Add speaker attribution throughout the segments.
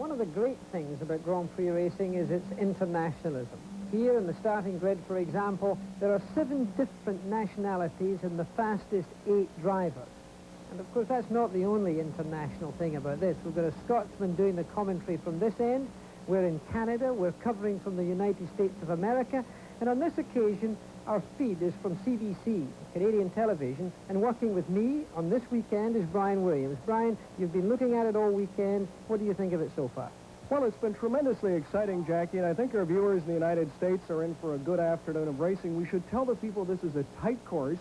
Speaker 1: One of the great things about Grand Prix racing is its internationalism. Here in the starting grid, for example, there are 7 different nationalities and the fastest 8 drivers. And of course, that's not the only international thing about this. We've got a Scotsman doing the commentary from this end. We're in Canada. We're covering from the United States of America. And on this occasion, our feed is from CBC, Canadian television, and working with me on this weekend is Brian Williams. Brian, you've been looking at it all weekend. What do you think of it so far?
Speaker 2: Well, it's been tremendously exciting, Jackie, and I think our viewers in the United States are in for a good afternoon of racing. We should tell the people this is a tight course,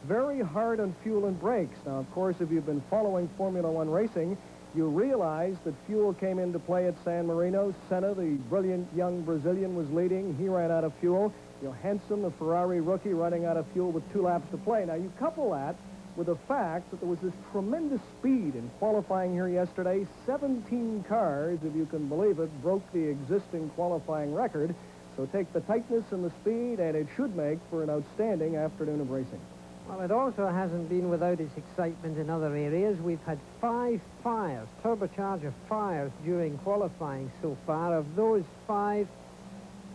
Speaker 2: very hard on fuel and brakes. Now, of course, if you've been following Formula One racing, you realize that fuel came into play at San Marino. Senna, the brilliant young Brazilian, was leading. He ran out of fuel. Johansson, the Ferrari rookie, running out of fuel with 2 laps to play. Now, you couple that with the fact that there was this tremendous speed in qualifying here yesterday. 17 cars, if you can believe it, broke the existing qualifying record. So take the tightness and the speed, and it should make for an outstanding afternoon of racing.
Speaker 1: Well, it also hasn't been without its excitement in other areas. We've had 5 fires, turbocharger fires, during qualifying so far. Of those 5,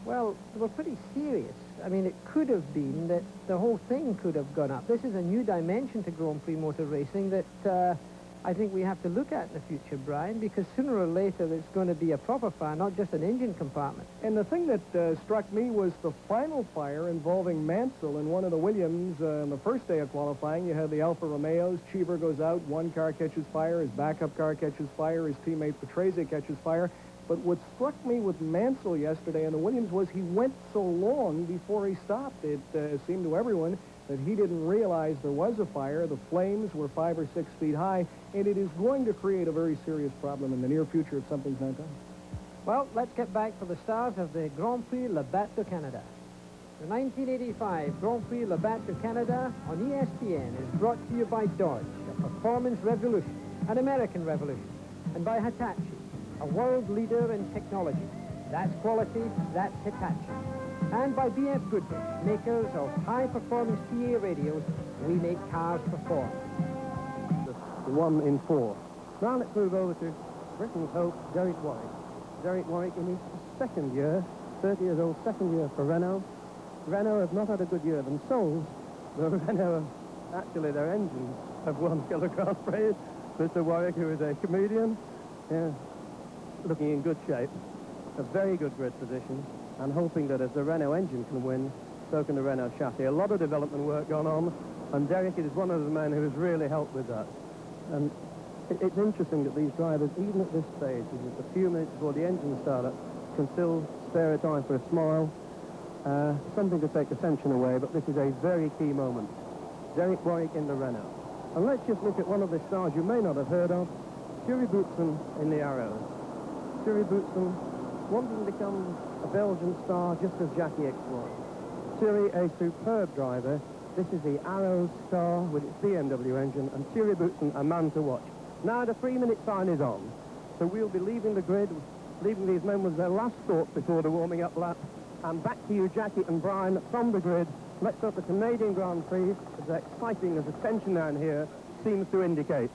Speaker 1: well, they were pretty serious. I mean, it could have been that the whole thing could have gone up. This is a new dimension to Grand Prix motor racing that I think we have to look at in the future, Brian, because sooner or later it's going to be a proper fire, not just an engine compartment.
Speaker 2: And the thing that struck me was the final fire involving Mansell in one of the Williams on the first day of qualifying. You had the Alfa Romeos. Cheever goes out. One car catches fire. His backup car catches fire. His teammate Patrese catches fire. But what struck me with Mansell yesterday in the Williams was he went so long before he stopped. It seemed to everyone that he didn't realize there was a fire. The flames were 5 or 6 feet high, and it is going to create a very serious problem in the near future if something's not done.
Speaker 1: Well, let's get back to the start of the Grand Prix Labatt de Canada. The 1985 Grand Prix Labatt de Canada on ESPN is brought to you by Dodge, a performance revolution, an American revolution, and by Hitachi, a world leader in technology. That's quality, that's Hitachi. And by BF Goodrich, makers of high-performance PA radios. We make cars perform.
Speaker 3: The 1 in 4. Now let's move over to Britain's hope, Derek Warwick. Derek Warwick in his second year, 30 years old, second year for Renault. Renault have not had a good year themselves. The Renault, actually their engines have won Killer Grand Prix. Mr. Warwick, who is a comedian, looking in good shape. A very good grid position, and hoping that as the Renault engine can win, so can the Renault chassis. A lot of development work gone on, and Derek is one of the men who has really helped with that. And it's interesting that these drivers, even at this stage, just a few minutes before the engine startup, can still spare a time for a smile, something to take the tension away, but this is a very key moment. Derek Warwick in the Renault. And let's just look at one of the stars you may not have heard of, Thierry Boutsen in the Arrows. Thierry Boutsen wanting to become a Belgian star just as Jackie explored. Thierry, a superb driver. This is the Arrows star with its BMW engine, and Thierry Boutsen, a man to watch. Now the 3-minute sign is on, so we'll be leaving the grid, leaving these men with their last thoughts before the warming up lap. And back to you, Jackie and Brian, from the grid. Let's start the Canadian Grand Prix, as exciting as the tension down here seems to indicate.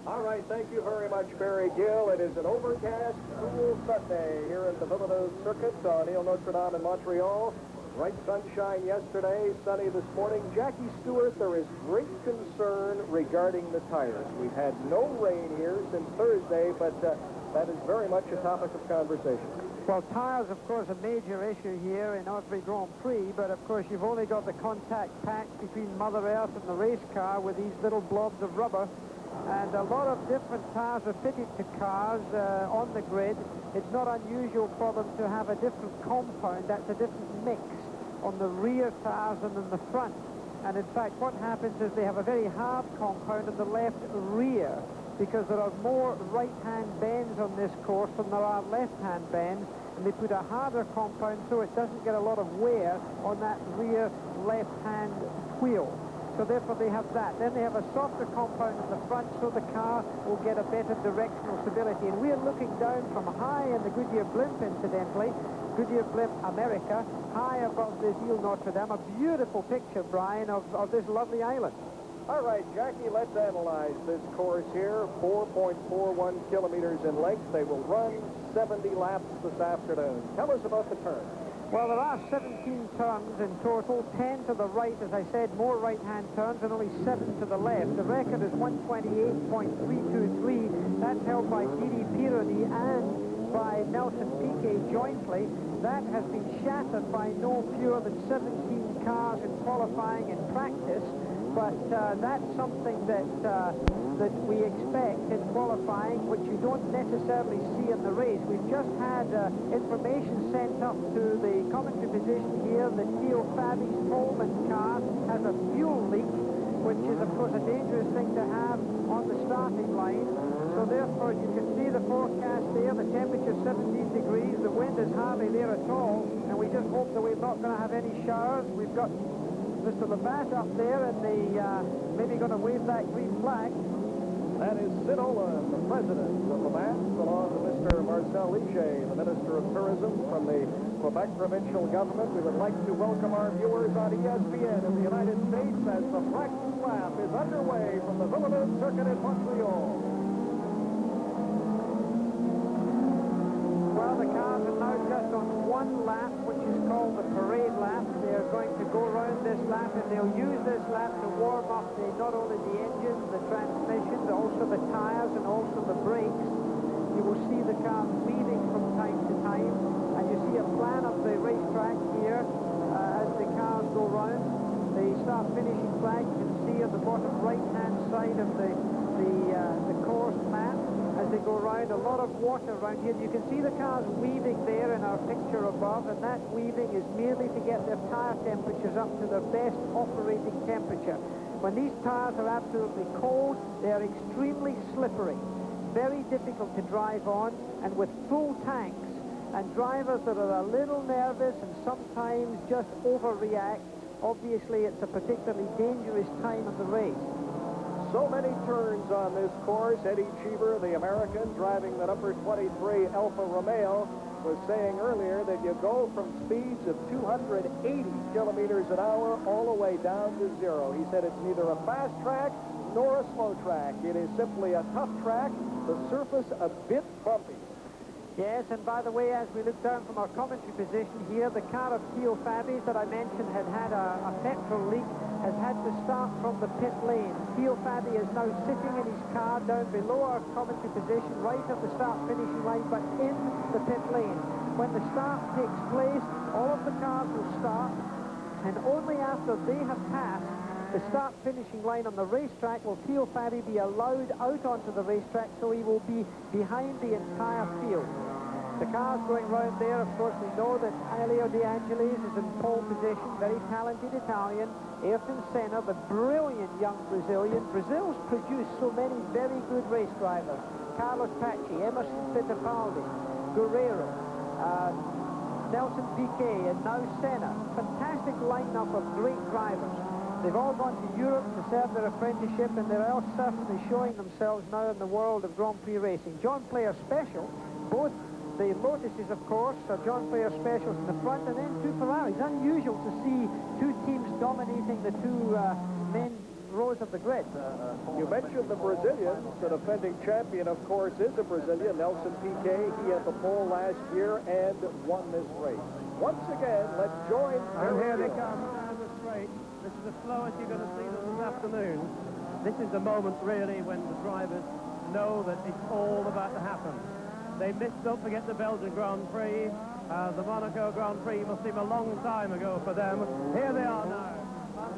Speaker 2: All right, thank you very much, Barry Gill. It is an overcast, cool Sunday here at the Villeneuve Circuit on Ile Notre Dame in Montreal. Bright sunshine yesterday, sunny this morning. Jackie Stewart, there is great concern regarding the tires. We've had no rain here since Thursday, but that is very much a topic of conversation.
Speaker 1: Well, tires, of course, a major issue here in every Grand Prix, but of course you've only got the contact pack between Mother Earth and the race car with these little blobs of rubber. And a lot of different tires are fitted to cars on the grid. It's not unusual for them to have a different compound, that's a different mix on the rear tires than in the front. And in fact, what happens is they have a very hard compound in the left rear, because there are more right-hand bends on this course than there are left-hand bends, and they put a harder compound so it doesn't get a lot of wear on that rear left-hand wheel. So therefore they have that. Then they have a softer compound in the front so the car will get a better directional stability. And we're looking down from high in the Goodyear blimp, incidentally, Goodyear blimp America, high above this Ile Notre Dame. A beautiful picture, Brian, of this lovely island.
Speaker 2: All right, Jackie, let's analyze this course here. 4.41 kilometers in length. They will run 70 laps this afternoon. Tell us about the turn.
Speaker 1: Well, there are 17 turns in total, 10 to the right, as I said, more right-hand turns, and only 7 to the left. The record is 128.323. That's held by Didi Pironi and by Nelson Piquet jointly. That has been shattered by no fewer than 17 cars in qualifying and practice. But that's something that we expect in qualifying, which you don't necessarily see in the race. We've just had information sent up to the commentary position here that Theo Fabi's Pullman car has a fuel leak, which is, of course, a dangerous thing to have on the starting line. So therefore, you can see the forecast there. The temperature 17 degrees. The wind is hardly there at all. And we just hope that we're not going to have any showers. We've got Mr. Labatt up there, and maybe going to wave that green flag.
Speaker 2: That is Sid Olin, the president of Labatt, along with Mr. Marcel Ligier, the Minister of Tourism from the Quebec provincial government. We would like to welcome our viewers on ESPN in the United States as the practice lap is underway from the Villeneuve Circuit in Montreal.
Speaker 1: Well, the cars are now just on one lap, which is called the parade lap. They're going to go around this lap, and they'll use this lap to warm up not only the engine, the transmission, but also the tires and also the brakes. You will see the cars weaving from time to time, and you see a plan of the racetrack here as the cars go round. The start-finishing flag you can see on the bottom right-hand side of the course map. As they go around, a lot of water around here. You can see the cars weaving there in our picture above, and that weaving is merely to get their tire temperatures up to their best operating temperature. When these tires are absolutely cold, they are extremely slippery, very difficult to drive on, and with full tanks, and drivers that are a little nervous and sometimes just overreact, obviously it's a particularly dangerous time of the race.
Speaker 2: So many turns on this course. Eddie Cheever, the American, driving the number 23 Alfa Romeo, was saying earlier that you go from speeds of 280 kilometers an hour all the way down to zero. He said it's neither a fast track nor a slow track. It is simply a tough track, the surface a bit bumpy.
Speaker 1: Yes, and by the way, as we look down from our commentary position here, the car of Theo Fabi's that I mentioned had a petrol leak, has had to start from the pit lane. Theo Fabi is now sitting in his car down below our commentary position, right at the start-finishing line, but in the pit lane. When the start takes place, all of the cars will start, and only after they have passed the start-finishing line on the racetrack will Theo Fabi be allowed out onto the racetrack, so he will be behind the entire field. The cars going round there, of course, we know that Elio De Angelis is in pole position, very talented Italian. Ayrton Senna, the brilliant young Brazilian. Brazil's produced so many very good race drivers. Carlos Paci, Emerson Fittipaldi, Guerrero, Nelson Piquet, and now Senna. Fantastic lineup of great drivers. They've all gone to Europe to serve their apprenticeship, and they're all certainly showing themselves now in the world of Grand Prix racing. John Player Special, both the Lotuses, of course, are John Player Specials in the front, and then two Ferraris. Unusual to see two teams dominating the two main rows of the grid.
Speaker 2: You mentioned the Brazilians. The defending champion, of course, is a Brazilian, Nelson Piquet. He had the pole last year and won this race. Once again, let's join.
Speaker 3: And here they come down the straight. This is the slowest you're going to see them this afternoon. This is the moment, really, when the drivers know that it's all about to happen. They missed, don't forget, the Belgian Grand Prix. The Monaco Grand Prix must seem a long time ago for them. Here they are now.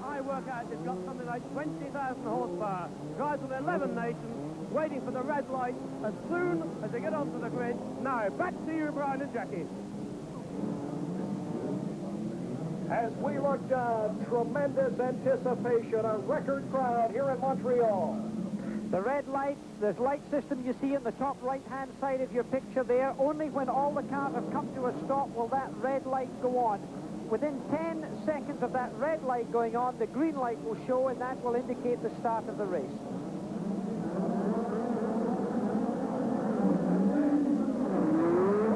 Speaker 3: I work out they've got something like 20,000 horsepower. Drives from 11 nations, waiting for the red light as soon as they get onto the grid. Now, back to you, Brian and Jackie.
Speaker 2: As we look down, tremendous anticipation, a record crowd here in Montreal.
Speaker 1: The red lights, this light system you see in the top right-hand side of your picture there, only when all the cars have come to a stop will that red light go on. Within 10 seconds of that red light going on, the green light will show, and that will indicate the start of the race.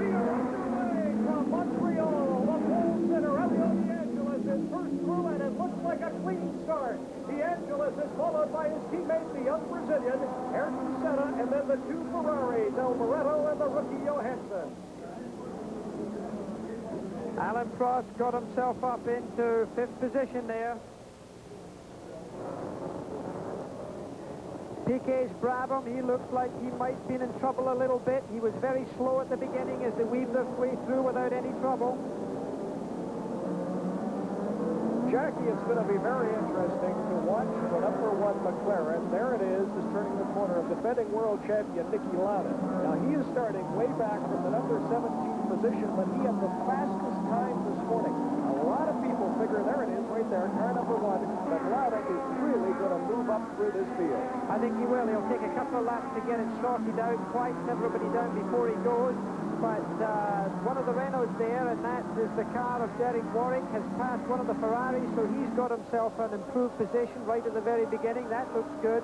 Speaker 2: We are underway from Montreal. The pole sitter, Elio De Angelis, is first through, and it looks like a clean start. De Angelis is followed Alboreto and the rookie Johansson.
Speaker 1: Alan Prost got himself up into 5th position there. Piquet's Brabham, he looked like he might have been in trouble a little bit. He was very slow at the beginning as they weaved their way through without any trouble.
Speaker 2: Jackie, it's going to be very interesting to watch the number 1 McLaren. There it is, just turning the corner of defending world champion Niki Lauda. Now, he is starting way back from the number 17 position, but he had the fastest time this morning. A lot of people figure, there it is, right there, car number 1, that Lauda is really going to move up through this field.
Speaker 1: I think he will. He'll take a couple of laps to get it sorted out, quieten everybody down before he goes. But one of the Renaults there, and that is the car of Derek Warwick, has passed one of the Ferraris, so he's got himself an improved position right at the very beginning. That looks good.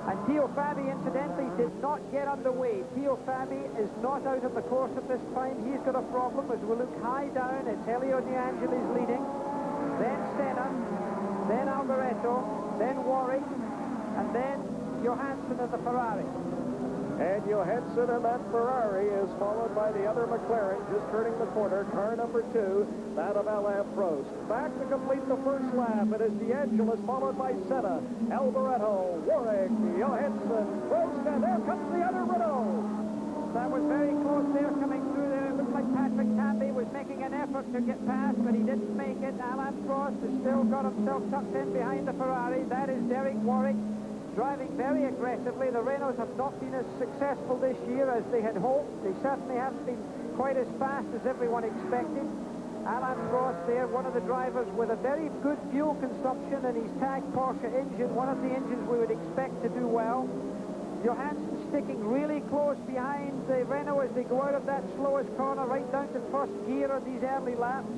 Speaker 1: And Teo Fabi, incidentally, did not get underway. Teo Fabi is not out of the course at this time. He's got a problem. As we look high down, it's Elio De Angelis leading, then Senna, then Alboreto, then Warwick, and then Johansson in the Ferrari.
Speaker 2: And Johansson in that Ferrari is followed by the other McLaren, just turning the corner, car number 2, that of Alain Prost. Back to complete the first lap, it is De Angelis followed by Senna, Alboreto, Warwick, Johansson, Prost, and there comes the other Renault.
Speaker 1: That was very close there coming through there. It looked like Patrick Tambay was making an effort to get past, but he didn't make it. Alain Prost has still got himself tucked in behind the Ferrari. That is Derek Warwick, driving very aggressively. The Renaults have not been as successful this year as they had hoped. They certainly haven't been quite as fast as everyone expected. Alain Prost there, one of the drivers with a very good fuel consumption in his Tag Porsche engine, one of the engines we would expect to do well. Johansson sticking really close behind the Renault as they go out of that slowest corner right down to first gear on these early laps.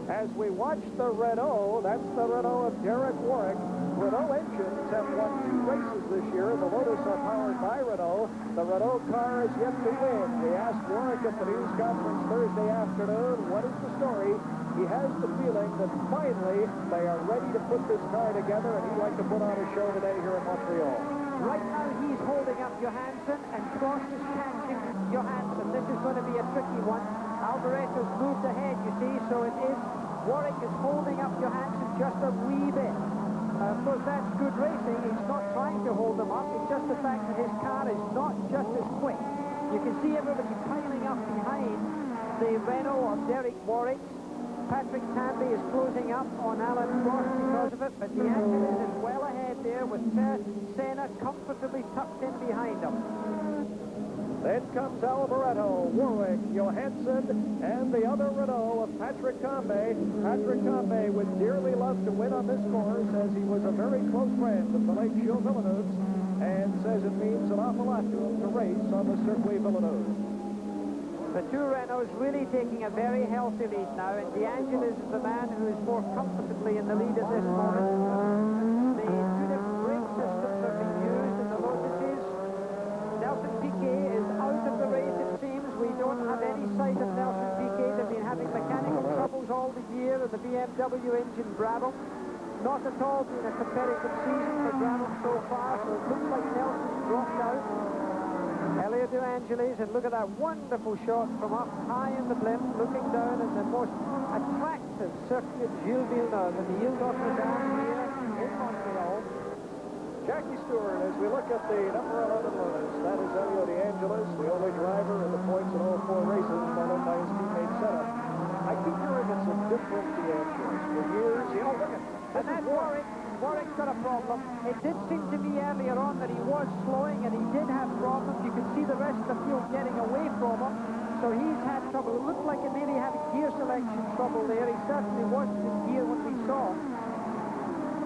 Speaker 2: As we watch the Renault, that's the Renault of Derek Warwick. Renault engines have won 2 races this year. The Lotus are powered by Renault. The Renault car is yet to win. We asked Warwick at the news conference Thursday afternoon, what is the story? He has the feeling that finally they are ready to put this car together, and he'd like to put on a show today here in Montreal.
Speaker 1: Right now he's holding up Johansson, and Prost is catching Johansson. This is going to be a tricky one. Alboreto's moved ahead, you see, so it is Warwick is holding up Johansson just a wee bit. Of course, that's good racing. He's not trying to hold them up. It's just the fact that his car is not just as quick. You can see everybody piling up behind the Renault of Derek Warwick. Patrick Tambay is closing up on Alain Prost because of it, but De Angelis is well ahead there with Senna comfortably tucked in behind him.
Speaker 2: Then comes Alboreto, Warwick, Johansson, and the other Renault of Patrick Tambay. Patrick Tambay would dearly love to win on this course, as he was a very close friend of the late Gilles Villeneuve, and says it means an awful lot to him to race on the Circuit Villeneuve.
Speaker 1: The 2 Renaults really taking a very healthy lead now, and De Angelis is the man who is more comfortably in the lead at this moment. The 2 different brake systems are being used in the Lotuses. Nelson Piquet is out of the race, it seems. We don't have any sight of Nelson Piquet. They've been having mechanical troubles all the year in the BMW engine Brabham. Not at all been a competitive season for Brabham so far, so it looks like Nelson's dropped out. Elio De Angelis, and look at that wonderful shot from up high in the blimp, looking down at the most attractive circuit Gilles Villeneuve in the Ile-d'Auvergne here in Montreal.
Speaker 2: Jackie Stewart, as we look at the number 11 Lotus, that is Elio De Angelis, the only driver in the points in all 4 races, followed by his teammate Senna. I keep hearing it's a different De Angelis. For years, you know, look at
Speaker 1: and that's Warwick's got a problem. It did seem to me earlier on that he was slowing, and he did have problems. You could see the rest of the field getting away from him, so he's had trouble. It looked like it maybe had gear selection trouble there. He certainly wasn't in gear when we saw him.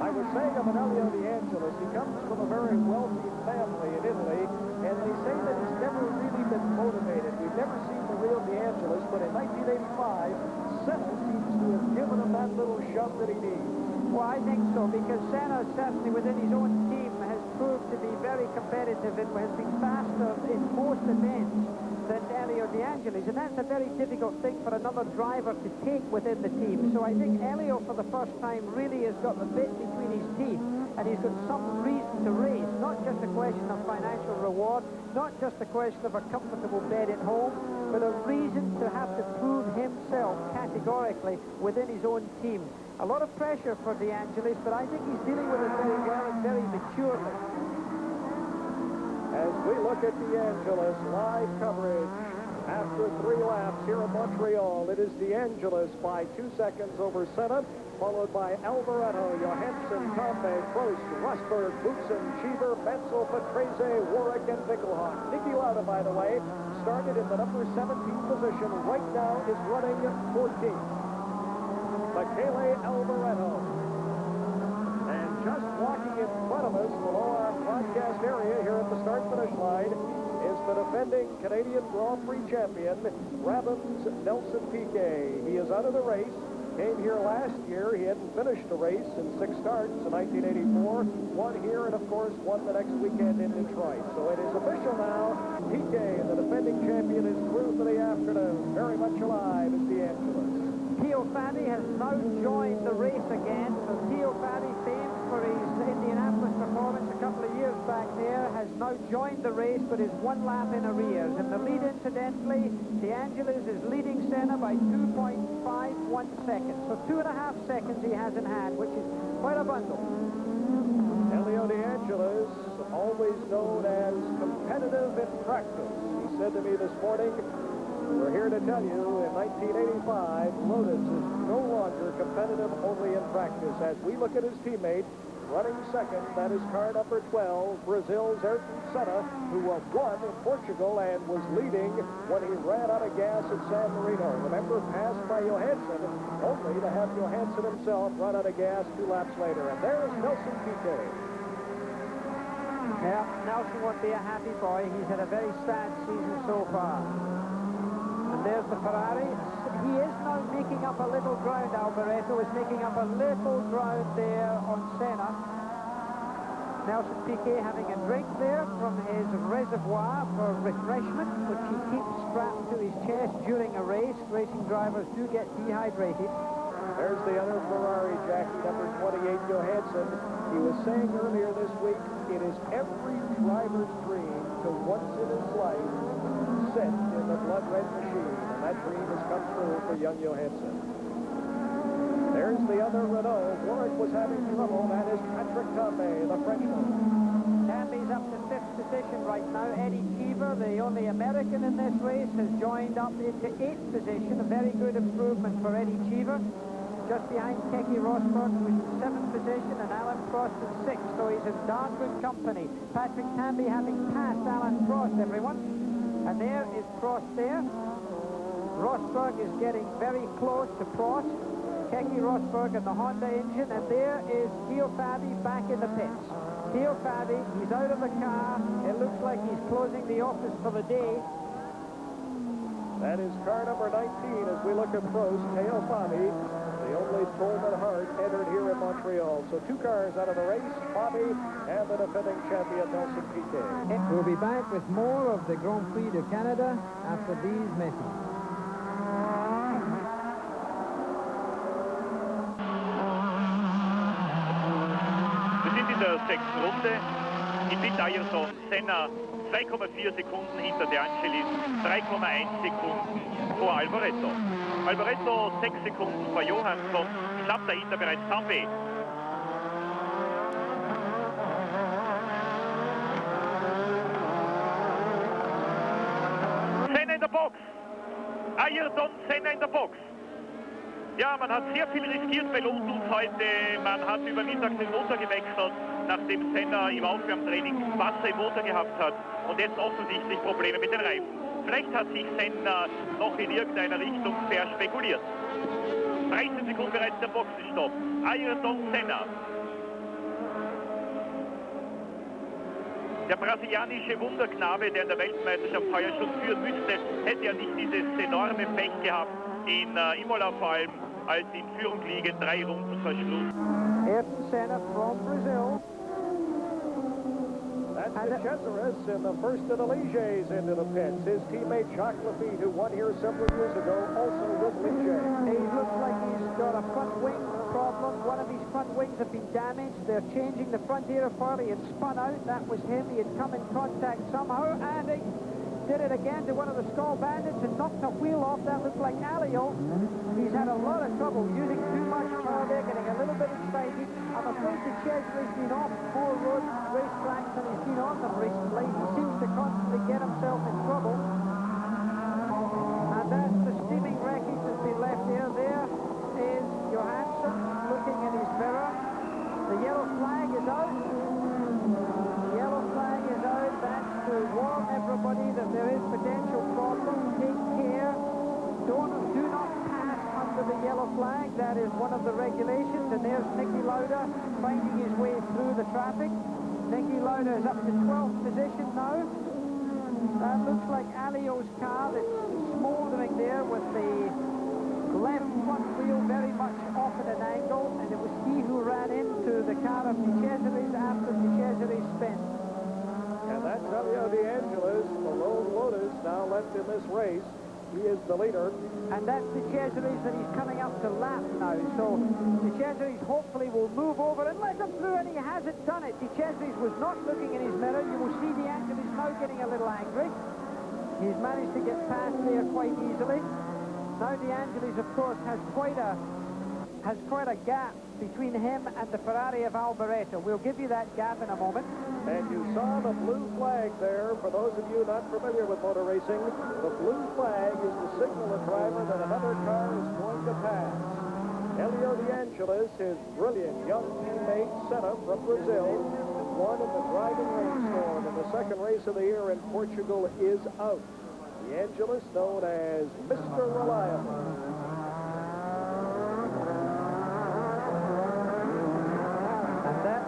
Speaker 2: I was saying of Elio De Angelis, he comes from a very wealthy family in Italy, and they say that he's never really been motivated. We've never seen the real De Angelis, but in 1985, Senna seems to have given him that little shove that he needs.
Speaker 1: Well, I think so, because Senna certainly within his own team has proved to be very competitive and has been faster in most events than Elio De Angelis, and that's a very difficult thing for another driver to take within the team. So I think Elio, for the first time, really has got the bit between his teeth. and he's got some reason to race, not just a question of financial reward, not just a question of a comfortable bed at home, but a reason to have to prove himself categorically within his own team. A lot of pressure for De Angelis, but I think he's dealing with it very well and very maturely.
Speaker 2: As we look at De Angelis, live coverage after 3 laps here in Montreal, it is De Angelis by 2 seconds over Senna, followed by Alboreto, Johansson, Tombe, Prost, Rosberg, Boutsen, Cheever, Mansell, Patrese, Warwick, and Winkelhock. Niki Lauda, by the way, started in the number 17 position, right now is running 14th. Michele Alboreto. And just walking in front of us below our broadcast area here at the start-finish line is the defending Canadian Grand Prix champion, Brabham's Nelson Piquet. He is out of the race. Came here last year. He hadn't finished a race in 6 starts in 1984. Won here and, of course, won the next weekend in Detroit. So it is official now. Piquet, the defending champion, is through for the afternoon. Very much alive is De Angelis.
Speaker 1: Theo Fadi has now joined the race again. So Theo Fadi, famed for his Indianapolis performance a couple of years back there, has now joined the race but is 1 lap in arrears. In the lead, incidentally, De Angelis is leading Senna by 2.51 seconds. So 2.5 seconds he has in hand, which is quite a bundle.
Speaker 2: Elio De Angelis, always known as competitive in practice. He said to me this morning, we're here to tell you, in 1985, Lotus is no longer competitive only in practice. As we look at his teammate, running second, that is car number 12, Brazil's Ayrton Senna, who won in Portugal and was leading when he ran out of gas at San Marino. Remember, passed by Johansson, only to have Johansson himself run out of gas 2 laps later. And there's Nelson Piquet.
Speaker 1: Yeah, Nelson won't be a happy boy. He's had a very sad season so far. And there's the Ferrari. He is now making up a little ground. Alboreto is making up a little ground there on Senna. Nelson Piquet having a drink there from his reservoir for refreshment, which he keeps strapped to his chest during a race. Racing drivers do get dehydrated.
Speaker 2: There's the other Ferrari, Jackie, number 28, Johansson. He was saying earlier this week, it is every driver's dream to once in his life sit in the blood-red machine, and that dream has come true for young Johansson. There's the other Renault. Warwick was having trouble. That is Patrick Tombe, the Frenchman.
Speaker 1: Tamby's up to 5th position right now. Eddie Cheever, the only American in this race, has joined up into 8th position. A very good improvement for Eddie Cheever. Just behind Keke Rosberg, who's in 7th position, and Alan Prost in 6th. So he's in darn good company. Patrick Tamby having passed Alan Prost, everyone. And there is Prost there. Rosberg is getting very close to Prost. Keke Rosberg and the Honda engine. And there is Theo Fadi back in the pits. Theo Fadi, he's out of the car. It looks like he's closing the office for the day.
Speaker 2: That is car number 19 as we look at Prost. Theo Fadi, the only Pullman Hart entered here in Montreal. So 2 cars out of the race, Fadi and the defending champion Nelson Piquet.
Speaker 1: We'll be back with more of the Grand Prix de Canada after these messages.
Speaker 4: Wir sind in der 6. Runde. Im Pit Ayrton Senna 2,4 Sekunden hinter De Angelis, 3,1 Sekunden vor Alboreto. Alboreto 6 Sekunden vor Johansson, knapp dahinter bereits Tombe. Senna in der Box. Ayrton Senna in der Box. Ja, man hat sehr viel riskiert bei Lotus heute. Man hat über Mittag den Motor gewechselt, nachdem Senna im Aufwärmtraining Wasser im Motor gehabt hat und jetzt offensichtlich Probleme mit den Reifen. Vielleicht hat sich Senna noch in irgendeiner Richtung verspekuliert. 13 Sekunden bereits der Boxenstopp. Ayrton Senna. Der brasilianische Wunderknabe, der in der Weltmeisterschaft heuer schon führen müsste, hätte ja nicht dieses enorme Pech gehabt in Imola vor allem, als in Führung liegen, 3 Runden vor Schluss.
Speaker 1: Ayrton Senna from Brazil.
Speaker 2: That's the Cesaris in the first of the Ligiers into the pits. His teammate Jacques Lafitte, who won here several years ago, also with Ligier.
Speaker 1: He looks like he's got a front wing problem. One of his front wings have been damaged. They're changing the front aerofoil. He had spun out. That was him. He had come in contact somehow, and he did it again to one of the stall bandits and knocked a wheel off. That looked like Alio. He's had a lot of trouble using too much power there, getting a little bit excited. I'm afraid the Chesley's been off more road racetracks than he's been on them recently. He seems to constantly get himself in trouble. And that's the steaming wreckage that's been left here. There is Johansson looking in his mirror. The yellow flag is out. The yellow flag is out. That's to warn everybody that there is potential problem. Take care. Do not pass under the yellow flag. That is one of the regulations. And there's Nicky Lauda finding his way through the traffic. Nicky Lauda is up to 12th position now. That looks like Alio's car that's smouldering there with the left front wheel very much off at an angle, and it was he who ran into the car of De Cesaris after De Cesaris spent.
Speaker 2: And that's Elio De Angelis, the lone Lotus, now left in this race. He is the leader.
Speaker 1: And that's De Cesaris that he's coming up to lap now. So De Cesaris hopefully will move over and let him through, and he hasn't done it. De Cesaris was not looking in his mirror. You will see De Angelis now getting a little angry. He's managed to get past there quite easily. Now De Angelis, of course, has quite a gap between him and the Ferrari of Alboreto. We'll give you that gap in a moment.
Speaker 2: And you saw the blue flag there. For those of you not familiar with motor racing, the blue flag is to signal the driver that another car is going to pass. Elio De Angelis, his brilliant young teammate Senna from Brazil, won in the driving rainstorm in the second race of the year in Portugal, is out. De Angelis, known as Mr. Reliable.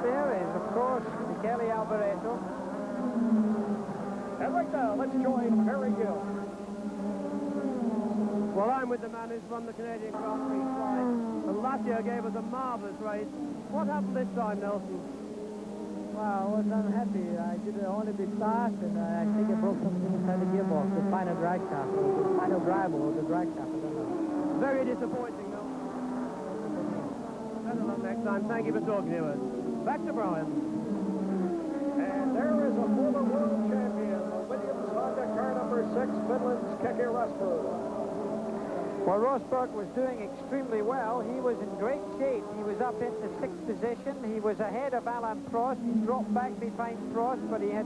Speaker 1: There is, of course, Michele Alboreto.
Speaker 2: And right now, let's join Perry Gill.
Speaker 3: Well, I'm with the man who's won the Canadian Grand Prix twice, and last year gave us a marvellous race. What happened this time, Nelson?
Speaker 5: Well, I was unhappy. I did only bit fast, and I think I broke something inside the gearbox, the final drag shaft, the final drive or the drag shaft, I don't know.
Speaker 3: Very disappointing, Nelson. Better luck next time. Thank you for talking to us. Back to Brian.
Speaker 2: And there is a former world champion, the Williams Honda car number 6, Finland's Keke Rosberg.
Speaker 1: Well, Rosberg was doing extremely well. He was in great shape. He was up into 6th position. He was ahead of Alain Prost. He dropped back behind Prost, but he had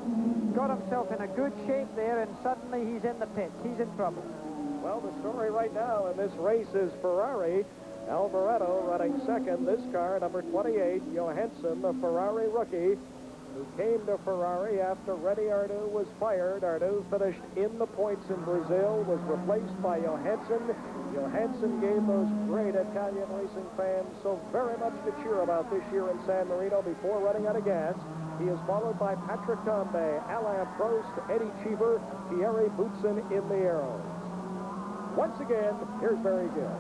Speaker 1: got himself in a good shape there, and suddenly he's in the pits. He's in trouble.
Speaker 2: Well, the story right now in this race is Ferrari. Alboreto running second. This car, number 28, Johansson, the Ferrari rookie, who came to Ferrari after Rene Arnoux was fired. Arnoux finished in the points in Brazil, was replaced by Johansson. Johansson gave those great Italian racing fans so very much to cheer about this year in San Marino before running out of gas. He is followed by Patrick Tambay, Alain Prost, Eddie Cheever, Thierry Boutsen in the Arrows. Once again, here's Barry Gill.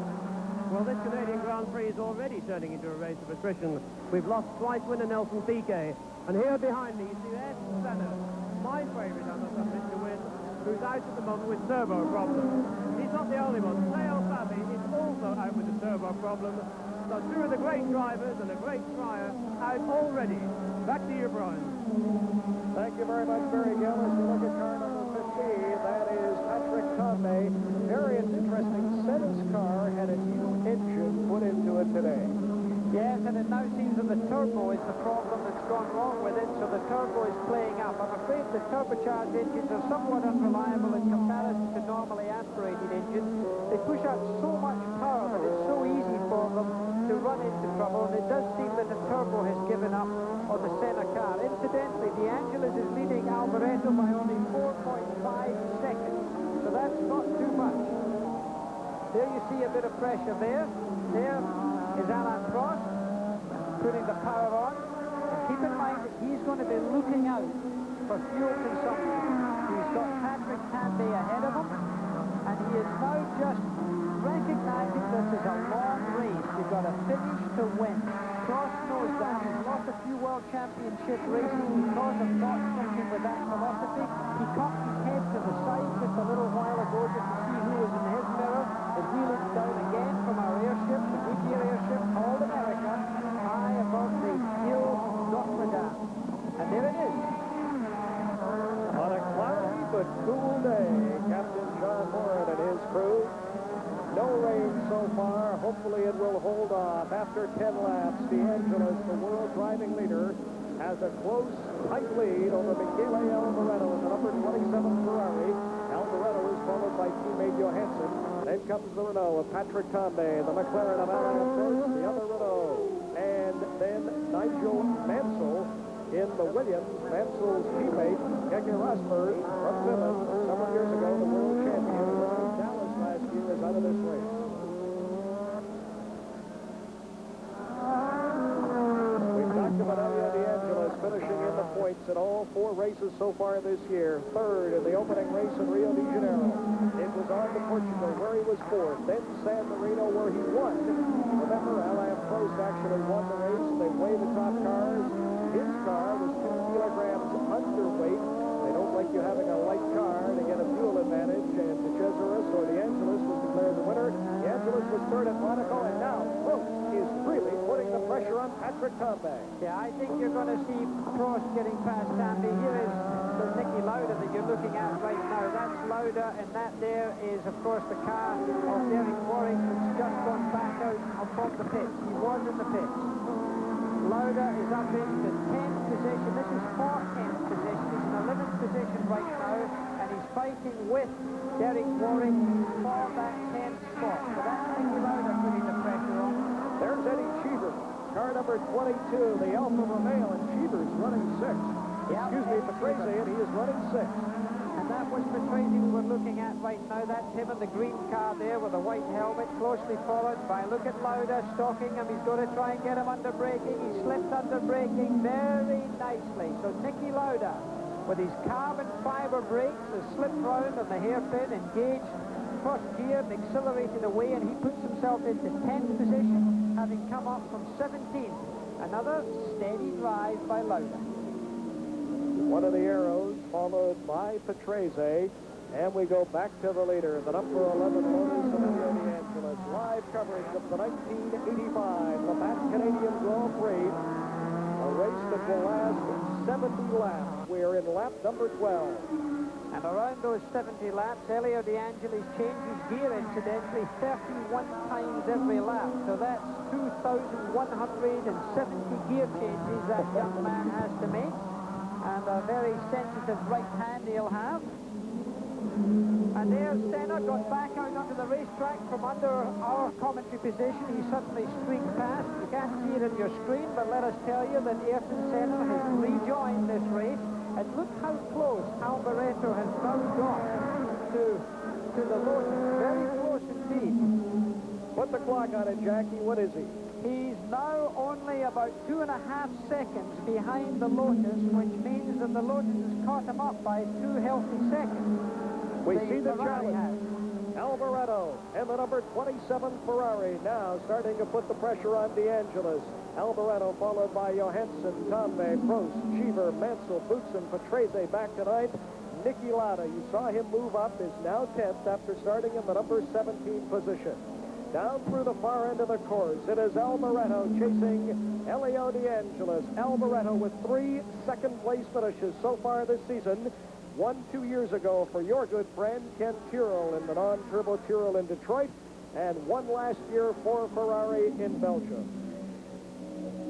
Speaker 3: Well, this Canadian Grand Prix is already turning into a race of attrition. We've lost twice winner Nelson Piquet. And here behind me, you see Ayrton Senna, my favourite, I must admit, to win, who's out at the moment with turbo problems. He's not the only one. Dale Fabi is also out with a turbo problem. So two of the great drivers and a great trier out already. Back to you, Brian.
Speaker 2: Thank you very much, Barry Gill. As we look at car number 15, that is Patrick Tambay. Barry, it's interesting. Senna's car had a new engine put into it today.
Speaker 1: Yes, and it now seems that the turbo is the problem that's gone wrong with it, so the turbo is playing up. I'm afraid the turbocharged engines are somewhat unreliable in comparison to normally aspirated engines. They push out so much power that it's so easy for them to run into trouble, and it does seem that the turbo has given up on the Senna car. Incidentally, De Angelis is leading Alboreto by only 4.5 seconds, so that's not too much. There you see a bit of pressure there. There is Alain Prost putting the power on. And keep in mind that he's going to be looking out for fuel consumption. He's got Patrick Tambay ahead of him, and he is now just recognizing this is a long race. You've got a finish to win. Prost knows that. He's lost a few World Championship races because of not thinking with that philosophy. He cocked his head to the side just a little while ago just to see who was in his mirror. And we looked down again from our airship, the Goodyear airship, called America.
Speaker 2: cool day. Captain John Moran and his crew. No rain so far. Hopefully it will hold off. After 10 laps, DeAngelis, the world driving leader, has a close, tight lead over Michele Alboreto in the number 27 Ferrari. Alboreto is followed by teammate Johansson. Then comes the Renault of Patrick Tambay, the McLaren of Alain Prost, the other Renault. And then Nigel Mansell in the Williams. Mansell's teammate, Keke Rosberg from Finland, several years ago, the world champion from Dallas last year, is out of this race. We've talked about Elio DeAngelis finishing in the points in all 4 races so far this year. Third in the opening race in Rio de Janeiro. It was on to Portugal, where he was 4th. Then San Marino, where he won. Remember, Alain Prost actually won the race. They weighed the top cars. His car was 2 kilograms underweight. They don't like you having a light car to get a fuel advantage. And De Cesaris or DeAngelis was declared the winner. DeAngelis was 3rd at Monaco, and now Prost is really putting the pressure on Patrick Tambay.
Speaker 1: Yeah, I think you're going to see Prost getting past Tambay. Here is the Niki Lauda that you're looking at right now. That's Lauda, and that there is, of course, the car of Derek Warwick that's just gone back out from the pits. He was in the pits. Lauda is up into 10th position. This is 14th position. He's in 11th position right now, and he's fighting with Derek Warwick for that 10th spot. So that's Niki Lauda putting the pressure on.
Speaker 2: There's Eddie Cheever, car number 22, the Alfa Romeo, and Cheever's running 6th.
Speaker 1: Yeah,
Speaker 2: Excuse me, Patrese, and he is running 6th.
Speaker 1: And that was Patrese we were looking at right now. That's him in the green car there with a white helmet, closely followed by, look at Lauda stalking him. He's going to try and get him under braking. He slipped under braking very nicely. So Niki Lauda, with his carbon fiber brakes, has slipped round on the hairpin, engaged first gear and accelerated away, and he puts himself into 10th position, having come up from 17th. Another steady drive by Lauda.
Speaker 2: One of the arrows followed by Patrese, and we go back to the leader, the number 11 Lotus of Elio DeAngelis. Live coverage of the 1985 Le Mans Canadian Grand Prix, a race that will last 70 laps. We're in lap number 12.
Speaker 1: And around those 70 laps, Elio DeAngelis changes gear, incidentally, 31 times every lap. So that's 2,170 gear changes that young man has to make. And a very sensitive right hand he'll have. And there's Senna got back out onto the racetrack from under our commentary position. He suddenly streaked past. You can't see it on your screen, but let us tell you that Ayrton Senna has rejoined this race. And look how close Alboreto has now got to the Lotus. Very close indeed.
Speaker 2: Put the clock on it, Jackie. What is he?
Speaker 1: He's now only about 2.5 seconds behind the Lotus, which means that the Lotus has caught him up by 2 healthy seconds.
Speaker 2: We see the
Speaker 1: Ferrari
Speaker 2: challenge. Alboreto and the number 27 Ferrari now starting to put the pressure on DeAngelis. Alboreto followed by Johansson, Tambay, Prost, Cheever, Mansell, Boutsen, Patrese back to 9th. Niki Lauda, you saw him move up, is now 10th after starting in the number 17 position. Down through the far end of the course, it is Alboreto chasing Elio DeAngelis. Alboreto with 3 second-place finishes so far this season. 1 2 years ago for your good friend Ken Tyrrell in the non-turbo Tyrrell in Detroit, and 1 last year for Ferrari in Belgium.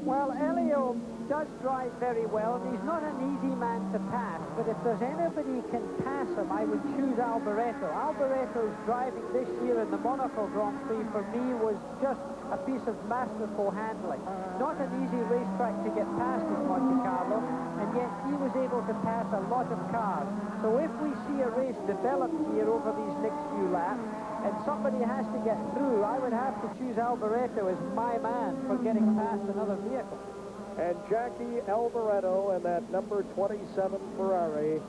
Speaker 1: Well, Elio does drive very well, and he's not an easy man to pass, but if there's anybody can pass him, I would choose Alboreto. Alboreto's driving this year in the Monaco Grand Prix, for me, was just a piece of masterful handling. Not an easy racetrack to get past in Monte Carlo, and yet he was able to pass a lot of cars. So if we see a race develop here over these next few laps, and somebody has to get through, I would have to choose Alboreto as my man for getting past another vehicle.
Speaker 2: And Jackie Alboreto and that number 27 Ferrari,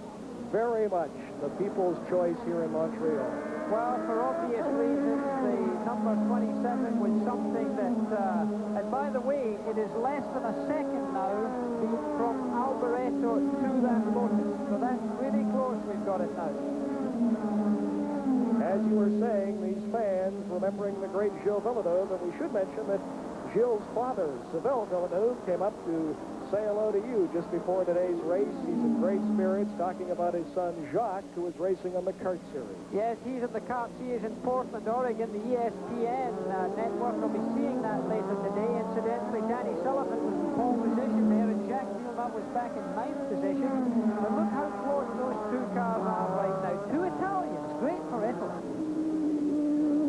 Speaker 2: very much the people's choice here in Montreal.
Speaker 1: Well, for obvious reasons, the number 27 was something that, and by the way, it is less than a second now from Alboreto to that Lotus. So that's really close, we've got it now.
Speaker 2: As you were saying, these fans remembering the great Gilles Villeneuve, and we should mention that Gilles' father, Sylvain Villeneuve, came up to say hello to you just before today's race. He's in great spirits, talking about his son Jacques, who is racing on the kart series.
Speaker 1: Yes, he's in the kart series in Portland, Oregon. The ESPN network will be seeing that later today. Incidentally, Danny Sullivan was in pole position there, and Jacques Villeneuve was back in 9th position. But look how close those two cars are right now. Two Italians, great for Italy.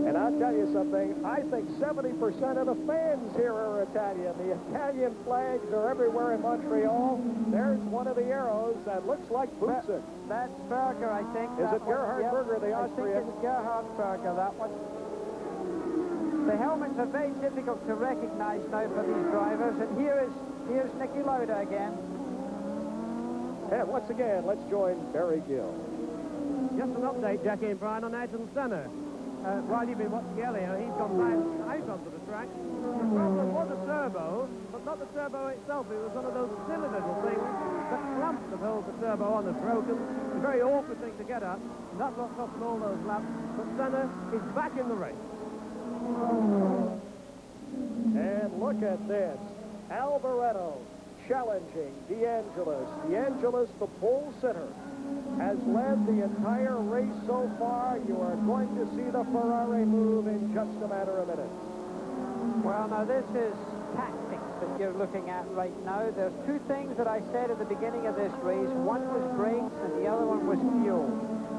Speaker 2: And I'll tell you something, I think 70% of the fans here are Italian. The Italian flags are everywhere in Montreal. There's one of the arrows that looks like Bootsen.
Speaker 1: That's Berger, I think.
Speaker 2: Is it Gerhard Berger, the Austrian?
Speaker 1: I think it's Gerhard Berger, that one. The helmets are very difficult to recognize now for these drivers, and here's Nicky Lauda again.
Speaker 2: And once again, let's join Barry Gill.
Speaker 3: Just an update, Jackie and Brian, on Ayrton Senna. While you've been watching Elio, he's gone back out onto the track. The problem was a turbo, but not the turbo itself. It was one of those silly little things. The clamp that holds the turbo on has broken. It's a very awkward thing to get at. And that's what cost him all those laps. But Senna is back in the race.
Speaker 2: And look at this. Alboreto challenging De Angelis. De Angelis, the pole sitter, has led the entire race so far. You are going to see the Ferrari move in just a matter of minutes.
Speaker 1: Well, now this is tactics that you're looking at right now. There's two things that I said at the beginning of this race. One was brakes and the other one was fuel.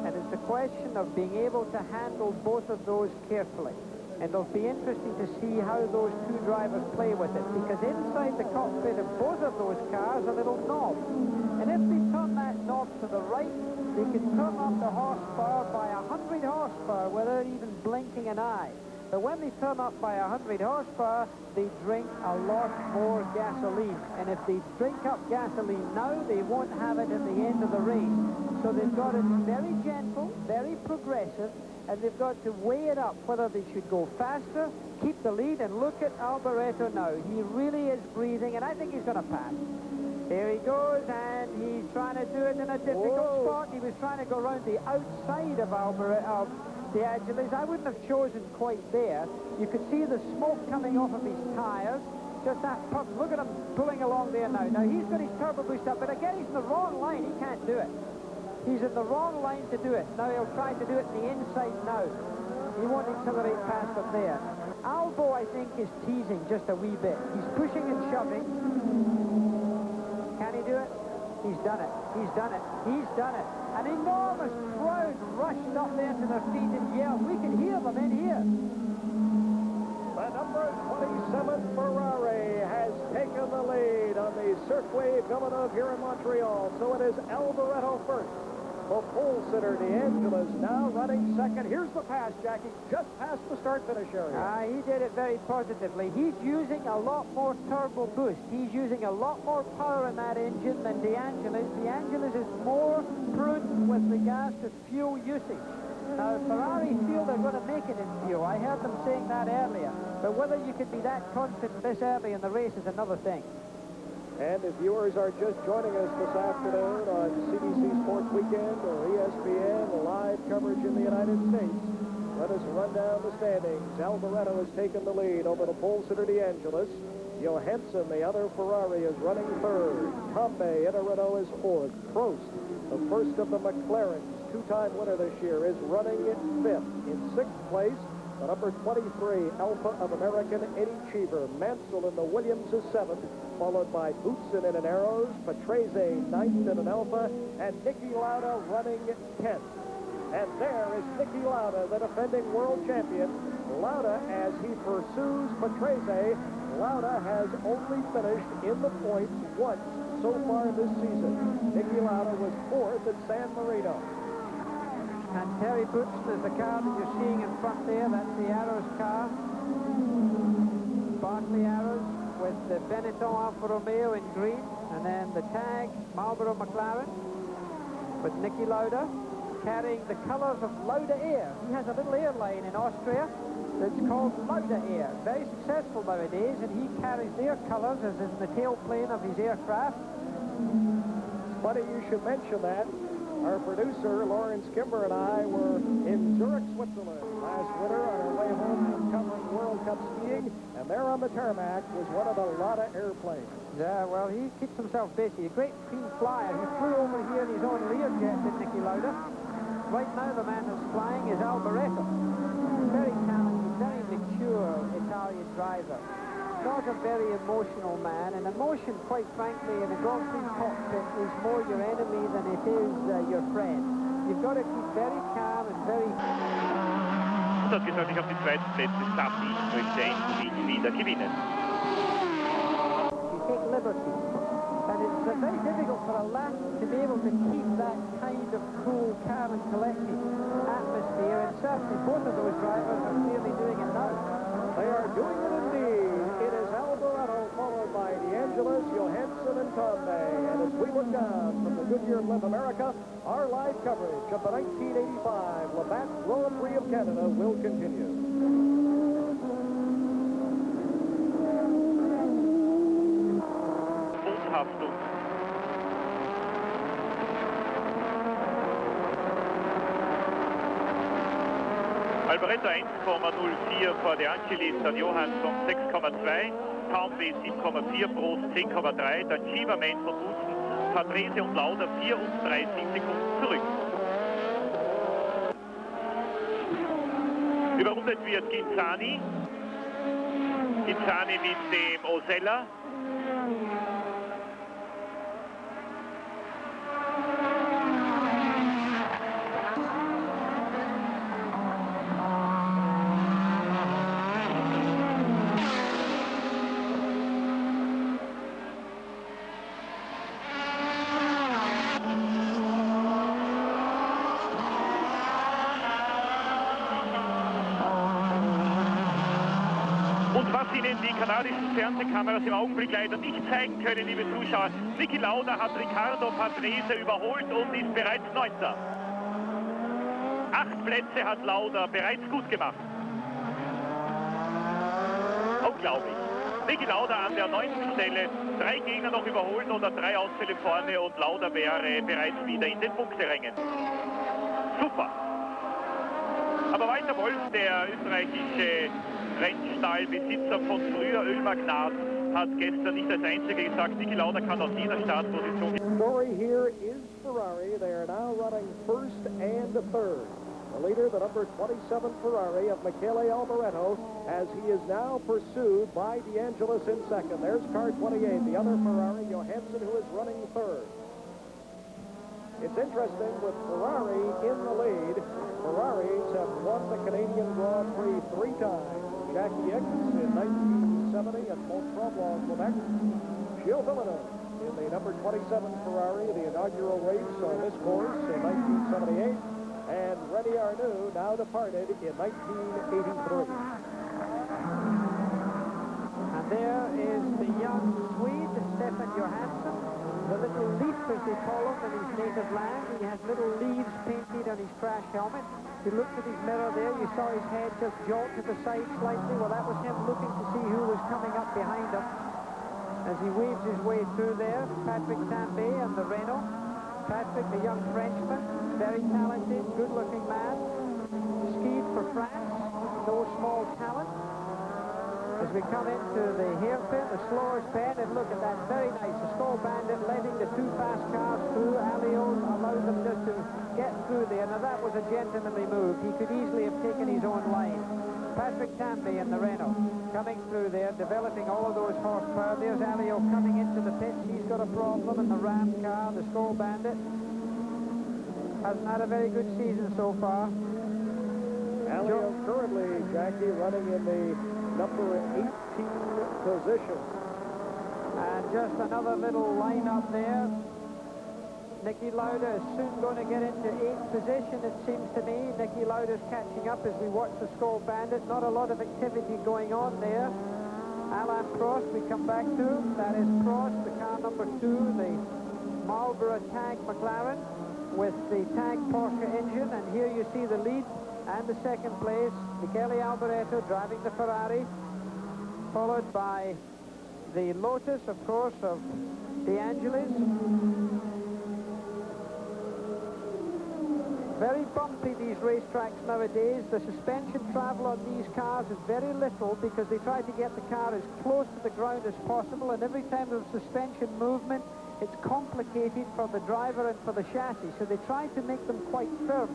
Speaker 1: And it's a question of being able to handle both of those carefully. And it'll be interesting to see how those two drivers play with it, because inside the cockpit of both of those cars are little knobs. And if they turn that knob to the right, they can turn up the horsepower by 100 horsepower without even blinking an eye. But when they turn up by 100 horsepower, they drink a lot more gasoline. And if they drink up gasoline now, they won't have it at the end of the race. So they've got to be very gentle, very progressive, and they've got to weigh it up, whether they should go faster, keep the lead, and look at Alboreto now. He really is breathing, and I think he's going to pass. Here he goes, and he's trying to do it in a difficult spot. He was trying to go around the outside of De Angelis. I wouldn't have chosen quite there. You could see the smoke coming off of his tires. Just that puff. Look at him pulling along there now. Now, he's got his turbo boost up, but again, he's in the wrong line. He can't do it. He's in the wrong line to do it. Now he'll try to do it in the inside now. He won't accelerate past up there. Albo, I think, is teasing just a wee bit. He's pushing and shoving. Can he do it? He's done it. He's done it. He's done it. An enormous crowd rushed up there to their feet and yelled. We can hear them in here.
Speaker 2: The number 27 Ferrari has taken the lead on the Circuit Villeneuve here in Montreal. So it is Alboreto first. The pole sitter, De Angelis, now running second. Here's the pass, Jackie, just past the start-finish area.
Speaker 1: He did it very positively. He's using a lot more turbo boost. He's using a lot more power in that engine than De Angelis. De Angelis is more prudent with regards to fuel usage. Now, Ferrari feel they're going to make it in fuel. I heard them saying that earlier. But whether you can be that confident this early in the race is another thing.
Speaker 2: And if viewers are just joining us this afternoon on CBC Sports Weekend or ESPN live coverage in the United States, let us run down the standings. Alboreto has taken the lead over the pole sitter De Angelis. Johansson, the other Ferrari, is running third. Tambe Itaredo is fourth. Prost, the first of the McLarens, two-time winner this year, is running fifth. In sixth place, the number 23 Alpha of American, Eddie Cheever. Mansell in the Williams is seventh, followed by Bootsen in an Arrows, Patrese ninth in an Alpha, and Nicky Lauda running 10th. And there is Nicky Lauda, the defending world champion. Lauda, as he pursues Patrese, Lauda has only finished in the points once so far this season. Nicky Lauda was fourth at San Marino.
Speaker 1: And Terry Bootsen is the car that you're seeing in front there. That's the Arrows car. Barclay Arrows with the Benetton Alfa Romeo in green. And then the tag Marlboro McLaren with Nicky Lauda carrying the colours of Lauda Air. He has a little airline in Austria that's called Lauda Air. Very successful nowadays, and he carries their colours as in the tailplane of his aircraft.
Speaker 2: Funny you should mention that. Our producer, Lawrence Kimber, and I were in Zurich, Switzerland last winter on our way home from covering World Cup skiing, and there on the tarmac was one of the Lauda airplanes.
Speaker 1: Yeah, well, he keeps himself busy. A great keen flyer. He flew over here in his own Learjet, did Niki Lauda. Right now, the man that's flying is Alboreto. Very talented, very mature Italian driver. Not a very emotional man, and emotion, quite frankly, in a Grand Prix cockpit is more your enemy than it is your friend. You've got to keep very calm and very...
Speaker 4: Und hat gesagt, ich habe die zweiten Plätze satt, ich möchte endlich wieder gewinnen.
Speaker 1: You take liberties, and it's very difficult for a lap to be able to keep that kind of cool, calm and collected atmosphere, and certainly both of those drivers are clearly doing it now.
Speaker 2: They are doing it indeed. It is Alboreto followed by DeAngelis, Johansson, and Conde. And as we look down from the Goodyear Blimp America, our live coverage of the 1985 Labatt Grand Prix of Canada will continue.
Speaker 4: Bodenhaftung. Alboreto 1,04 vor De Angelis, dann Johansson 6,2, Conway 7,4, Prost 10,3, dann Schiebermann von Bussen, Patrese und Lauda 34 Sekunden zurück. Überrundet wird Ginzani mit dem Osella. Ihnen die kanadischen Fernsehkameras im Augenblick leider nicht zeigen können, liebe Zuschauer. Niki Lauda hat Riccardo Patrese überholt und ist bereits 9. 8 Plätze hat Lauda bereits gut gemacht. Unglaublich. Niki Lauda an der 9. Stelle, 3 Gegner noch überholen oder 3 Ausfälle vorne und Lauda wäre bereits wieder in den Punkterängen. Super. Aber Walter Wolf, der österreichische Rennstallbesitzer von früher Ölmagnat, hat gestern nicht als einziger gesagt, Niki Lauda kann aus jeder Startposition...
Speaker 2: The story here is Ferrari. They are now running first and third. The leader, the number 27 Ferrari of Michele Alboreto, as he is now pursued by DeAngelis in second. There's car 28, the other Ferrari, Johansson, who is running third. It's interesting with Ferrari in the lead. Ferraris have won the Canadian Grand Prix 3 times. Jackie X in 1970 at Mont-Tremblant, Quebec. Gilles Villeneuve in the number 27 Ferrari, the inaugural race on this course in 1978. And René Arnoux, now departed in 1983.
Speaker 1: And there is the young Swede, Stefan Johansson. The little leaf, as they call him, in his native land. He has little leaves painted on his crash helmet. If you looked at his mirror there, you saw his head just jolt to the side slightly. Well, that was him looking to see who was coming up behind him. As he weaves his way through there, Patrick Tambay and the Renault. Patrick, the young Frenchman, very talented, good-looking man. Skied for France, no small talent. As we come into the hairpin, the slowest bend, and look at that, very nice. The Skull Bandit letting the 2 fast cars through. Alio allowed them just to get through there. Now that was a gentlemanly move. He could easily have taken his own line. Patrick Tambay in the Renault coming through there, developing all of those horsepower. There's Alio coming into the pits. He's got a problem in the Ram car, the Skull Bandit. Hasn't had a very good season so far.
Speaker 2: Alio currently, Jackie, running in the number 18 position.
Speaker 1: And just another little line-up there. Niki Lauda is soon going to get into 8th position, it seems to me. Niki Lauda's catching up as we watch the Skull Bandit. Not a lot of activity going on there. Alain Prost, we come back to. That is Prost, the car number 2, the Marlboro Tag McLaren with the Tag Porsche engine. And here you see the lead and the second place, Michele Alboreto driving the Ferrari, followed by the Lotus, of course, of DeAngelis. Very bumpy, these racetracks nowadays. The suspension travel on these cars is very little because they try to get the car as close to the ground as possible, and every time there's suspension movement, it's complicated for the driver and for the chassis, so they try to make them quite firm.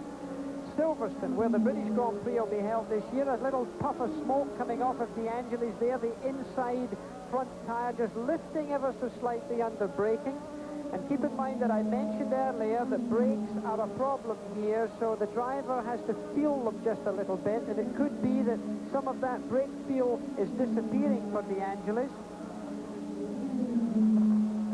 Speaker 1: Silverstone, where the British Grand Prix will be held this year, a little puff of smoke coming off of the Angeles there, the inside front tyre just lifting ever so slightly under braking. And keep in mind that I mentioned earlier that brakes are a problem here, so the driver has to feel them just a little bit, and it could be that some of that brake feel is disappearing for the Angeles.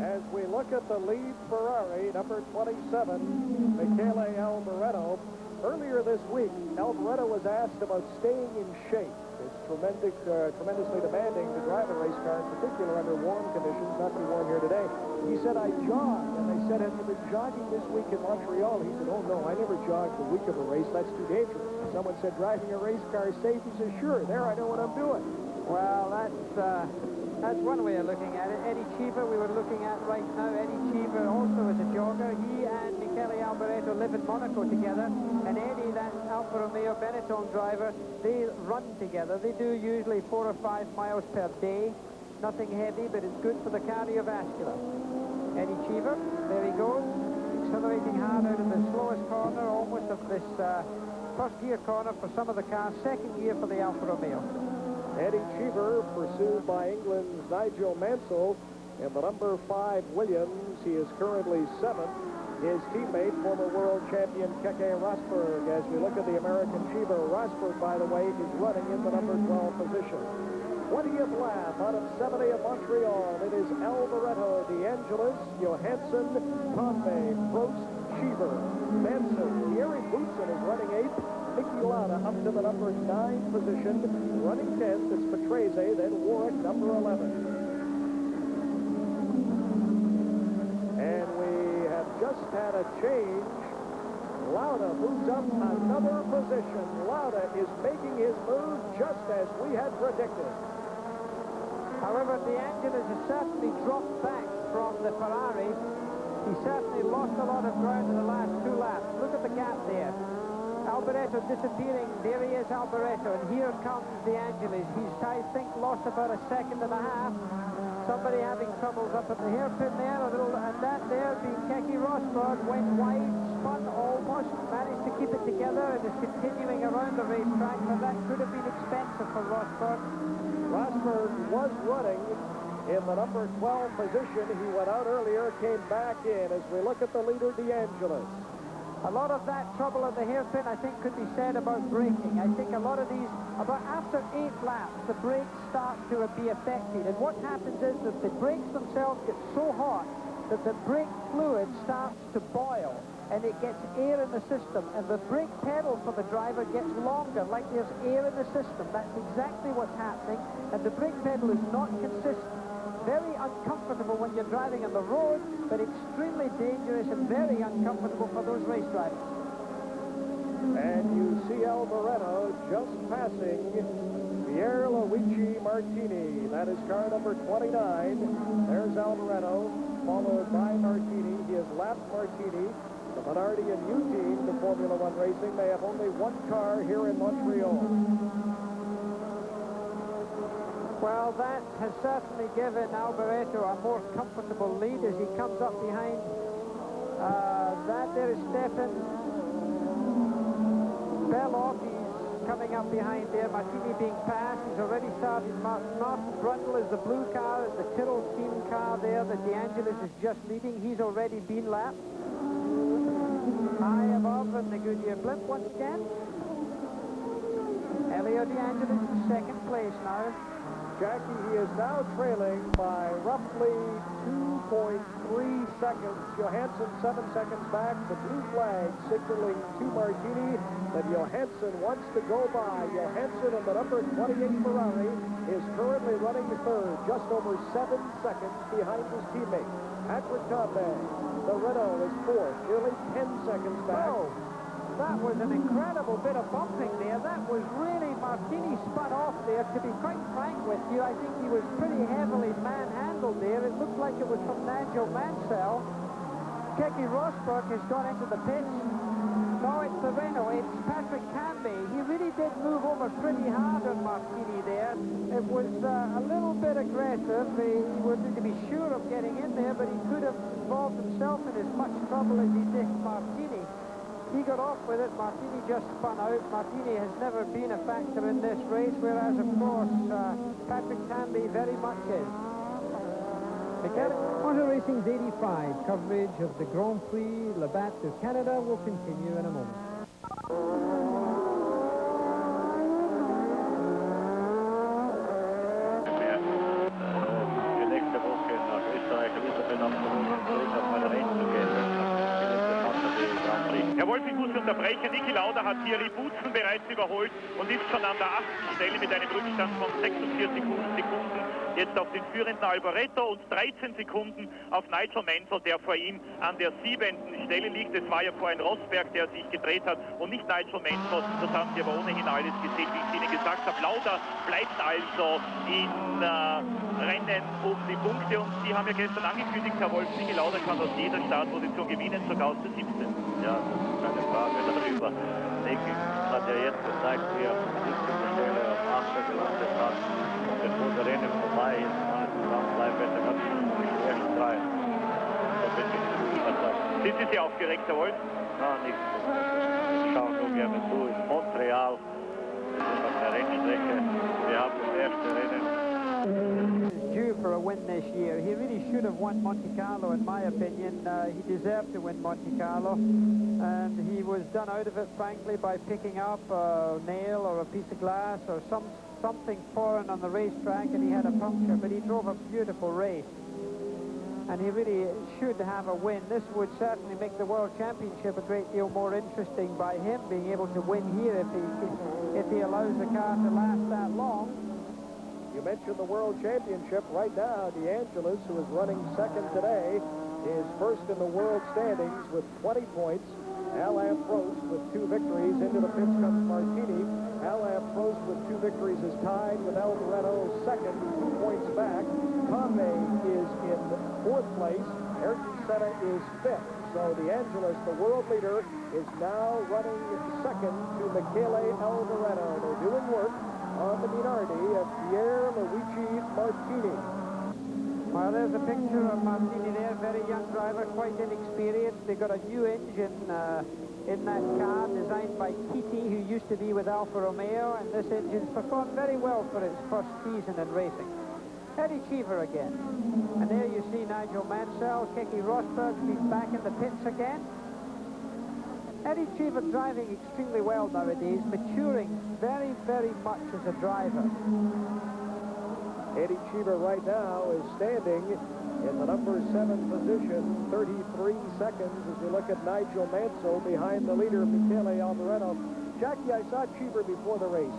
Speaker 2: As we look at the lead Ferrari, number 27, Michele Alboreto. Earlier this week, Alboreto was asked about staying in shape. It's tremendously demanding to drive a race car, in particular under warm conditions, not too warm here today. He said, I jogged, and they said, have you been jogging this week in Montreal? He said, oh no, I never jogged the week of a race. That's too dangerous. Someone said, driving a race car is safe. He said, sure, there, I know what I'm doing.
Speaker 1: Well, that's one way of looking at it. Eddie Cheever, we were looking at right now. Eddie Cheever also is a jogger. He and Michele Alboreto live in Monaco together. And Eddie, that Alfa Romeo Benetton driver, they run together. They do usually 4 or 5 miles per day. Nothing heavy, but it's good for the cardiovascular. Eddie Cheever, there he goes. Accelerating hard out of the slowest corner, almost of this first gear corner for some of the cars. Second gear for the Alfa Romeo.
Speaker 2: Eddie Cheever, pursued by England's Nigel Mansell in the number 5 Williams. He is currently 7th. His teammate, former world champion Keke Rosberg. As we look at the American Cheever, Rosberg, by the way, is running in the number 12 position. 20th lap out of 70 at Montreal. It is Alboreto, De Angelis, Johansson, Conway, Prost, Cheever, Mansell. Thierry Boutsen is running 8th. Niki Lauda up to the number 9 position. Running 10th is Patrese, then Warwick, number 11. And we have just had a change. Lauda moves up another position. Lauda is making his move just as we had predicted.
Speaker 1: However, De Angelis has certainly dropped back from the Ferrari. He certainly lost a lot of ground in the last 2 laps. Look at the gap there. Alboreto disappearing. There he is, Alboreto. And here comes De Angelis. He's, I think, lost about 1.5 seconds. Somebody having troubles up at the hairpin there. And that there being Keke Rosberg went wide, spun almost, managed to keep it together, and is continuing around the racetrack. But that could have been expensive for Rosberg.
Speaker 2: Rosberg was running in the number 12 position. He went out earlier, came back in. As we look at the leader, De Angelis.
Speaker 1: A lot of that trouble at the hairpin, I think, could be said about braking. I think a lot of these, about after 8 laps, the brakes start to be affected. And what happens is that the brakes themselves get so hot that the brake fluid starts to boil, and it gets air in the system. And the brake pedal for the driver gets longer, like there's air in the system. That's exactly what's happening. And the brake pedal is not consistent. Very uncomfortable when you're driving on the road, but extremely dangerous and very uncomfortable for those race drivers.
Speaker 2: And you see Alboreto just passing Pierluigi Martini. That is car number 29. There's Alboreto, followed by Martini. He has lapped Martini. The Minardi and U team, the Formula One racing, they have only 1 car here in Montreal.
Speaker 1: Well, that has certainly given Alboreto a more comfortable lead as he comes up behind. That there is Stefan Beloff. He's coming up behind there. Martini being passed. He's already started. Martin Brundle is the blue car, the Tyrrell team car there that De Angelis is just leading. He's already been lapped. High above in the Goodyear blimp once again. Elio De Angelis in 2nd place now.
Speaker 2: Jackie, he is now trailing by roughly 2.3 seconds. Johansson 7 seconds back. The blue flag signaling to Martini that Johansson wants to go by. Johansson in the number 28 Ferrari is currently running 3rd, just over 7 seconds behind his teammate. Patrick Tambay, the Renault, is 4th, nearly 10 seconds back.
Speaker 1: Oh, that was an incredible bit of bumping there. That was really, Martini spun off there. To be quite frank with you, I think he was pretty heavily manhandled there. It looked like it was from Nigel Mansell. Keke Rosberg has gone into the pits. No, it the Renault. It's Patrick Canby. He really did move over pretty hard on Martini there. It was a little bit aggressive. He wanted to be sure of getting in there, but he could have involved himself in as much trouble as he did Martini. He got off with it. Martini just spun out. Martini has never been a factor in this race, whereas, of course, Patrick Canby very much is.
Speaker 5: Motor Racing's 85 coverage of the Grand Prix Labatt de Canada will continue in a moment.
Speaker 6: Nächste Woche nach Österreich ein bisschen nach mal reinzugehen.
Speaker 4: Herr Wolf, ich muss unterbrechen. Niki Lauda hat Thierry Boutsen bereits überholt und ist schon an der 8. Stelle mit einem Rückstand von 46 Sekunden. Jetzt auf den führenden Alboreto und 13 Sekunden auf Nigel Mansell, der vor ihm an der 7. Stelle liegt. Es war ja vorhin Rosberg, der sich gedreht hat und nicht Nigel Mansell. Das haben Sie aber ohnehin alles gesehen, wie ich Ihnen gesagt habe. Lauda bleibt also in Rennen um die Punkte und Sie haben ja gestern angekündigt, Herr Wolf, Niki Lauda kann aus jeder Startposition gewinnen, sogar aus der 17.
Speaker 6: Ja, das ist keine Frage darüber. Niki hat ja jetzt gezeigt, wie er auf der 17. Stelle auf 8. gelandet hat. Und bevor der Rennen vorbei ist, kann es zusammenbleiben, wenn er ganz die ersten 3. Da bin ich überzeugt.
Speaker 4: Sind Sie sehr aufgeregt, Herr Wolf?
Speaker 6: Nein, nicht. Ich schaue nur gerne zu. In Montreal, das ist auf der Rennstrecke. Wir haben das erste Rennen.
Speaker 1: Due for a win this year. He really should have won Monte Carlo, in my opinion. He deserved to win Monte Carlo, and he was done out of it, frankly, by picking up a nail or a piece of glass or something foreign on the racetrack, and he had a puncture, but he drove a beautiful race. And he really should have a win. This would certainly make the World Championship a great deal more interesting by him being able to win here if he allows the car to last that long.
Speaker 2: You mentioned the World Championship. Right now, DeAngelis, who is running second today, is first in the world standings with 20 points. Alain Prost with 2 victories. Into the pits comes Martini. Alain Prost with 2 victories is tied with Alboreto second, 2 points back. Conway is in 4th place. Ayrton Senna is 5th. So DeAngelis, the world leader, is now running second to Michele Alboreto. They're doing work on the Minardi of Pierluigi Martini.
Speaker 1: Well, there's a picture of Martini there, very young driver, quite inexperienced. They've got a new engine in that car designed by Titi, who used to be with Alfa Romeo, and this engine's performed very well for its first season in racing. Eddie Cheever again. And there you see Nigel Mansell. Keke Rosberg's been back in the pits again. Eddie Cheever driving extremely well nowadays, maturing very, very much as a driver.
Speaker 2: Eddie Cheever right now is standing in the number 7 position, 33 seconds as we look at Nigel Mansell behind the leader, Michele Alboreto. Jackie, I saw Cheever before the race,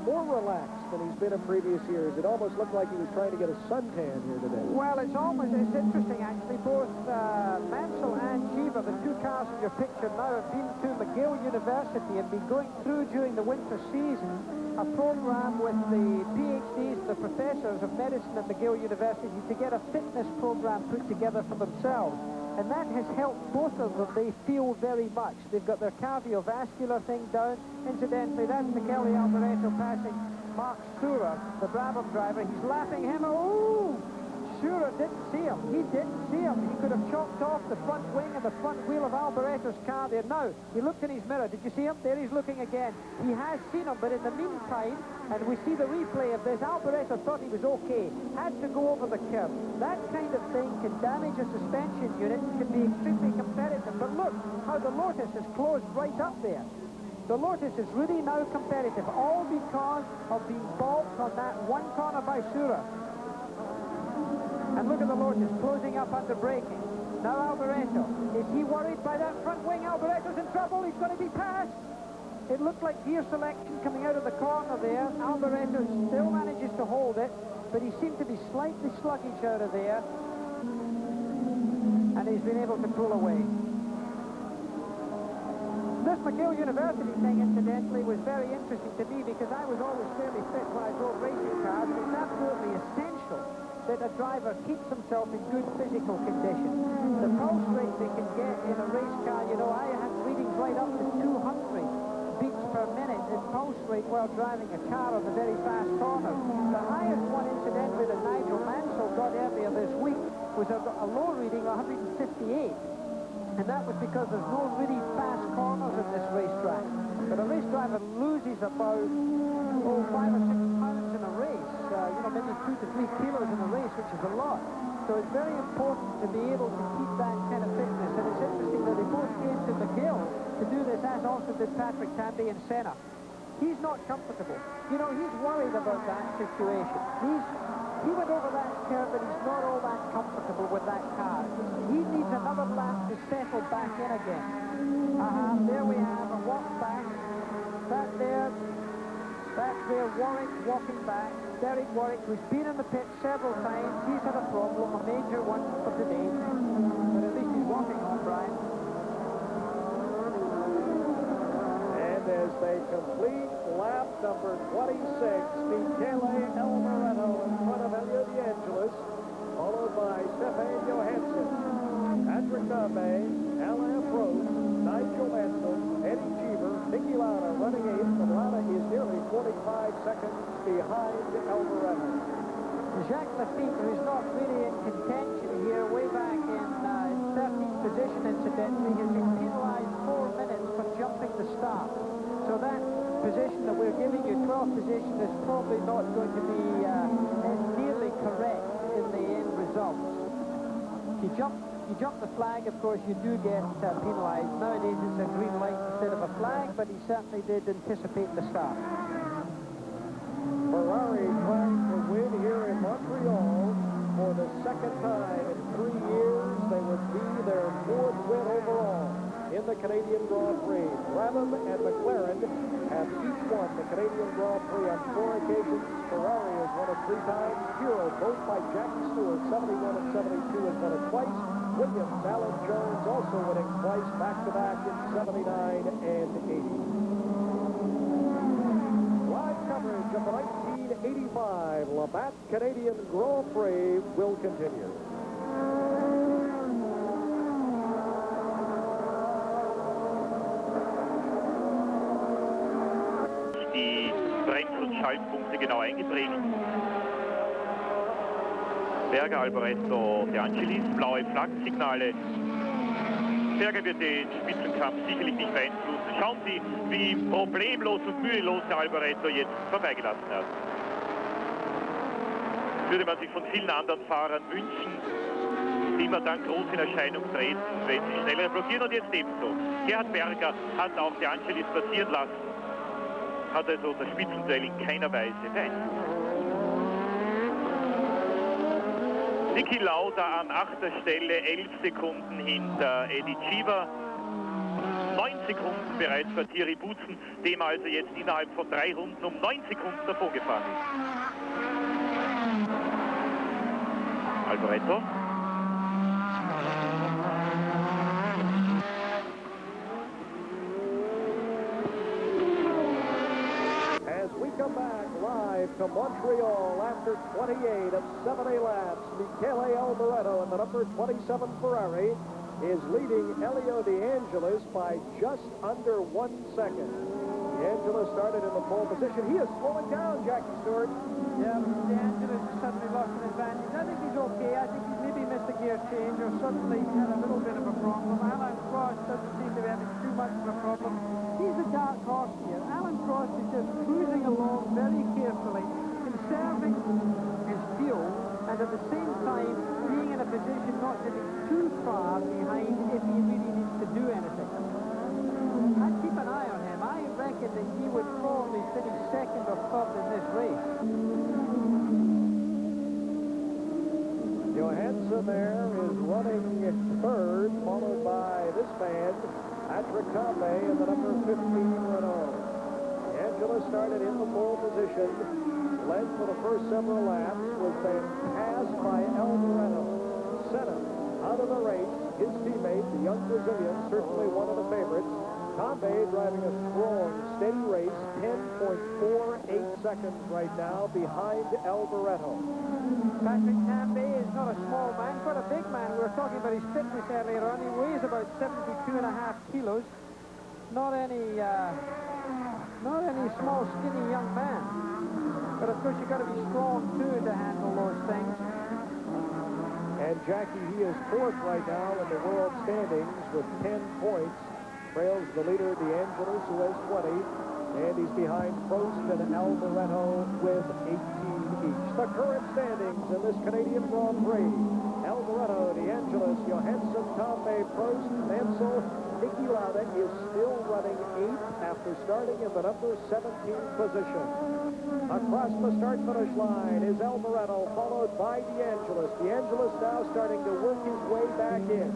Speaker 2: more relaxed than he's been in previous years. It almost looked like he was trying to get a suntan here today.
Speaker 1: Well, it's interesting actually. Both Mansell and Cheever, the 2 cars in your picture now, have been to McGill University and been going through during the winter season a program with the PhDs, the professors of medicine at McGill University, to get a fitness program put together for themselves. And that has helped both of them. They feel very much. They've got their cardiovascular thing down. Incidentally, that's Michele Alboreto passing Mark Surer, the Brabham driver. He's lapping him. Oh! Surer didn't see him. He didn't see him. He could have chopped off the front wing and the front wheel of Alboreto's car there. Now, he looked in his mirror. Did you see him? There he's looking again. He has seen him, but in the meantime, and we see the replay of this, Alboreto thought he was okay. Had to go over the curb. That kind of thing can damage a suspension unit, can be extremely competitive. But look how the Lotus has closed right up there. The Lotus is really now competitive, all because of being balked on that one corner by Surer. And look at the Lotus closing up under braking. Now Alboreto. Is he worried by that front wing? Alboreto's in trouble. He's going to be passed. It looked like gear selection coming out of the corner there. Alboreto still manages to hold it, but he seemed to be slightly sluggish out of there. And he's been able to pull away. This McGill University thing, incidentally, was very interesting to me because I was always fairly fit when I drove racing cars. It's absolutely essential that a driver keeps himself in good physical condition. The pulse rate they can get in a race car, you know, I had readings right up to 200 beats per minute in pulse rate while driving a car on the very fast corners. The highest one, incidentally, that Nigel Mansell got earlier this week was a low reading, 158. And that was because there's no really fast corners in this racetrack. But a race driver loses about, 5 or 6 pounds in a race, maybe 2 to 3 kilos in a race, which is a lot. So it's very important to be able to keep that kind of fitness. And it's interesting that they both came to McGill to do this, as also did Patrick Tambay and Senna. He's not comfortable. He's worried about that situation. He went over that curve, but he's not all that comfortable with that car. He needs another lap to settle back in again. There we have a walk back. That's there, Warwick walking back. Derek Warwick, who's been in the pit several times. He's had a problem, a major one for today. But at least he's walking on, Brian.
Speaker 2: And as they complete lap number 26, Michele Alboreto in front of Elio De Angelis, followed by Stefan Johansson, Patrick Tambay, Alain Prost, Nigel Mansell, Eddie Cheever, Niki Lauda running 8th, but Lauda is nearly 45 seconds behind Alboreto.
Speaker 1: Jacques Lafitte, who's not really in contention here, way back in 13th position, incidentally, has been penalized 4 minutes for jumping the start. So that position that we're giving you, 12th position, is probably not going to be nearly correct in the end results. If you jump the flag, of course, you do get penalized. Nowadays it's a green light instead of a flag, but he certainly did anticipate the start.
Speaker 2: Ferrari trying to win here in Montreal for the second time in 3 years. They would be their 4th win overall in the Canadian Grand Prix. Brabham and McLaren have each won the Canadian Grand Prix on 4 occasions. Ferrari has won it 3 times. Hero, both by Jackie Stewart, 71 and 72, has won it twice. Williams, Alan Jones also winning twice back-to-back in 79 and 80. Live coverage of the 1985 Labatt Canadian Grand Prix will continue.
Speaker 4: Die Brems- und Schaltpunkte genau eingeprägt. Berger, Alboreto, De Angelis, blaue Flaggensignale. Berger wird den Spitzenkampf sicherlich nicht beeinflussen. Schauen Sie, wie problemlos und mühelos der Alboreto jetzt vorbeigelassen hat. Würde man sich von vielen anderen Fahrern wünschen, die immer dann groß in Erscheinung treten, wenn sie schneller blockieren, und jetzt ebenso. Gerhard Berger hat auch De Angelis passieren lassen, hat also das Spitzenduell in keiner Weise beeinflusst. Niki Lauda an 8. Stelle, 11 Sekunden hinter Eddie Cheever. 9 Sekunden bereits bei Thierry Boutsen, dem also jetzt innerhalb von 3 Runden um 9 Sekunden davongefahren ist. Alboreto.
Speaker 2: As we come back live to Montreal after 28 of 70 laps, Michele Alboreto in the number 27 Ferrari is leading Elio De Angelis by just under 1 second. De Angelis started in the pole position. He is slowing down, Jackie Stewart.
Speaker 1: Yeah, De Angelis has suddenly lost an advantage. I think he's okay. I think he's maybe missed a gear change or suddenly had a little bit of a problem. Alan Prost doesn't seem to be having too much of a problem. He's a dark horse here. Alan Prost is just cruising along very carefully, conserving his fuel, and at the same time being in a position not to be too far behind if he really needs to do anything. I'd keep an eye on him. I reckon that he would probably finish 2nd or 3rd in this race.
Speaker 2: Johansson there is running 3rd, followed by this man, Patrick Tambay in the number 15 Renault. Angela started in the pole position, led for the first several laps, was then passed by Alboreto. Senna out of the race, his teammate, the young Brazilian, certainly one of the favorites. Tambay driving a strong, steady race, 10.48 seconds right now behind Alboreto.
Speaker 1: Patrick Tambay is not a small man, quite a big man. We were talking about his fitness earlier on. He weighs about 72.5 kilos. not any small, skinny young man. But of course, you've got to be strong too to handle those things.
Speaker 2: And Jackie, he is fourth right now in the world standings with 10 points. Trails the leader, DeAngelis, who has 20. And he's behind Prost and Alboreto with 18 each. The current standings in this Canadian Grand Prix. Alboreto, DeAngelis, Johansson, Tomé, Prost, Mansell, Niki Lauda is still running 8th after starting in the number 17 position. Across the start-finish line is Alboreto, followed by DeAngelis. DeAngelis now starting to work his way back in.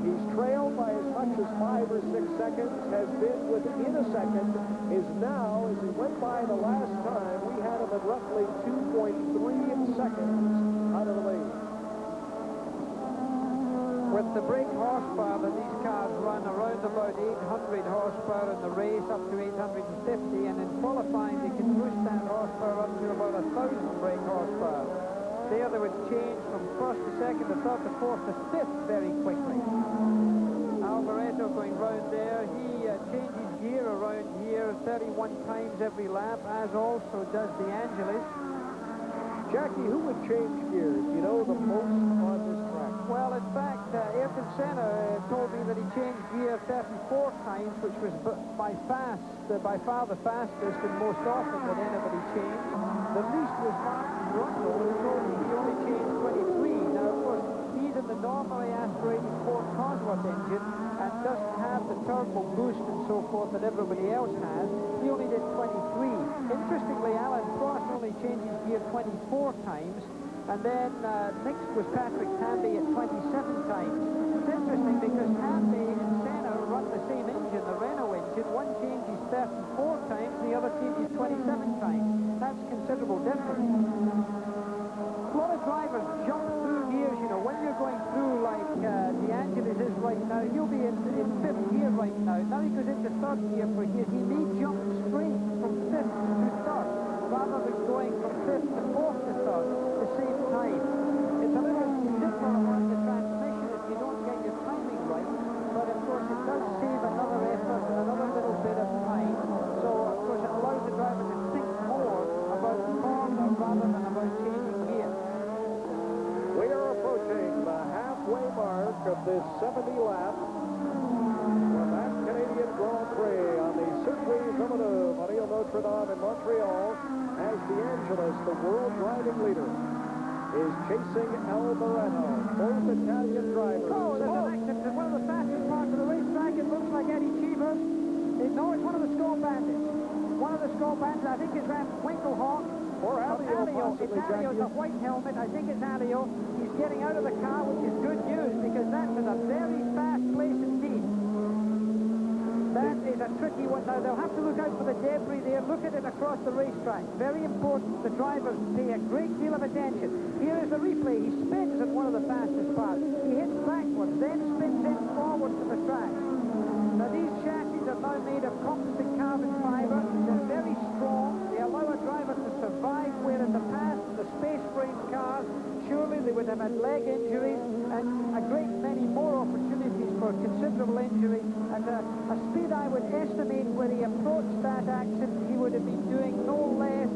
Speaker 2: He's trailed by as much as 5 or 6 seconds, has been within a second, is now, as he went by the last time, we had him at roughly 2.3 seconds out of the lead.
Speaker 1: With the brake horsepower that these cars run, around about 800 horsepower in the race, up to 850, and in qualifying they can push that horsepower up to about 1,000 brake horsepower. There they would change from first to second to third to fourth to fifth very quickly. Alboreto going round there, he changes gear around here 31 times every lap, as also does DeAngelis.
Speaker 2: Jackie, who would change gears, you know, the most on this track?
Speaker 1: Well, in fact, Ayrton Senna told me that he changed gear 34 times, which was by far the fastest and most often that anybody changed. The least was Martin Brundle, who told me he only changed 23. Now, of course, he's in the normally aspirated Ford Cosworth engine and doesn't have the turbo boost and so forth that everybody else has. He only did 23. Interestingly, Alan Prost only changes gear 24 times, and then next was Patrick Tambay at 27 times. It's interesting because Tambay and Senna run the same engine, the Renault engine. One changes 34 times, the other changes 27 times. That's considerable difference. A lot of drivers jump through gears, you know, when you're going through like DeAngelis is right now, he'll be in fifth gear right now. Now he goes into third gear for his. He may jump straight from fifth to third, rather than going from fifth to fourth to third at the same time. It's a little different on the transmission if you don't get your timing right, but of course it does save another effort and another little bit of time. So of course it allows the driver to think more about the corner rather than about changing gear.
Speaker 2: We are approaching the halfway mark of this 70 lap for that Canadian Grand Prix on the Circuit Villeneuve on Ile Notre Dame in Montreal, as DeAngelis, the world driving leader, is chasing Alboreto. Both Italian drivers.
Speaker 1: Oh, there's an accident in one of the fastest parts of the racetrack. It looks like Eddie Cheever. No, it's one of the Skull Bandits. One of the Skull Bandits, I think it's Ram Winklehawk.
Speaker 2: Or Alio, possibly,
Speaker 1: it's Alio,
Speaker 2: Jackie.
Speaker 1: the white helmet. I think it's Alio. He's getting out of the car, which is good news, because that's in a very fast place indeed. That is a tricky one. Now, they'll have to look out for the debris there. Look at it across the racetrack. Very important. The drivers pay a great deal of attention. Here is the replay. He spins in one of the fastest parts. He hits backwards, then spins in forward to the track. Now, these chassis are now made of composite carbon fiber. They're very strong. They allow a driver to survive where in the past, the space frame cars, surely they would have had leg injuries and a great many more opportunities for considerable injury. At a speed I would estimate when he approached that accident, he would have been doing no less,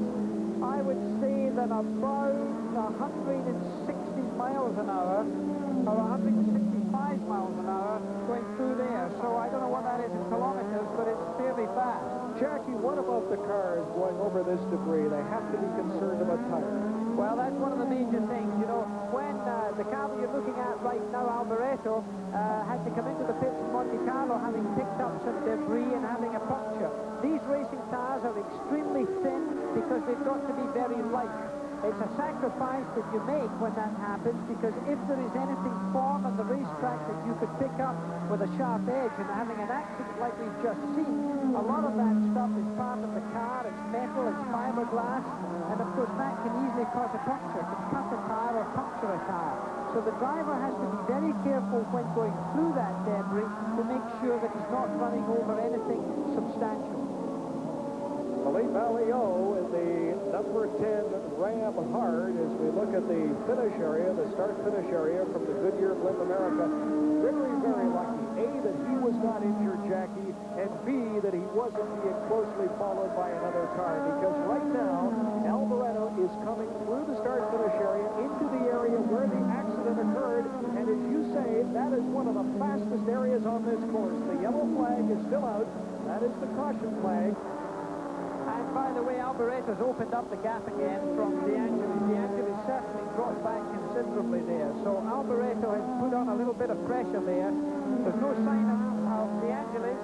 Speaker 1: I would say, than about 160 miles an hour or 165 miles an hour going through there. So I don't know what that is in kilometers, but it's fairly fast.
Speaker 2: Jackie, what about the cars going over this debris? They have to be concerned about tires.
Speaker 1: Well, that's one of the major things. You know, when the car that you're looking at right now, Alboreto, had to come into the pits in Monte Carlo having picked up some debris and having a puncture. These racing tires are extremely thin because they've got to be very light. It's a sacrifice that you make when that happens, because if there is anything formed on the racetrack that you could pick up with a sharp edge, and having an accident like we've just seen, a lot of that stuff is part of the car. It's metal, it's fiberglass, and of course that can easily cause a puncture. It can cut a tire or puncture a tire. So the driver has to be very careful when going through that debris to make sure that he's not running over anything substantial.
Speaker 2: Philippe Alliot in the number 10 Ram Hard as we look at the finish area, the start-finish area from the Goodyear Blimp America. Very, very lucky. A, that he was not injured, Jackie, and B, that he wasn't being closely followed by another car. Because right now, Alboreto is coming through the start-finish area into the area where the accident occurred. And as you say, that is one of the fastest areas on this course. The yellow flag is still out. That is the caution flag.
Speaker 1: And by the way, Alboreto's opened up the gap again from De Angelis. De Angelis certainly dropped back considerably there. So Alboreto has put on a little bit of pressure there. There's no sign of De Angelis.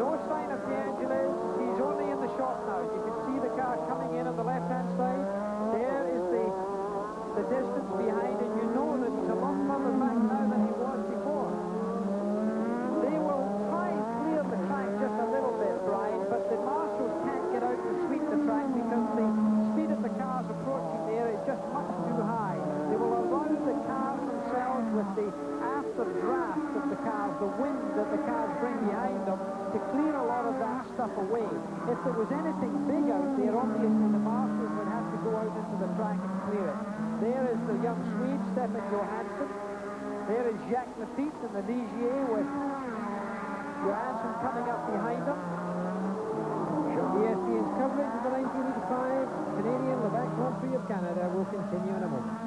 Speaker 1: No sign of De Angelis. He's only in the shot now. You can see the car coming in on the left-hand side. There is the distance behind, and you know that he's a lot further back now than he was before. They will try and clear the track just a little bit, Brian, but the marshals can't get out and sweep the track because the speed of the cars approaching there is just much too high. They will allow the cars themselves with the after draft of the cars, the wind that the cars bring behind them, to clear a lot of that stuff away. If there was anything big out there, obviously the marshals would have to go out into the track and clear it. There is the young Swede, Stefan Johansson. There is Jacques Lafitte and the Ligier with Johansson coming up behind them. ESPN's coverage of the 1985 Canadian Quebec Grand Prix of Canada will continue in a moment.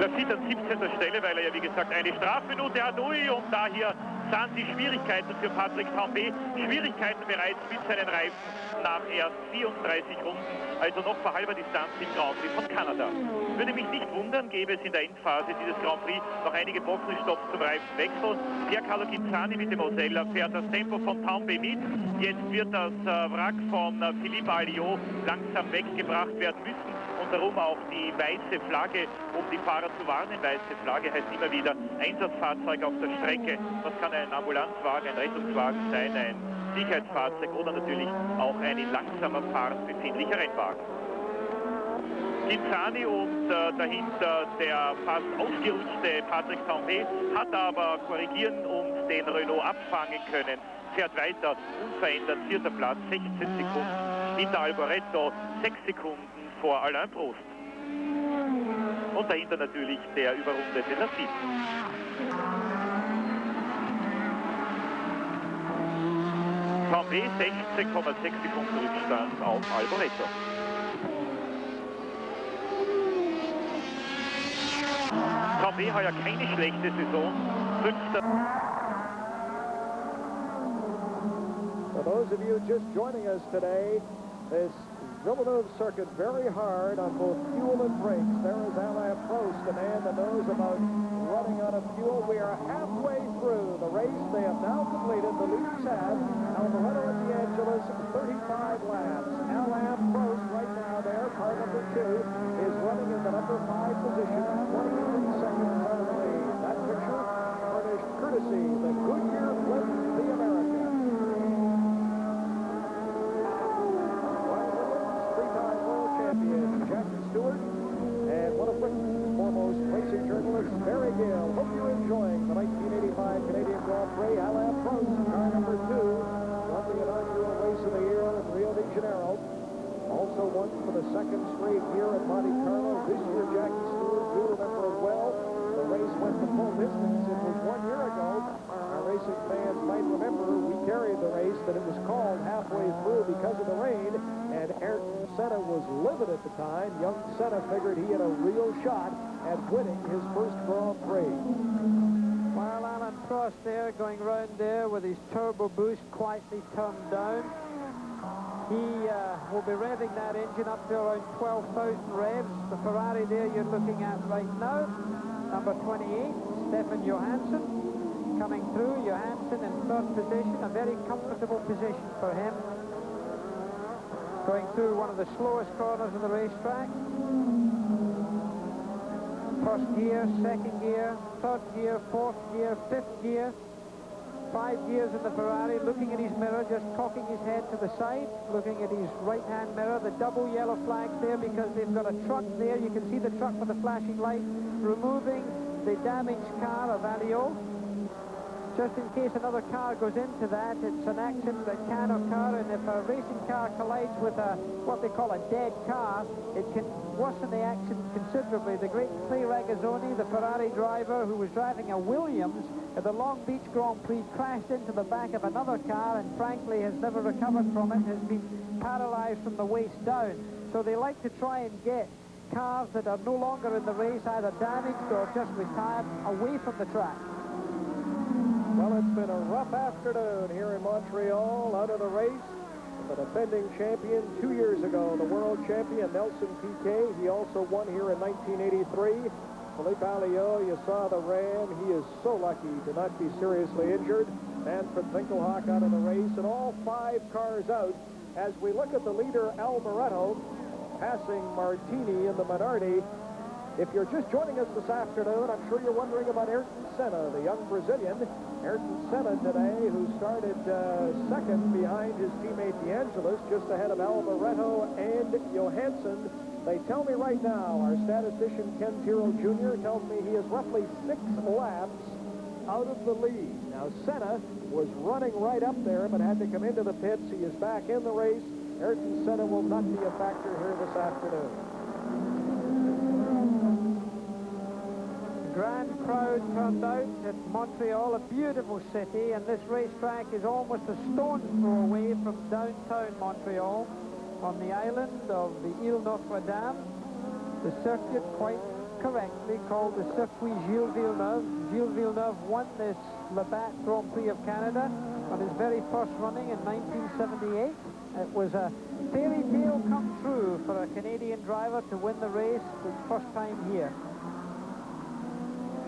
Speaker 4: Lafitte an 17. Stelle, weil er ja wie gesagt eine Strafminute hat. Ui, und da hier sahen Sie Schwierigkeiten für Patrick Tambay. Schwierigkeiten bereits mit seinen Reifen nach erst 34 Runden, also noch vor halber Distanz im Grand Prix von Kanada. Würde mich nicht wundern, gäbe es in der Endphase dieses Grand Prix noch einige Boxenstopps zum Reifenwechsel. Piercarlo Ginzani mit dem Osella fährt das Tempo von Tambay mit. Jetzt wird das Wrack von Philippe Alliot langsam weggebracht werden müssen. Und darum auch die weiße Flagge, um die Fahrer zu warnen. Weiße Flagge heißt immer wieder Einsatzfahrzeug auf der Strecke. Das kann ein Ambulanzwagen, ein Rettungswagen sein, ein Sicherheitsfahrzeug oder natürlich auch ein in langsamer Fahrt befindlicher Rennwagen. Ginzani und dahinter der fast ausgerutschte Patrick Tambay hat aber korrigieren und den Renault abfangen können. Fährt weiter, unverändert, 4. Platz, 16 Sekunden. Hinter Alboreto, 6 Sekunden vor Alain Prost. Und dahinter natürlich der überrundete Lafitte. Tambay 16,6 Sekunden Rückstand auf Alboreto. Tambay hat ja keine schlechte Saison. 5.
Speaker 2: For those of you just joining us today, this Villeneuve circuit very hard on both fuel and brakes. There is Alain Prost, a man that knows about running out of fuel. We are halfway through the race. They have now completed. The leaders have Alboreto at De Angelis, 35 laps. Alain Prost right now there, car number 2, is running in the number 5 position, 23 seconds out of the lead. That picture furnished courtesy the Goodyear Flip the America. Jackie Stewart, and one of Britain's foremost racing journalists, Barry Gill. Hope you're enjoying the 1985 Canadian Grand Prix. Alain Prost, car number 2, won the inaugural race of the year in Rio de Janeiro. Also won for the 2nd straight year at Monte Carlo. This year, Jackie Stewart, you remember as well, the race went the full distance. It was 1 year ago. Our racing fans might remember we carried the race, that it was called halfway through because of the rain, and Ayrton Senna was livid at the time. Young Senna figured he had a real shot at winning his first Grand Prix.
Speaker 1: While Alain Prost there going round there with his turbo boost quietly turned down, he will be revving that engine up to around 12,000 revs. The Ferrari there you're looking at right now, number 28, Stefan Johansson. Coming through, Johansson in 3rd position, a very comfortable position for him. Going through one of the slowest corners of the racetrack. 1st gear, 2nd gear, 3rd gear, 4th gear, 5th gear. 5 gears in the Ferrari, looking at his mirror, just cocking his head to the side, looking at his right-hand mirror. The double yellow flags there because they've got a truck there. You can see the truck with the flashing light, removing the damaged car of Alliot. just in case another car goes into that. It's an accident that can occur, and if a racing car collides with what they call a dead car, it can worsen the accident considerably. The great Prix, the Ferrari driver who was driving a Williams at the Long Beach Grand Prix, crashed into the back of another car and frankly has never recovered from it, has been paralyzed from the waist down. So they like to try and get cars that are no longer in the race either damaged or just retired away from the track.
Speaker 2: Well, it's been a rough afternoon here in Montreal. Out of the race, the defending champion 2 years ago, the world champion Nelson Piquet. He also won here in 1983. Philippe Alliot, you saw the Ram. He is so lucky to not be seriously injured. Manfred Winkelhock out of the race, and all 5 cars out as we look at the leader, Alboreto, passing Martini in the Minardi. If you're just joining us this afternoon, I'm sure you're wondering about Ayrton Senna, the young Brazilian. Ayrton Senna today, who started second behind his teammate DeAngelis, just ahead of Alboreto and Johansson. They tell me right now, our statistician Ken Tyrrell Jr. tells me he is roughly 6 laps out of the lead. Now, Senna was running right up there, but had to come into the pits. He is back in the race. Ayrton Senna will not be a factor here this afternoon.
Speaker 1: Grand crowd turned out at Montreal, a beautiful city, and this racetrack is almost a stone's throw away from downtown Montreal on the island of the Ile Notre Dame. The circuit, quite correctly called the Circuit Gilles Villeneuve. Gilles Villeneuve won this Labatt Grand Prix of Canada on his very first running in 1978. It was a fairy tale come true for a Canadian driver to win the race for the first time here.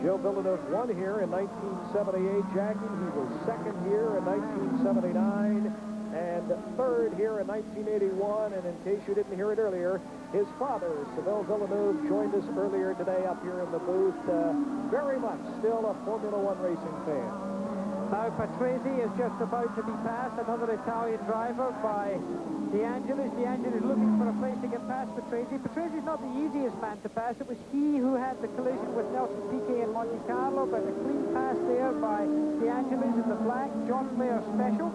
Speaker 2: Gilles Villeneuve won here in 1978, Jackie. He was second here in 1979 and third here in 1981. And in case you didn't hear it earlier, his father, Seville Villeneuve, joined us earlier today up here in the booth. Very much still a Formula One racing fan.
Speaker 1: Now Patrese is just about to be passed, another Italian driver, by DeAngelis. DeAngelis looking for a place to get past Patrese. Patrese is not the easiest man to pass. It was he who had the collision with Nelson Piquet in Monte Carlo, but a clean pass there by DeAngelis in the black. John Player special.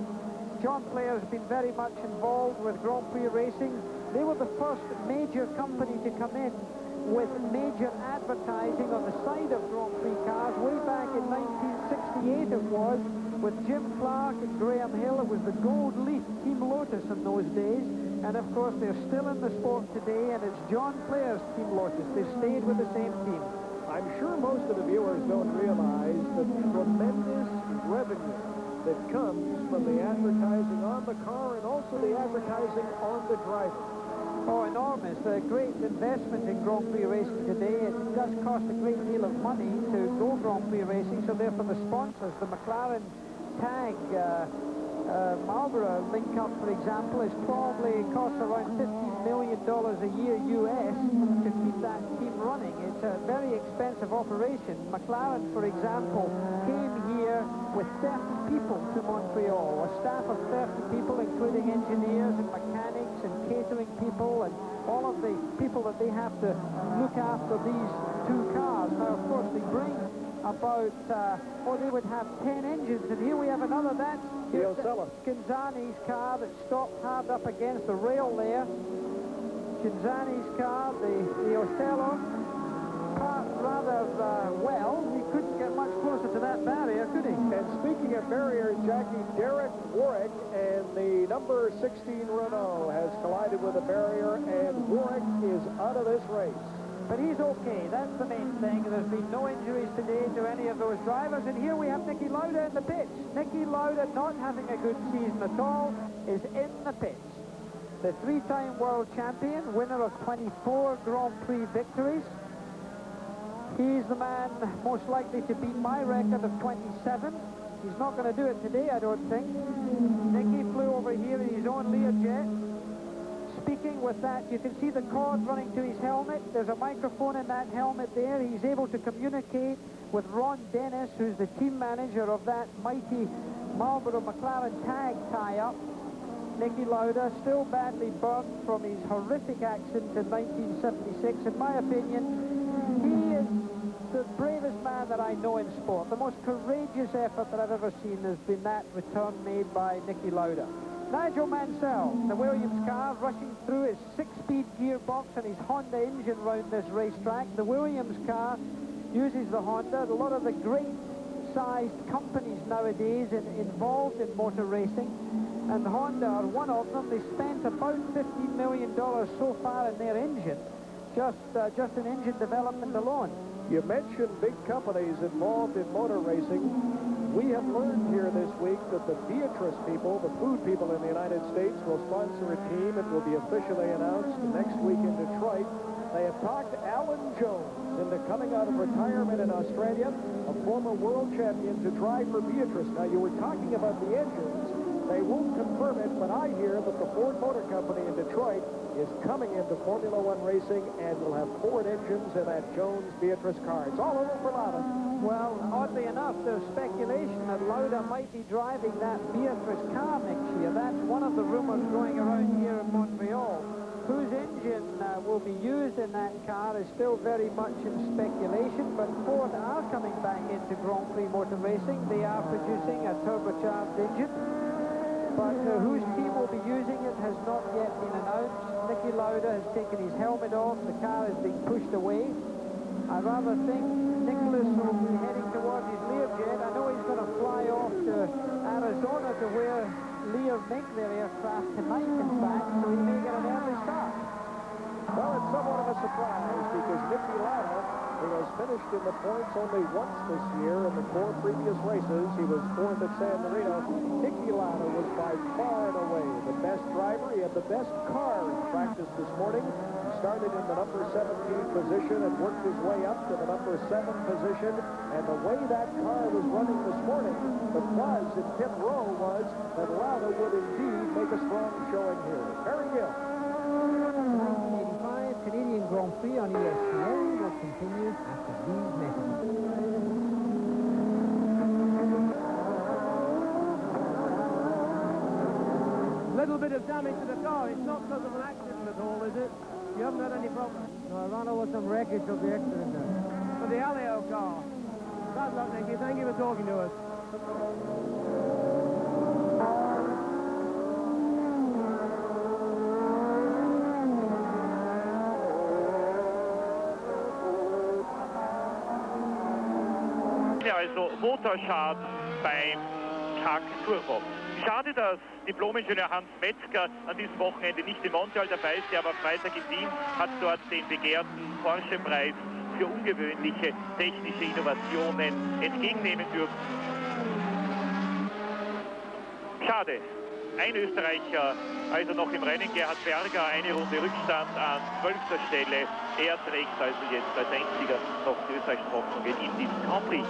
Speaker 1: John Player has been very much involved with Grand Prix racing. They were the first major company to come in with major advertising on the side of Grand Prix cars way back in 1968 it was, with Jim Clark and Graham Hill. It was the Gold Leaf Team Lotus in those days, and of course they're still in the sport today, and it's John Player's Team Lotus. They've stayed with the same team.
Speaker 2: I'm sure most of the viewers don't realize the tremendous revenue that comes from the advertising on the car and also the advertising on the driver.
Speaker 1: Oh, enormous. A great investment in Grand Prix racing today. It does cost a great deal of money to go Grand Prix racing, so therefore the sponsors, the McLaren tag, Marlboro link-up, for example, is probably costs around $15 million a year US to keep that team running. It's a very expensive operation. McLaren, for example, came here with 30 people to Montreal, a staff of 30 people, including engineers and mechanics and catering people and all of the people that they have to look after these 2 cars. Now, of course, they bring about, they would have 10 engines, and here we have another. That's Scanzani's car that stopped hard up against the rail there. Scanzani's car, the Ocello, parked rather well. He couldn't get much closer to that barrier, could he?
Speaker 2: And speaking of barriers, Jackie, Derek Warwick and the number 16 Renault has collided with a barrier, and Warwick is out of this race.
Speaker 1: But he's okay. That's the main thing. There's been no injuries today to any of those drivers. And here we have Niki Lauda in the pits. Niki Lauda, not having a good season at all, is in the pits. The 3-time world champion, winner of 24 Grand Prix victories. He's the man most likely to beat my record of 27. He's not going to do it today, I don't think. Niki flew over here in his own Learjet. Speaking with that, you can see the cord running to his helmet. There's a microphone in that helmet there. He's able to communicate with Ron Dennis, who's the team manager of that mighty Marlboro McLaren tag tie-up. Niki Lauda, still badly burned from his horrific accident in 1976. In my opinion, he is the bravest man man that I know in sport. The most courageous effort that I've ever seen has been that return made by Niki Lauda. Nigel Mansell, the Williams car, rushing through his 6-speed gearbox and his Honda engine round this racetrack. The Williams car uses the Honda. A lot of the great-sized companies nowadays involved in motor racing, and Honda are one of them. They spent about $15 million so far in their engine, just in engine development alone.
Speaker 2: You mentioned big companies involved in motor racing. We have learned here this week that the Beatrice people, the food people in the United States, will sponsor a team. It will be officially announced next week in Detroit. They have talked Alan Jones into coming out of retirement in Australia, a former world champion, to drive for Beatrice. Now, you were talking about the engines. They won't confirm it, but I hear that the Ford Motor Company in Detroit is coming into Formula One racing and will have Ford engines in that Jones-Beatrice car. It's all over for Lauda.
Speaker 1: Well, oddly enough, there's speculation that Lauda might be driving that Beatrice car next year. That's one of the rumors going around here in Montreal. Whose engine will be used in that car is still very much in speculation, but Ford are coming back into Grand Prix motor racing. They are producing a turbocharged engine. But whose team will be using it has not yet been announced. Niki Lauda has taken his helmet off. The car is being pushed away. I rather think Nicholas will be heading towards his Learjet. I know he's going to fly off to Arizona to where Lear make their aircraft tonight, in fact, so he may get an early start.
Speaker 2: Well, it's somewhat of a surprise because Niki Lauda, who has finished in the points only once this year in the 4 previous races, he was 4th at San Marino. Niki Lauda was by far and away the best driver. He had the best car in practice this morning. He started in the number 17 position and worked his way up to the number 7 position. And the way that car was running this morning, the buzz in pit row was that Lauda would indeed make a strong showing here. Harry Gill.
Speaker 5: 1985 Canadian Grand Prix on ESPN will continue after these messages.
Speaker 3: Little bit of damage to the car. It's not because of an accident at all, is it? You haven't had any problems?
Speaker 5: No, I ran over some wreckage of the accident.
Speaker 3: For the Alio car. Bad luck, Nicky. Thank you for talking to us.
Speaker 4: Also Motorschaden beim Tag Turbo. Schade, dass Diplom-Ingenieur Hans Metzger an diesem Wochenende nicht in Montreal dabei ist, der aber Freitag in Wien hat dort den begehrten Porsche-Preis für ungewöhnliche technische Innovationen entgegennehmen dürfen. Schade. Ein Österreicher, also noch im Rennen, Gerhard Berger, eine Runde Rückstand an 12. Stelle. Er trägt also jetzt als einziger noch die österreichischen Hoffnungen in diesem Grand Prix.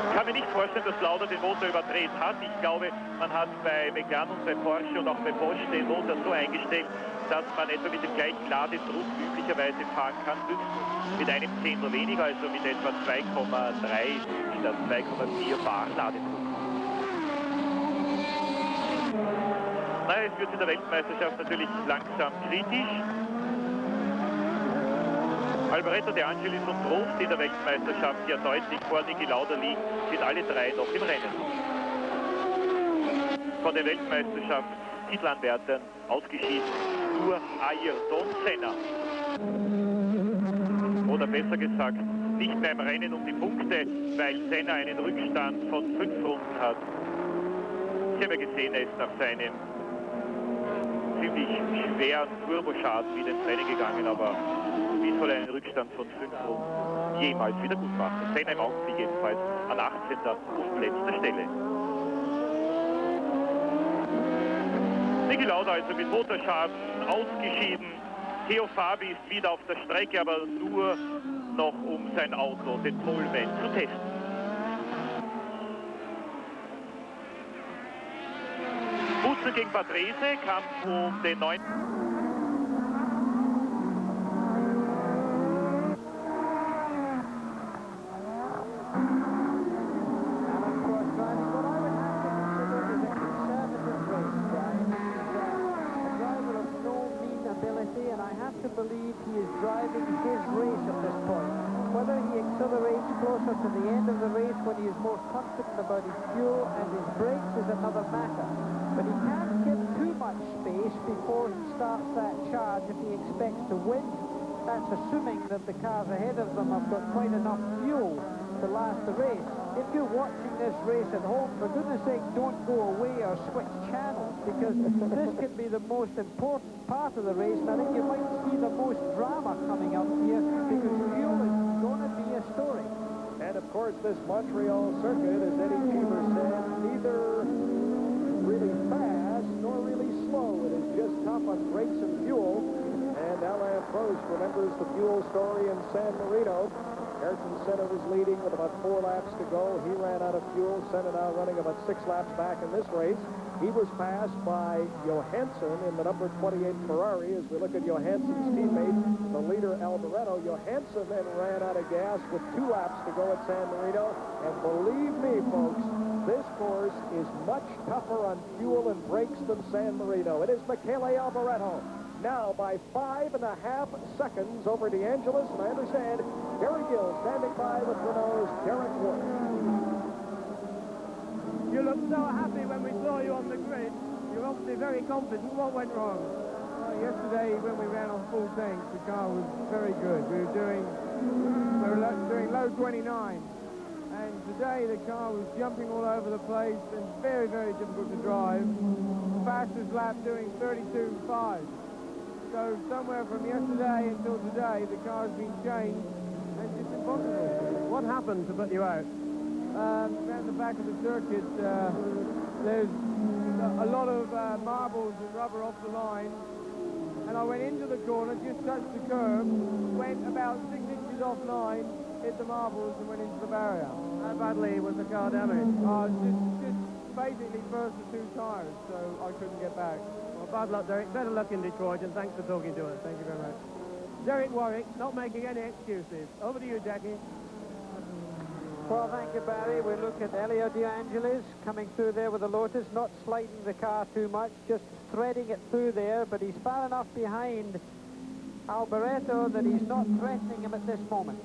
Speaker 4: Ich kann mir nicht vorstellen, dass Lauda den Motor überdreht hat. Ich glaube, man hat bei McLaren und bei Porsche und auch bei Bosch den Motor so eingestellt, dass man etwa mit dem gleichen Ladedruck üblicherweise fahren kann, höchstens mit einem Zehntel weniger, also mit etwa 2,3 statt 2,4 Bar Ladedruck. Naja, es wird in der Weltmeisterschaft natürlich langsam kritisch. Alboreto, De Angelis und Prost in der Weltmeisterschaft, die ja deutlich vor Niki Lauda liegen, sind alle drei noch im Rennen. Von den Weltmeisterschaftstitelanwärtern ausgeschieden nur Ayrton Senna. Oder besser gesagt, nicht mehr im Rennen um die Punkte, weil Senna einen Rückstand von 5 Runden hat. Ich habe gesehen, er ist nach seinem ziemlich schweren Turboschaden wieder ins Rennen gegangen, aber wie soll er einen Rückstand von 5 Runden jemals wieder gut machen? Senna im Augenblick jedenfalls an 18. und letzter Stelle. Niki Lauda also mit Motorschaden ausgeschieden. Theo Fabi ist wieder auf der Strecke, aber nur noch um sein Auto, den Poleman, zu testen. Butzen gegen Patrese, Kampf um den 9.
Speaker 1: closer to the end of the race when he is more confident about his fuel, and his brakes is another matter. But he can't give too much space before he starts that charge if he expects to win. That's assuming that the cars ahead of them have got quite enough fuel to last the race. If you're watching this race at home, for goodness sake, don't go away or switch channels, because this could be the most important part of the race, and I think you might see the most drama coming up here, because fuel is going to be a story.
Speaker 2: And of course, this Montreal circuit, as Eddie Cheever said, neither really fast nor really slow. It is just tough on brakes and fuel. And Alain Prost remembers the fuel story in San Marino. Ayrton Senna was leading with about 4 laps to go. He ran out of fuel. Senna now running about 6 laps back in this race. He was passed by Johansson in the number 28 Ferrari. As we look at Johansson's teammate, the leader Alboreto, Johansson then ran out of gas with 2 laps to go at San Marino. And believe me, folks, this course is much tougher on fuel and brakes than San Marino. It is Michele Alboreto. Now by 5.5 seconds over DeAngelis, and I understand Gary Gill standing by with Renault's Derek Wood.
Speaker 3: You look so happy when we saw you on the grid. You're obviously very confident. What went wrong? Yesterday, when we ran on full tanks, the car was very good. We were doing low 29. And today, the car was jumping all over the place and very, very difficult to drive. Fastest lap doing 32.5. So somewhere from yesterday until today, the car's been changed, and it's impossible. What happened to put you out? Around the back of the circuit, there's a lot of marbles and rubber off the line, and I went into the corner, just touched the curb, went about 6 inches offline, hit the marbles, and went into the barrier. How badly was the car damaged? Just basically burst the 2 tires, so I couldn't get back. Well, bad luck, Derek. Better luck in Detroit, and thanks for talking to us. Thank you very much. Derek Warwick, not making any excuses. Over to you, Jackie.
Speaker 1: Well, thank you, Barry. We look at Elio De Angelis coming through there with the Lotus, not sliding the car too much, just threading it through there, but he's far enough behind Alboreto that he's not threatening him at this moment.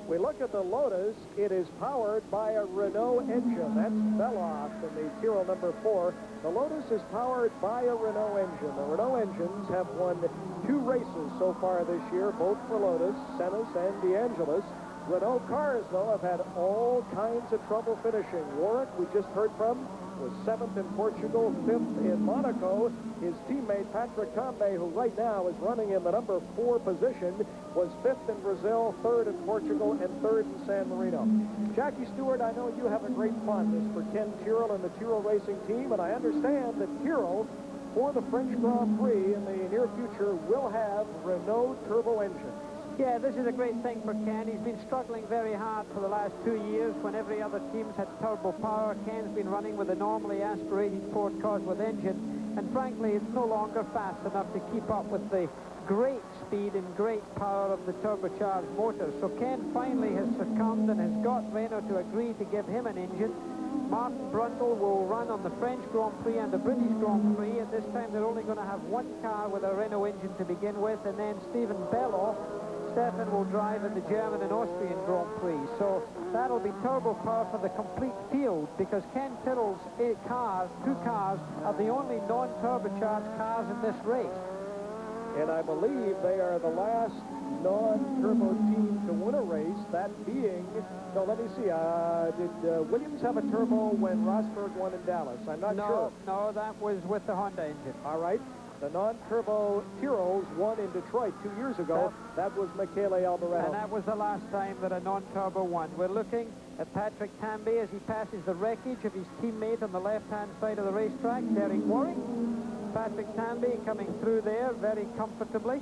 Speaker 2: We look at the Lotus. It is powered by a Renault engine. That's Beloff in the Tyrrell number 4. The Lotus is powered by a Renault engine. The Renault engines have won 2 races so far this year, both for Lotus, Senna's, and DeAngelis. Renault cars, though, have had all kinds of trouble finishing. Warwick, we just heard from, was 7th in Portugal, 5th in Monaco. His teammate, Patrick Tambay, who right now is running in the number 4 position, was 5th in Brazil, 3rd in Portugal, and 3rd in San Marino. Jackie Stewart, I know you have a great fondness for Ken Tyrrell and the Tyrrell Racing team, and I understand that Tyrrell, for the French Grand Prix in the near future, will have Renault turbo engines.
Speaker 1: Yeah, this is a great thing for Ken. He's been struggling very hard for the last 2 years when every other team's had turbo power. Ken's been running with a normally aspirated Ford Cosworth engine, and frankly, it's no longer fast enough to keep up with the great speed and great power of the turbocharged motors. So Ken finally has succumbed and has got Renault to agree to give him an engine. Martin Brundle will run on the French Grand Prix and the British Grand Prix. At this time, they're only going to have 1 car with a Renault engine to begin with, and then Stephen Stefan will drive in the German and Austrian Grand Prix. So that'll be turbo power for the complete field, because Ken Tyrrell's 2 cars, are the only non-turbocharged cars in this race.
Speaker 2: And I believe they are the last non-turbo team to win a race, that being, no, let me see, did Williams have a turbo when Rosberg won in Dallas? I'm not sure.
Speaker 1: No, that was with the Honda engine.
Speaker 2: All right. The non-turbo Tyrrells won in Detroit 2 years ago. That was Michele Alboreto.
Speaker 1: And that was the last time that a non-turbo won. We're looking at Patrick Tambay as he passes the wreckage of his teammate on the left-hand side of the racetrack, Derek Warwick. Patrick Tambay coming through there very comfortably.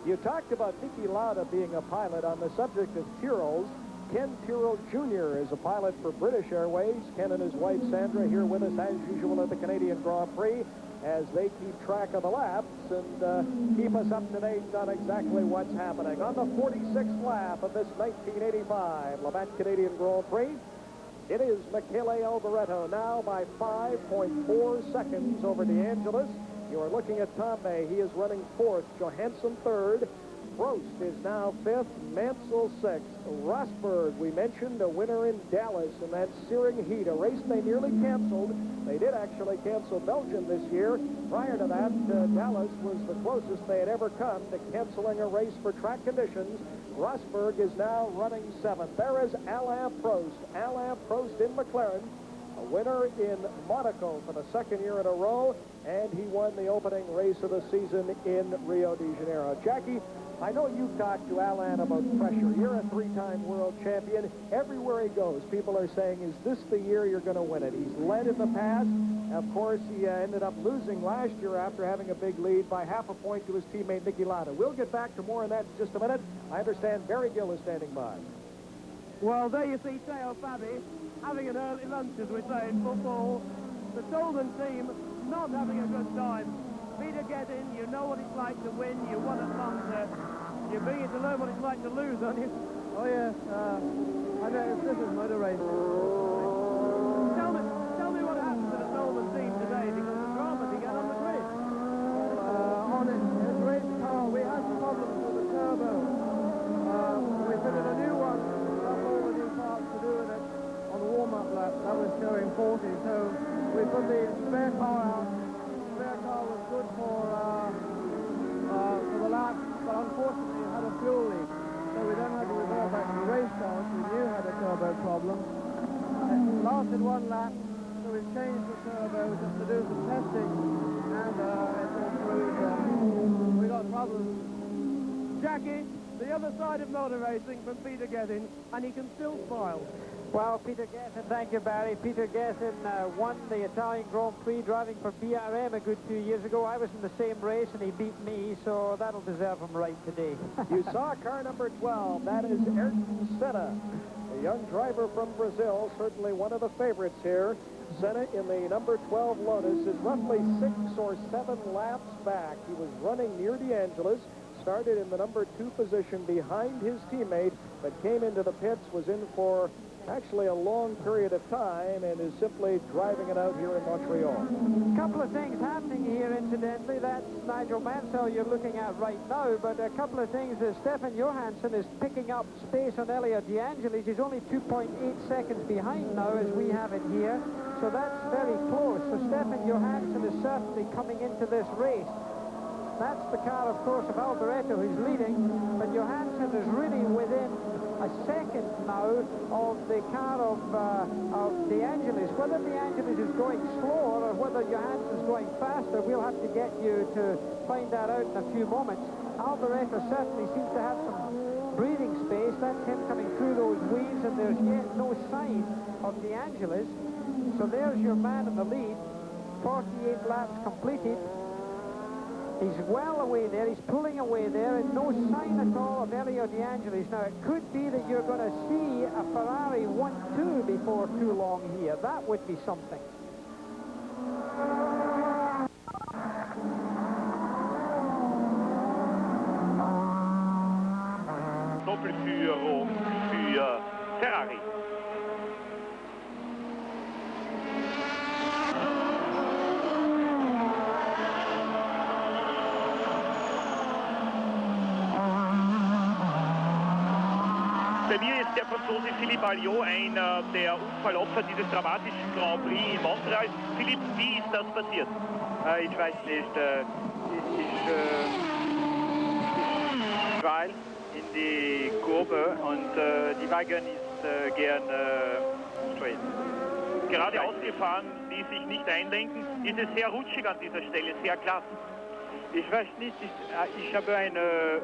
Speaker 2: You talked about Niki Lauda being a pilot. On the subject of Tyrrells, Ken Tyrrell Jr. is a pilot for British Airways. Ken and his wife Sandra here with us as usual at the Canadian Grand Prix as they keep track of the laps and keep us up to date on exactly what's happening. On the 46th lap of this 1985 Labatt Canadian Grand Prix, it is Michele Alboreto now by 5.4 seconds over DeAngelis. You are looking at Tambay. He is running 4th. Johansson 3rd. Prost is now 5th, Mansell 6th. Rosberg, we mentioned, a winner in Dallas in that searing heat, a race they nearly canceled. They did actually cancel Belgium this year. Prior to that, Dallas was the closest they had ever come to canceling a race for track conditions. Rosberg is now running 7th. There is Alain Prost. Alain Prost in McLaren, a winner in Monaco for the 2nd year in a row, and he won the opening race of the season in Rio de Janeiro. Jackie, I know you've talked to Alain about pressure. You're a 3-time world champion. Everywhere he goes, people are saying, is this the year you're going to win it? He's led in the past. Of course, he ended up losing last year after having a big lead by half a point to his teammate Niki Lauda. We'll get back to more on that in just a minute. I understand Barry Gill is standing by.
Speaker 3: Well, there you see Teo Fabi having an early lunch, as we say in football. The Tolman team not having a good time. Peter Gettin, you know what it's like to win. You won at Monza. You're beginning to learn what it's like to lose, aren't you? Oh, yes. I know this is motor race. Tell me what happened to the Tolman team today, because the drama began on the grid. On his race car, we had problems with the turbo. We fitted a new one, got all the new parts to do with it. On the warm-up lap, that was showing 40, so we put the spare car out. The spare car was good for the lap, but unfortunately it had a fuel leak. So we then had to revert back to the race car, which we knew had a turbo problem. It lasted one lap, so we changed the turbo just to do some testing, and it all proved we got problems. Jackie, the other side of motor racing from Peter Gettin, and he can still smile.
Speaker 1: Well, Peter Gethin, thank you, Barry. Peter Gethin won the Italian Grand Prix driving for BRM a good few years ago. I was in the same race, and he beat me, so that'll deserve him right today.
Speaker 2: You saw car number 12. That is Ayrton Senna, a young driver from Brazil, certainly one of the favorites here. Senna in the number 12 Lotus is roughly 6 or 7 laps back. He was running near DeAngelis, started in the number 2 position behind his teammate, but came into the pits, was in for actually a long period of time, and is simply driving it out here in Montreal.
Speaker 1: A couple of things happening here, incidentally. That's Nigel Mansell you're looking at right now, but a couple of things. Stefan Johansson is picking up space on Elio De Angelis. He's only 2.8 seconds behind now as we have it here, so that's very close. So Stefan Johansson is certainly coming into this race. That's the car, of course, of Alboreto, who's leading, but Johansson is really within a second now of the car of De Angelis. Whether De Angelis is going slower or whether Johansson's going faster, we'll have to get you to find that out in a few moments. Alboreto certainly seems to have some breathing space. That's him coming through those weeds, and there's yet no sign of De Angelis. So there's your man in the lead. 48 laps completed. He's well away there, he's pulling away there, and no sign at all of Elio De Angelis. Now, it could be that you're going to see a Ferrari 1-2 before too long here. That would be something.
Speaker 4: Doppelführung für Ferrari. Bei mir ist der Franzose Philippe Alliot, einer der Unfallopfer dieses dramatischen Grand Prix in Montreal. Philippe, wie ist das passiert?
Speaker 7: Ich weiß nicht. Ich war in die Kurve und die Wagen ist gern straight.
Speaker 4: Gerade ausgefahren, ließ sich nicht einlenken. Ist es sehr rutschig an dieser Stelle, sehr glatt?
Speaker 7: Ich weiß nicht, ich habe eine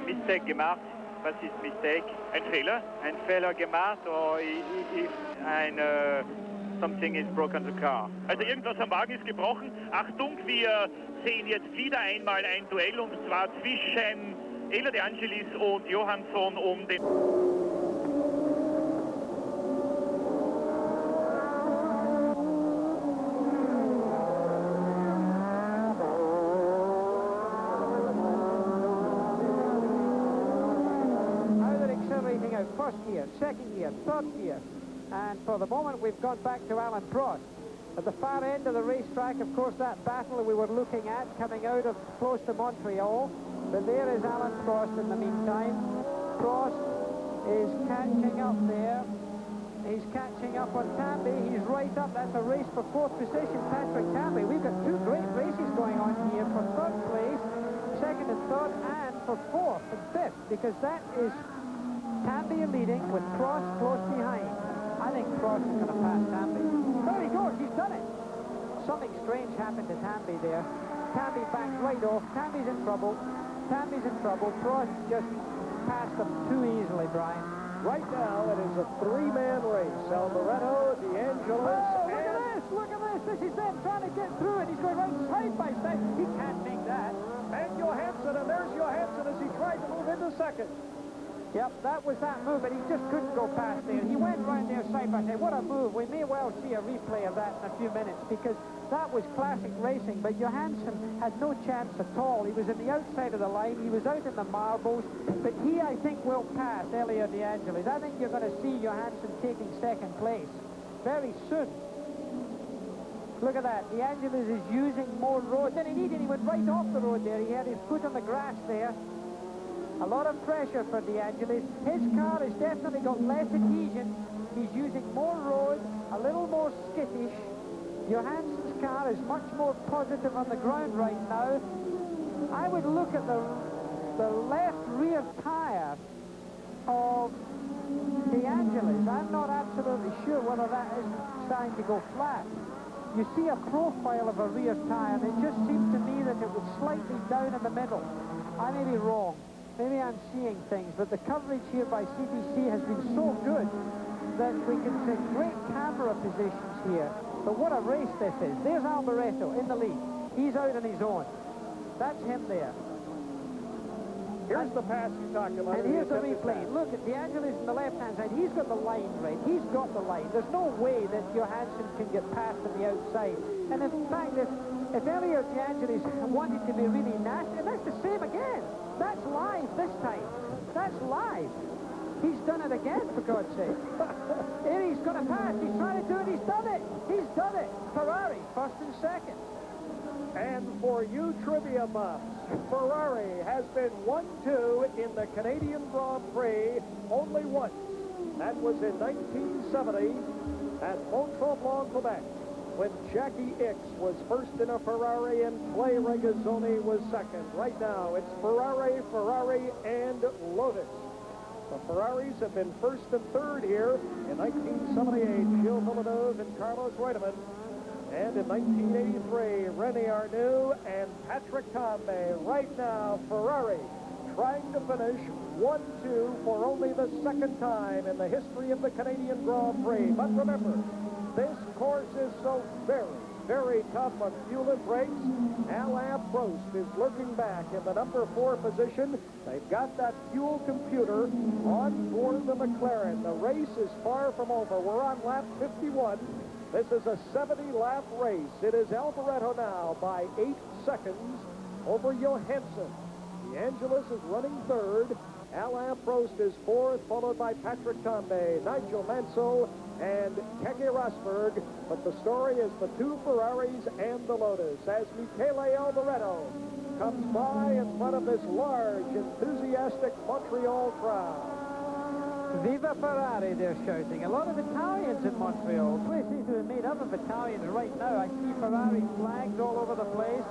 Speaker 7: Mistake gemacht. Was ist Mistake?
Speaker 4: Ein Fehler?
Speaker 7: Ein Fehler gemacht oder something is broken the car.
Speaker 4: Also irgendwas am Wagen ist gebrochen. Achtung, wir sehen jetzt wieder einmal ein Duell, und zwar zwischen Elio De Angelis und Johansson um den...
Speaker 1: First gear, second gear, third gear, and for the moment we've gone back to Alain Prost. At the far end of the racetrack, of course, that battle we were looking at coming out of close to Montreal, But there is Alan Prost in the meantime. Prost is catching up there. He's catching up on Tamby. He's right up. That's a race for 4th position, Patrick Tamby. We've got 2 great races going on here for 3rd place, 2nd and 3rd, and for 4th and 5th, because that is Tamby leading with Prost close behind. I think Prost is going to pass Tamby. There he goes. He's done it. Something strange happened to Tamby there. Tamby backed right off. Tamby's in trouble. Tammy's in trouble. Prost just passed him too easily, Brian.
Speaker 2: Right now, it is a 3-man race. Alboreto, DeAngelis,
Speaker 1: Look at this. This is them trying to get through it. He's going right side by side. He can't make that.
Speaker 2: and Johansson, and there's Johansson as he tried to move into second.
Speaker 1: Yep, that was that move, but he just couldn't go past there. He went right there side by side. What a move. We may well see a replay of that in a few minutes, because that was classic racing, but Johansson had no chance at all. He was in the outside of the line. He was out in the marbles, but he, I think, will pass Elio De Angelis. I think you're going to see Johansson taking second place very soon. Look at that. De Angelis is using more road than he needed. He went right off the road there. He had his foot on the grass there. A lot of pressure for De Angelis. His car has definitely got less adhesion. He's using more road, a little more skittish. Johansson's car is much more positive on the ground right now. I would look at the left rear tire of De Angelis. I'm not absolutely sure whether that is starting to go flat. You see a profile of a rear tire, and it just seemed to me that it was slightly down in the middle. I may be wrong. Maybe I'm seeing things, but the coverage here by CBC has been so good that we can take great camera positions here. But what a race this is. There's Alboreto in the lead. He's out on his own. That's him there.
Speaker 2: Here's the pass you talked about.
Speaker 1: And here's the replay. Look at De Angelis on the left-hand side. He's got the line right. He's got the line. There's no way that Johansson can get past on the outside. And in fact, if Elio De Angelis wanted to be really nasty, and that's the same again. That's live this time. That's live. He's done it again, for God's sake. Here he's going to pass. He's trying to do it. He's done it. He's done it. Ferrari, first and second.
Speaker 2: And for you trivia buffs, Ferrari has been 1-2 in the Canadian Grand Prix only once. That was in 1970 at Mont-Tremblant, Quebec, when Jackie Ickx was first in a Ferrari and Clay Regazzoni was second. Right now, it's Ferrari, and Lotus. The Ferraris have been first and third here in 1978, Gilles Villeneuve and Carlos Reutemann. And in 1983, René Arnoux and Patrick Tambay. Right now, Ferrari trying to finish 1-2 for only the second time in the history of the Canadian Grand Prix. But remember, this course is so very, very tough on fuel and brakes. Alain Prost is lurking back in the number 4 position. They've got that fuel computer on board the McLaren. The race is far from over. We're on lap 51. This is a 70-lap race. It is Alboreto now by 8 seconds over Johansson. De Angelis is running third. Alain Prost is fourth, followed by Patrick Tambay, Nigel Mansell, and Keke Rosberg. But the story is the 2 Ferraris and the Lotus as Michele Alboreto comes by in front of this large, enthusiastic Montreal crowd.
Speaker 1: Viva Ferrari, they're shouting. A lot of Italians in Montreal. The place seems to be made up of Italians right now. I see Ferrari flags all over the place.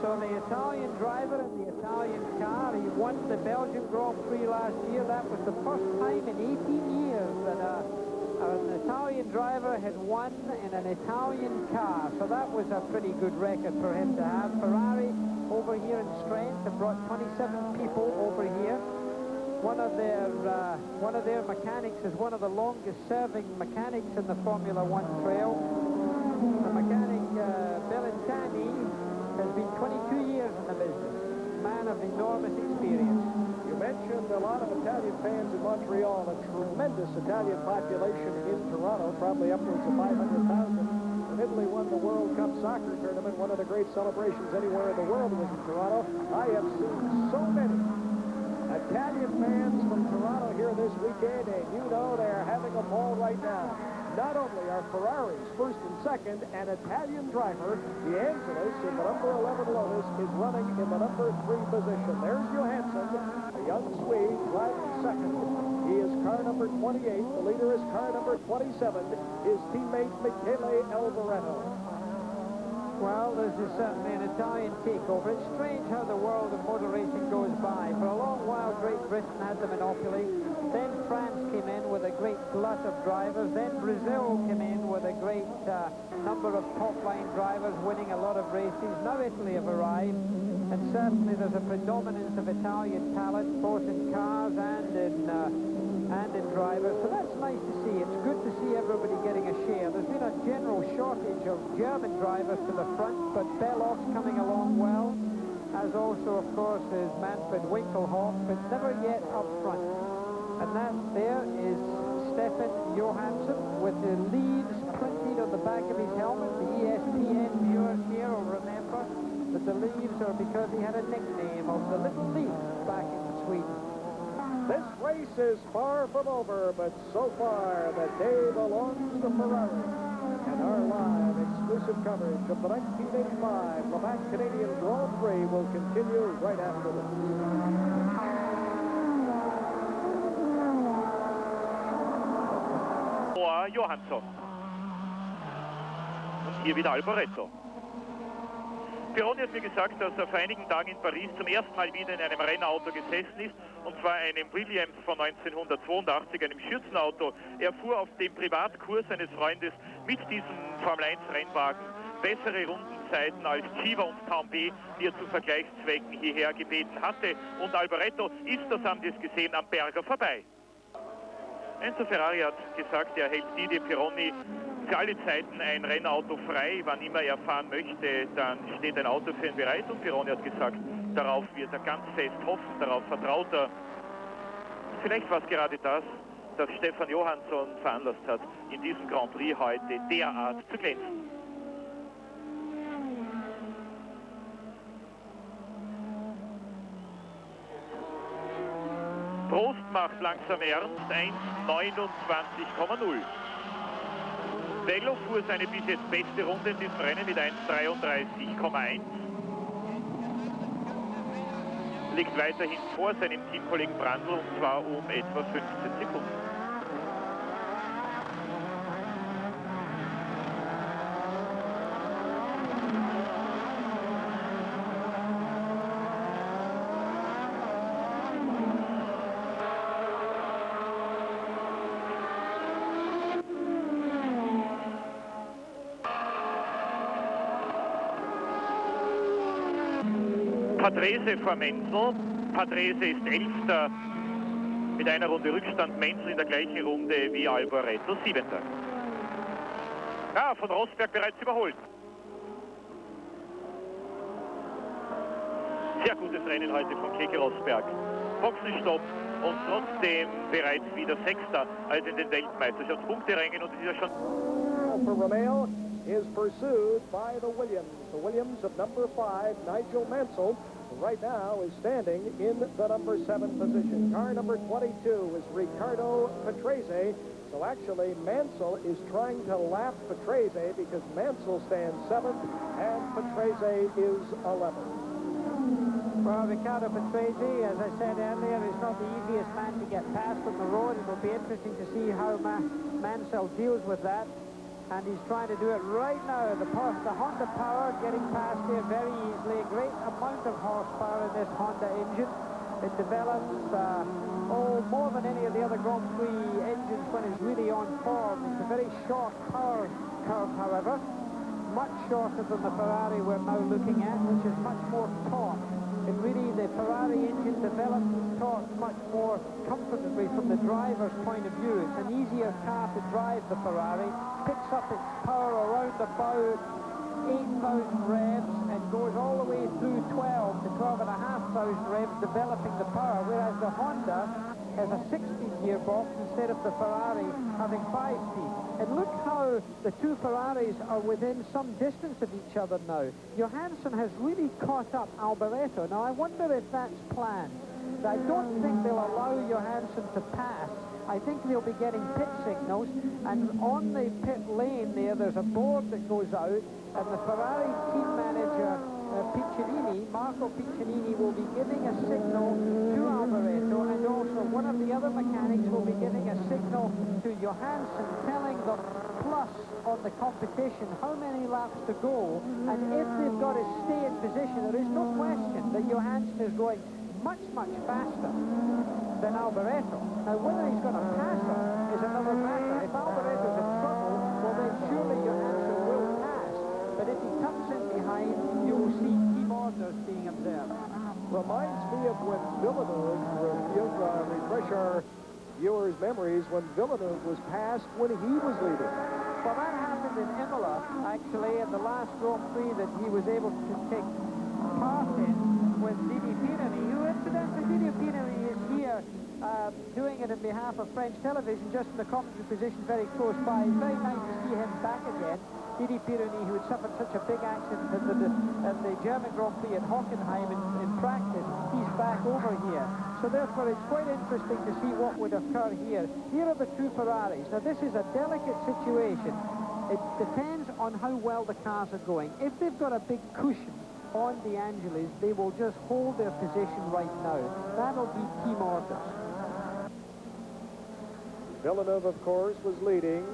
Speaker 1: So the Italian driver in the Italian car, he won the Belgian Grand Prix last year. That was the first time in 18 years that an Italian driver had won in an Italian car. So that was a pretty good record for him to have. Ferrari over here in strength have brought 27 people over here. One of their mechanics is one of the longest-serving mechanics in the Formula One trail. The mechanic, Bellintani, has been 22 years in the business. Man of enormous experience.
Speaker 2: You mentioned a lot of Italian fans in Montreal, a tremendous Italian population in Toronto, probably upwards of 500,000. When Italy won the World Cup soccer tournament, one of the great celebrations anywhere in the world was in Toronto. I have seen so many Italian fans from Toronto here this weekend, and you know they're having a ball right now. Not only are Ferraris first and second, an Italian driver, De Angelis, in the number 11 Lotus, is running in the number 3 position. There's Johansson, the young Swede, driving second. He is car number 28. The leader is car number 27, his teammate Michele Alboreto.
Speaker 1: Well, this is certainly an Italian takeover. It's strange how the world of motor racing goes by. For a long while, Great Britain had the monopoly. Then France came in with a great glut of drivers. Then Brazil came in with a great number of top-line drivers winning a lot of races. Now Italy have arrived. And certainly there's a predominance of Italian talent, both in cars and in drivers. So that's nice to see. It's good to see everybody getting a share. There's been a general shortage of German drivers to the front, but Bellow's coming along well, as also, of course, is Manfred Winkelhoff, but never yet up front. And that there is Stefan Johansson with the leaves printed on the back of his helmet. The ESPN viewers here will remember that the leaves are because he had a nickname of the Little Leaf back in Sweden.
Speaker 2: This race is far from over, but so far the day belongs to Ferrari. And our live exclusive coverage of the 1985 Le Mans Canadian Grand Prix will continue right after this.
Speaker 4: Johansson. Und hier wieder Alboreto. Pironi hat mir gesagt, dass er vor einigen Tagen in Paris zum ersten Mal wieder in einem Rennauto gesessen ist, und zwar einem Williams von 1982, einem Schürzenauto. Er fuhr auf dem Privatkurs eines Freundes mit diesem Formel-1-Rennwagen bessere Rundenzeiten als Chiva und Tambay, die er zu Vergleichszwecken hierher gebeten hatte. Und Alboreto ist, das haben Sie es gesehen, am Berger vorbei. Enzo Ferrari hat gesagt, er hält Didier Pironi für alle Zeiten ein Rennauto frei. Wann immer er fahren möchte, dann steht ein Auto für ihn bereit. Und Pironi hat gesagt, darauf wird er ganz fest hoffen, darauf vertraut er. Vielleicht war es gerade das Stefan Johansson veranlasst hat, in diesem Grand Prix heute derart zu glänzen. Prost macht langsam ernst, 1:29,0. Bello fuhr seine bis jetzt beste Runde in diesem Rennen mit 1:33,1. Liegt weiterhin vor seinem Teamkollegen Brandl, und zwar um etwa 15 Sekunden. Patrese vor Menzel. Patrese ist 11. mit einer Runde Rückstand. Menzel in der gleichen Runde wie Alboreto, 7. Ja, von Rosberg bereits überholt. Sehr gutes Rennen heute von Keke Rosberg. Boxenstopp und trotzdem bereits wieder 6. als in den Weltmeisterschaftspunkterängen, und es ist ja schon...
Speaker 2: For Romeo is pursued by the Williams. The Williams of number 5, Nigel Mansell, right now is standing in the number 7 position. Car number 22 is Ricardo Patrese. So actually, Mansell is trying to lap Patrese because Mansell stands 7th and Patrese is 11th.
Speaker 1: Well, Ricardo Patrese, as I said earlier, is not the easiest man to get past on the road. It will be interesting to see how Mansell deals with that. And he's trying to do it right now. The Honda Power getting past here very easily. A great amount of horsepower in this Honda engine. It develops more than any of the other Grand Prix engines when it's really on form. It's a very short power curve, however. Much shorter than the Ferrari we're now looking at, which is much more torque. It really, the Ferrari engine develops its torque much more comfortably from the driver's point of view. It's an easier car to drive, the Ferrari. Picks up its power around about 8,000 revs and goes all the way through 12 to 12,500 revs, developing the power, whereas the Honda has a 6-speed gearbox instead of the Ferrari having 5-speed. And look how the two Ferraris are within some distance of each other now. Johansson has really caught up Alboreto. Now, I wonder if that's planned. I don't think they'll allow Johansson to pass I think they'll be getting pit signals, and on the pit lane there's a board that goes out, and the Ferrari team manager, Marco Piccinini, will be giving a signal to Alboreto, and also one of the other mechanics will be giving a signal to Johansson, telling them plus on the competition how many laps to go, and if they've got to stay in position, there is no question that Johansson is going much faster than Alboreto. Now, whether he's going to pass him is another matter. If Alboreto's in trouble, well then surely Johansson will pass. But if he comes in behind, you will see team orders being observed.
Speaker 2: Reminds me of when Villeneuve, refresh our viewers' memories, when Villeneuve was passed when he was leading.
Speaker 1: Well, that happened in Imola, actually, at the last Grand Prix that he was able to take part in with Didi Pironi, who incidentally, Didi Pironi is here doing it on behalf of French television, just in the commentary position very close by. It's very nice to see him back again. Didi Pironi, who had suffered such a big accident at the German Grand Prix at Hockenheim in practice, he's back over here. So therefore it's quite interesting to see what would occur here. Here are the two Ferraris. Now this is a delicate situation. It depends on how well the cars are going. If they've got a big cushion on the Angeles, they will just hold their position right now. That'll be team orders.
Speaker 2: Villeneuve, of course, was leading,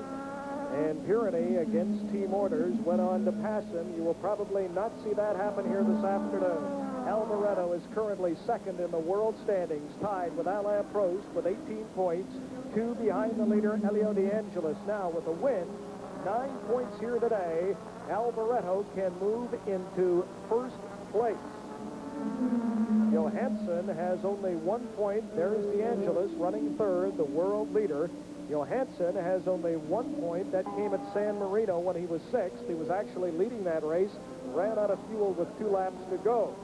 Speaker 2: and Pironi, against team orders, went on to pass him. You will probably not see that happen here this afternoon. Alboreto is currently second in the world standings, tied with Alain Prost with 18 points, 2 behind the leader, Elio De Angelis. Now, with a win, 9 points here today, Alboreto can move into first place. Johansson has only 1 point. There's De Angelis running third, the world leader. Johansson has only 1 point. That came at San Marino when he was sixth. He was actually leading that race, ran out of fuel with 2 laps to go.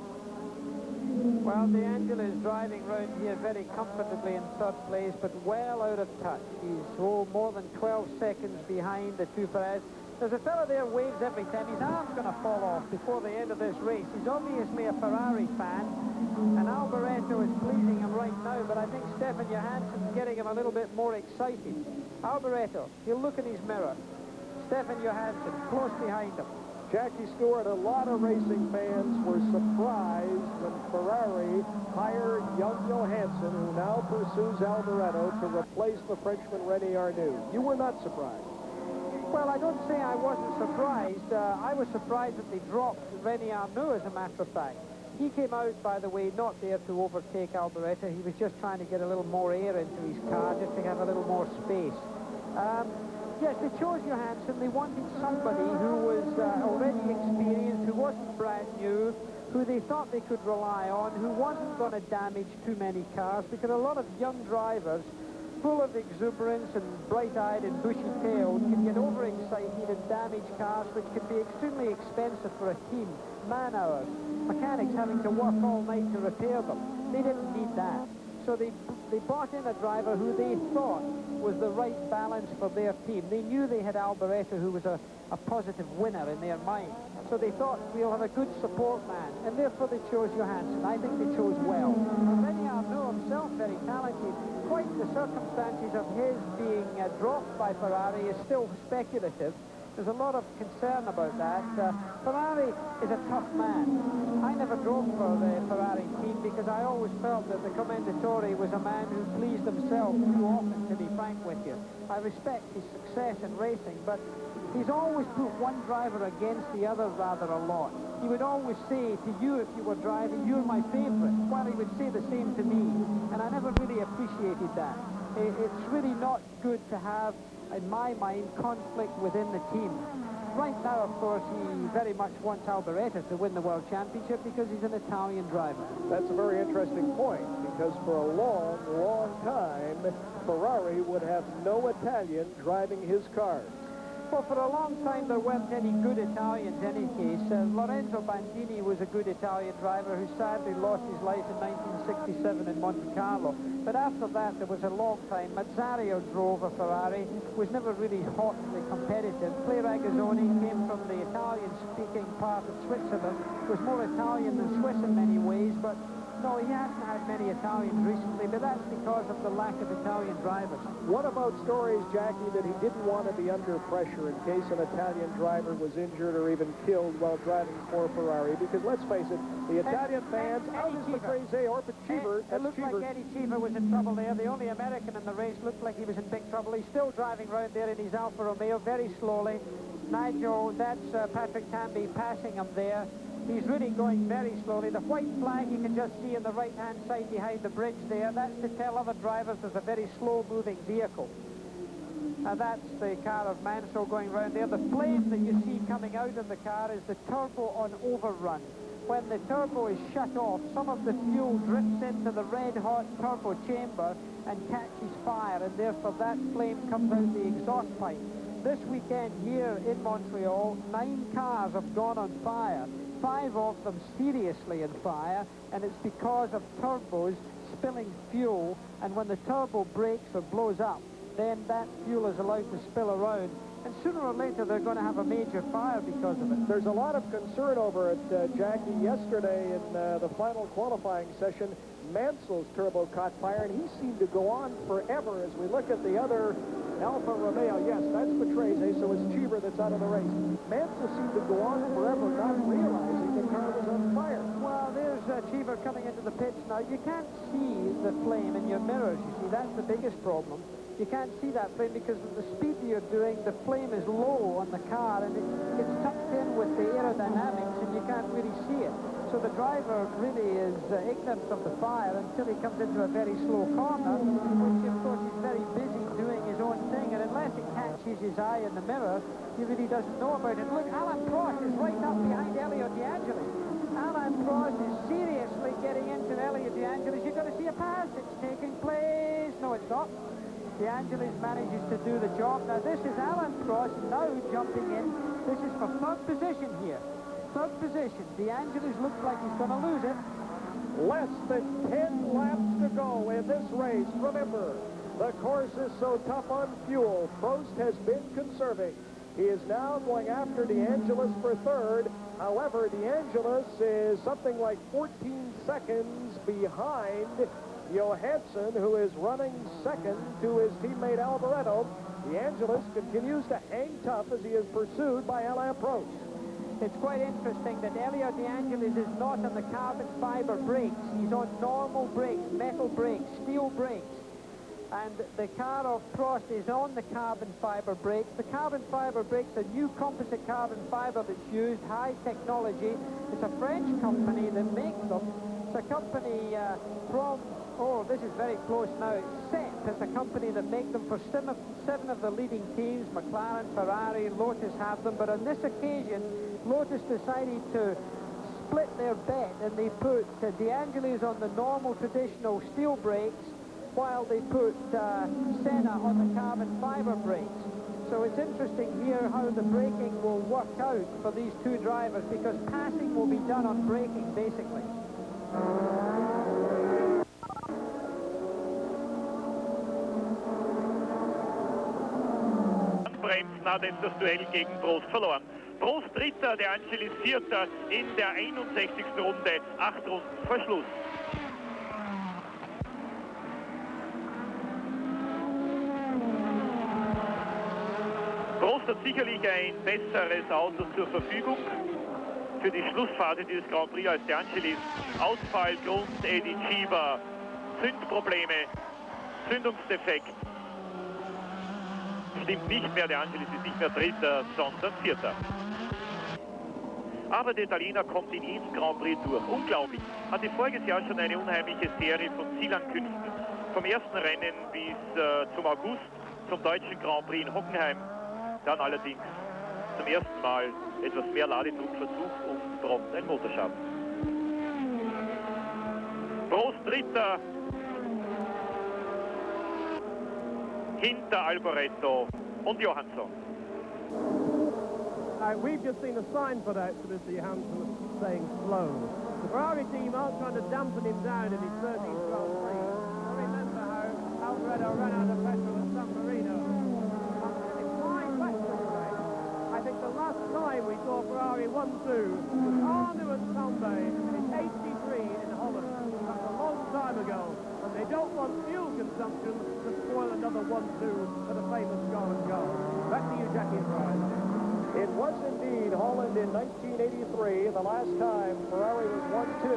Speaker 1: Well, De Angelis driving round here very comfortably in third place, but well out of touch. He's more than 12 seconds behind the two Ferraris. There's a fellow there waves every time. His arm's going to fall off before the end of this race. He's obviously a Ferrari fan, and Alboreto is pleasing him right now, but I think Stefan Johansson's getting him a little bit more excited. Alboreto, he'll look in his mirror. Stefan Johansson, close behind him.
Speaker 2: Jackie Stewart, a lot of racing fans were surprised when Ferrari hired young Johansson, who now pursues Alboreto, to replace the Frenchman René Arnoux. You were not surprised.
Speaker 1: Well, I don't say I wasn't surprised. I was surprised that they dropped René Arnoux, as a matter of fact. He came out, by the way, not there to overtake Alboreto. He was just trying to get a little more air into his car, just to have a little more space. Yes, they chose Johansson. They wanted somebody who was already experienced, who wasn't brand new, who they thought they could rely on, who wasn't going to damage too many cars, because a lot of young drivers, full of exuberance and bright-eyed and bushy-tailed, can get overexcited and damage cars, which can be extremely expensive for a team. Man-hours, mechanics having to work all night to repair them. They didn't need that. So they brought in a driver who they thought was the right balance for their team. They knew they had Alboreto, who was a positive winner in their mind. So they thought, we'll have a good support man, and therefore they chose Johansson. I think they chose well. René Arnoux himself, very talented. Quite the circumstances of his being dropped by Ferrari is still speculative. There's a lot of concern about that. Ferrari is a tough man. I never drove for the Ferrari team because I always felt that the Commendatore was a man who pleased himself too often, to be frank with you. I respect his success in racing, but he's always put one driver against the other rather a lot. He would always say to you, if you were driving, you're my favorite, while he would say the same to me, and I never really appreciated that. It's really not good to have, in my mind, conflict within the team. Right now, of course, he very much wants Alboreto to win the World Championship because he's an Italian driver.
Speaker 2: That's a very interesting point, because for a long, long time, Ferrari would have no Italian driving his cars.
Speaker 1: Well, for a long time, there weren't any good Italians in any case. Lorenzo Bandini was a good Italian driver who sadly lost his life in 1967 in Monte Carlo. But after that, there was a long time. Mazzario drove a Ferrari, was never really hotly competitive. Clay Regazzoni came from the Italian-speaking part of Switzerland, was more Italian than Swiss in many ways, but No, he hasn't had many Italians recently, but that's because of the lack of Italian drivers.
Speaker 2: What about stories, Jackie, that he didn't want to be under pressure in case an Italian driver was injured or even killed while driving for Ferrari? Because let's face it, the Italian fans, out is the crazy or Cheever.
Speaker 1: It looked like Eddie Cheever was in trouble there. The only American in the race looked like he was in big trouble. He's still driving around there in his Alfa Romeo very slowly. Nigel, that's Patrick Tamby passing him there. He's really going very slowly. The white flag you can just see on the right-hand side behind the bridge there. That's to tell other drivers there's a very slow-moving vehicle. That's the car of Mansell going around there. The flame that you see coming out of the car is the turbo on overrun. When the turbo is shut off, some of the fuel drips into the red-hot turbo chamber and catches fire, and therefore that flame comes out the exhaust pipe. This weekend here in Montreal, 9 cars have gone on fire. 5 of them seriously on fire, and it's because of turbos spilling fuel, and when the turbo breaks or blows up, then that fuel is allowed to spill around, and sooner or later they're going to have a major fire because of it.
Speaker 2: There's a lot of concern over it, Jackie. Yesterday in the final qualifying session, Mansell's turbo caught fire, and he seemed to go on forever. As we look at the other Alfa Romeo, yes, that's Patrese, so it's Cheever that's out of the race. Mansell seemed to go on forever, not realizing the car was on fire.
Speaker 1: Well, there's Cheever coming into the pits now. You can't see the flame in your mirrors, you see. That's the biggest problem. You can't see that flame because at the speed that you're doing, the flame is low on the car, and it's tucked in with the aerodynamics, and you can't really see it. So the driver really is ignorant of the fire until he comes into a very slow corner, which of course is very busy doing his own thing, and unless it catches his eye in the mirror, he really doesn't know about it. Look, Alain Prost is right up behind Elio De Angelis. Alain Prost is seriously getting into Elio De Angelis. You're going to see a pass. It's taking place. No, it's not. De Angelis manages to do the job. Now, this is Alain Prost now jumping in. This is for third position here. Third position. De Angelis looks like he's going to lose it.
Speaker 2: Less than 10 laps to go in this race. Remember, the course is so tough on fuel. Prost has been conserving. He is now going after De Angelis for third. However, De Angelis is something like 14 seconds behind Johansson, who is running second to his teammate Alboreto. De Angelis continues to hang tough as he is pursued by Alain Prost.
Speaker 1: It's quite interesting that Elio De Angelis is not on the carbon fiber brakes. He's on normal brakes, metal brakes, steel brakes. And the car of Prost is on the carbon fiber brakes. The carbon fiber brakes, a new composite carbon fiber that's used, high technology. It's a French company that makes them. It's a company from... Oh, this is very close now. CEP is a company that make them for 7 of the leading teams. McLaren, Ferrari, Lotus have them. But on this occasion, Lotus decided to split their bet, and they put De Angelis on the normal traditional steel brakes, while they put Senna on the carbon fiber brakes. So it's interesting here how the braking will work out for these two drivers, because passing will be done on braking, basically.
Speaker 4: Bremsen hat jetzt das Duell gegen Prost verloren. Prost Dritter, De Angelis Vierter in der 61. Runde, 8 Runden vor Schluss. Prost hat sicherlich ein besseres Auto zur Verfügung für die Schlussphase dieses Grand Prix als De Angelis. Ausfallgrund Eddie Cheever, Zündprobleme, Zündungsdefekt. Stimmt nicht mehr, De Angelis ist nicht mehr Dritter, sondern Vierter. Aber der Italiener kommt in jedem Grand Prix durch. Unglaublich. Hatte voriges Jahr schon eine unheimliche Serie von Zielankünften. Vom ersten Rennen bis zum August, zum deutschen Grand Prix in Hockenheim. Dann allerdings zum ersten Mal etwas mehr Ladedruck versucht und prompt ein Motorschaden. Prost Dritter. Hinter Alboreto und Johansson.
Speaker 3: We've just seen a sign for that, for Mr. Johansson saying slow. The Ferrari team are trying to dampen him down in his 13th Grand Prix. I remember how Alboreto ran out of petrol at San Marino. It's 5 laps today. I think the last time we saw Ferrari 1-2 was Arnoux and Tambay in 83 in Holland.
Speaker 2: presumption to spoil another 1-2 for the famous Golden Goal. Back to you, Jackie and Brian.
Speaker 8: It was indeed Holland in 1983, the last time Ferrari was 1-2.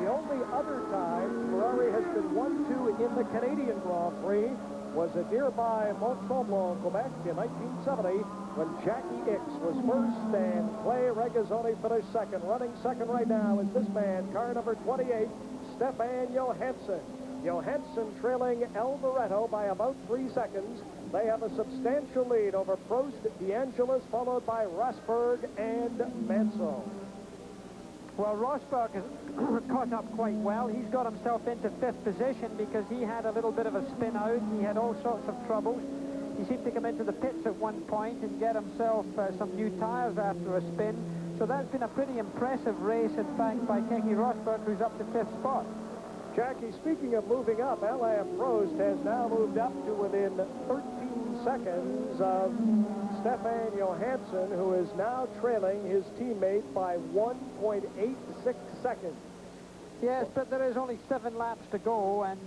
Speaker 8: The only other time Ferrari has been 1-2 in the Canadian Grand Prix was at nearby Mont-Tremblant, Quebec in 1970 when Jackie Ickx was first and Clay Regazzoni finished second. Running second right now is this man, car number 28, Stefan Johansson. Johansson trailing Alvaretto by about 3 seconds. They have a substantial lead over Prost, DeAngelis, followed by Rosberg and Mansell.
Speaker 1: Well, Rosberg has caught up quite well. He's got himself into 5th position because he had a little bit of a spin out. He had all sorts of troubles. He seemed to come into the pits at one point and get himself some new tires after a spin. So that's been a pretty impressive race, in fact, by Keke Rosberg, who's up to 5th spot.
Speaker 8: Jackie, speaking of moving up, Alain Prost has now moved up to within 13 seconds of Stefan Johansson, who is now trailing his teammate by 1.86 seconds.
Speaker 1: Yes, but there is only 7 laps to go, and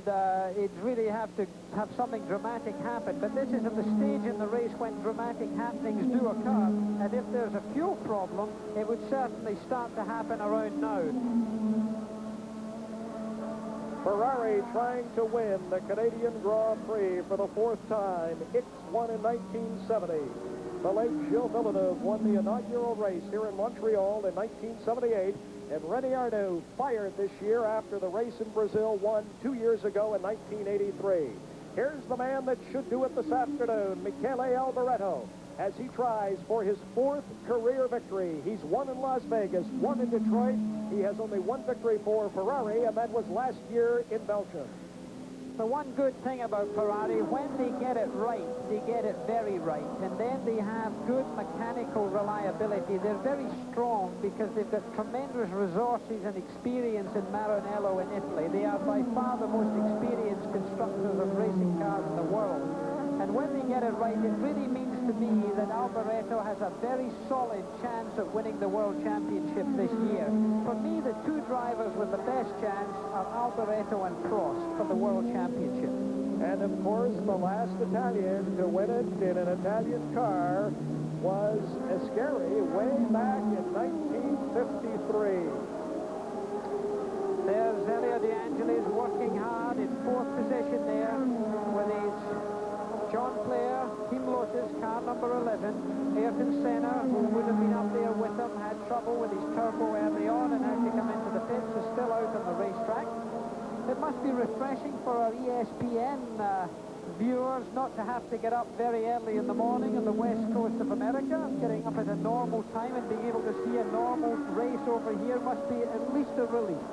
Speaker 1: it really have to have something dramatic happen. But this is at the stage in the race when dramatic happenings do occur, and if there's a fuel problem, it would certainly start to happen around now.
Speaker 8: Ferrari trying to win the Canadian Grand Prix for the 4th time. Ickx won in 1970. The late Gilles Villeneuve won the inaugural race here in Montreal in 1978. And René Arnoux fired this year after the race in Brazil won 2 years ago in 1983. Here's the man that should do it this afternoon, Michele Alvaretto, as he tries for his 4th career victory. He's won in Las Vegas, won in Detroit. He has only 1 victory for Ferrari, and that was last year in Belgium.
Speaker 1: The one good thing about Ferrari, when they get it right, they get it very right. And then they have good mechanical reliability. They're very strong because they've got tremendous resources and experience in Maranello in Italy. They are by far the most experienced constructors of racing cars in the world. And when they get it right, it really means to me that Alvaretto has a very solid chance of winning the World Championship this year. For me, the 2 drivers with the best chance are Alvaretto and Prost for the World Championship.
Speaker 8: And, of course, the last Italian to win it in an Italian car was Ascari way back in 1953.
Speaker 1: There's Elio De Angelis working hard in 4th position there with his John Player, Team Lotus, car number 11. Ayrton Senna, who would have been up there with him, had trouble with his turbo early on and had to come into the pits, is still out on the racetrack. It must be refreshing for our ESPN viewers not to have to get up very early in the morning on the west coast of America. Getting up at a normal time and being able to see a normal race over here must be at least a relief.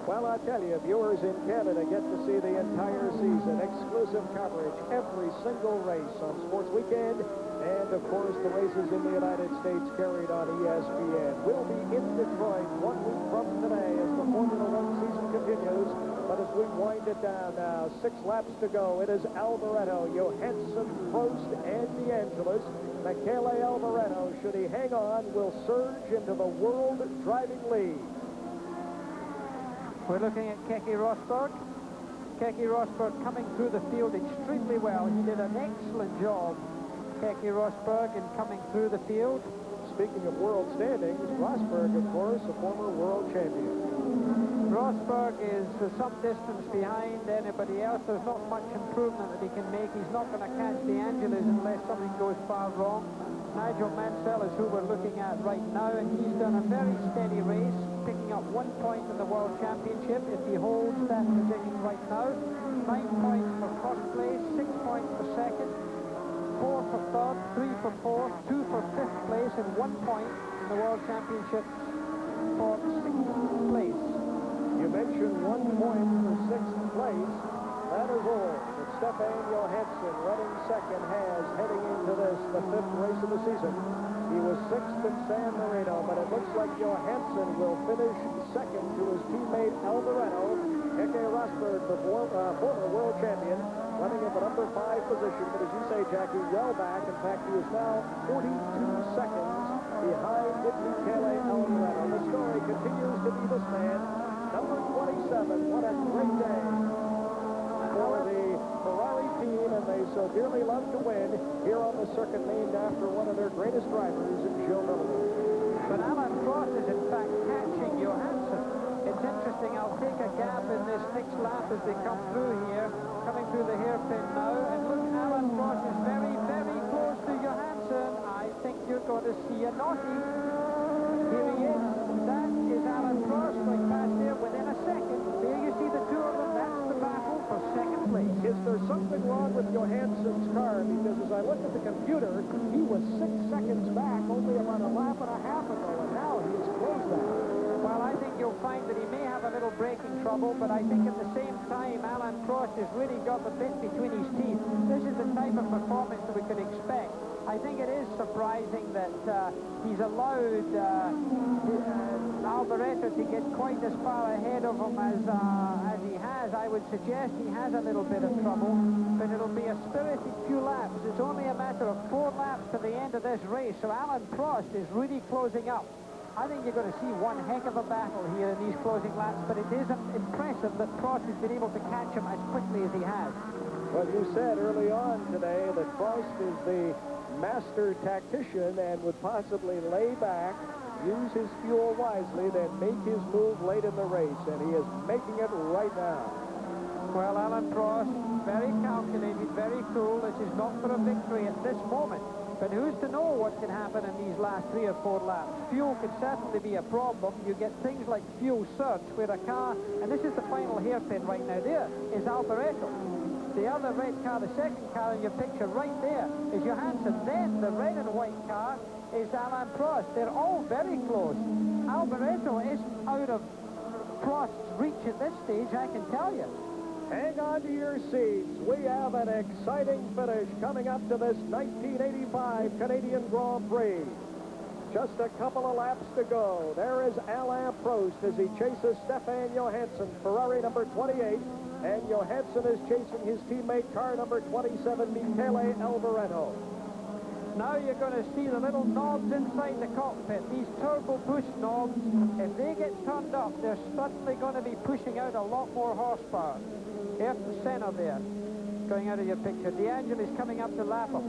Speaker 8: Well, I tell you, viewers in Canada get to see the entire season. Exclusive coverage, every single race on Sports Weekend. And, of course, the races in the United States carried on ESPN. We'll be in Detroit 1 week from today as the Formula One season continues. But as we wind it down now, 6 laps to go. It is Alvaretto, Johansson, Prost, and DeAngelis. Michele Alvaretto, should he hang on, will surge into the world driving lead.
Speaker 1: We're looking at Keke Rosberg. Keke Rosberg coming through the field extremely well. He did an excellent job, Keke Rosberg, in coming through the field.
Speaker 8: Speaking of world standings, Rosberg, of course, a former world champion.
Speaker 1: Rosberg is some distance behind anybody else. There's not much improvement that he can make. He's not going to catch De Angelis unless something goes far wrong. Nigel Mansell is who we're looking at right now, and he's done a very steady race, picking up 1 point in the World Championship if he holds that position right now. 9 points for first place, 6 points for second, 4 for third, 3 for fourth, 2 for fifth place, and 1 point in the World Championship for 6th place.
Speaker 8: You mentioned 1 point for 6th place. That is all that Stefan Johansson, running second, has heading into this, the 5th race of the season. He was 6th in San Marino, but it looks like Johansson will finish second to his teammate Alvaretto. Keke Rosberg, the former world champion, running in the number 5 position. But as you say, Jackie, well back. In fact, he is now 42 seconds behind Michele Alvaretto. The story continues to be this man, number 27. What a great day for the team, and they so dearly love to win here on the circuit named after one of their greatest drivers, Gilles Villeneuve.
Speaker 1: But Alan Prost is in fact catching Johansson. It's interesting. I'll take a gap in this next lap as they come through here, coming through the hairpin now. And look, Alan Prost is very, very close to Johansson. I think you're going to see a naughty. Here he is. That is Alan Prost going past there within a second. There you see the two of them. That's the battle for second place.
Speaker 8: Is there something wrong with Johansson's car? Because as I look at the computer, he was 6 seconds back only about a lap and a half ago, and now he's closed that.
Speaker 1: Well, I think you'll find that he may have a little braking trouble, but I think at the same time, Alan Prost has really got the bit between his teeth. This is the type of performance that we could expect. I think it is surprising that he's allowed Alboreto to get quite as far ahead of him as he has. I would suggest he has a little bit of trouble, but it'll be a spirited few laps. It's only a matter of 4 laps to the end of this race, so Alan Prost is really closing up. I think you're going to see one heck of a battle here in these closing laps, but it is impressive that Prost has been able to catch him as quickly as he has.
Speaker 8: Well, you said early on today that Prost is the master tactician and would possibly lay back, use his fuel wisely, then make his move late in the race, and he is making it right now.
Speaker 1: Well, Alan Prost, very calculated, very cool. This is not for a victory at this moment. But who's to know what can happen in these last 3 or 4 laps? Fuel could certainly be a problem. You get things like fuel surge where a car, and this is the final hairpin right now, there is Alboreto. The other red car, the second car in your picture right there is Johansson. Then the red and white car is Alan Prost. They're all very close. Alboreto is out of Prost's reach at this stage, I can tell you.
Speaker 8: Hang on to your seats. We have an exciting finish coming up to this 1985 Canadian Grand Prix. Just a couple of laps to go. There is Alain Prost as he chases Stefan Johansson, Ferrari number 28, and Johansson is chasing his teammate, car number 27, Michele Alboreto.
Speaker 1: Now you're going to see the little knobs inside the cockpit, these turbo push knobs. If they get turned up, they're suddenly going to be pushing out a lot more horsepower. Here's the center there, going out of your picture. De Angelis coming up to lap him.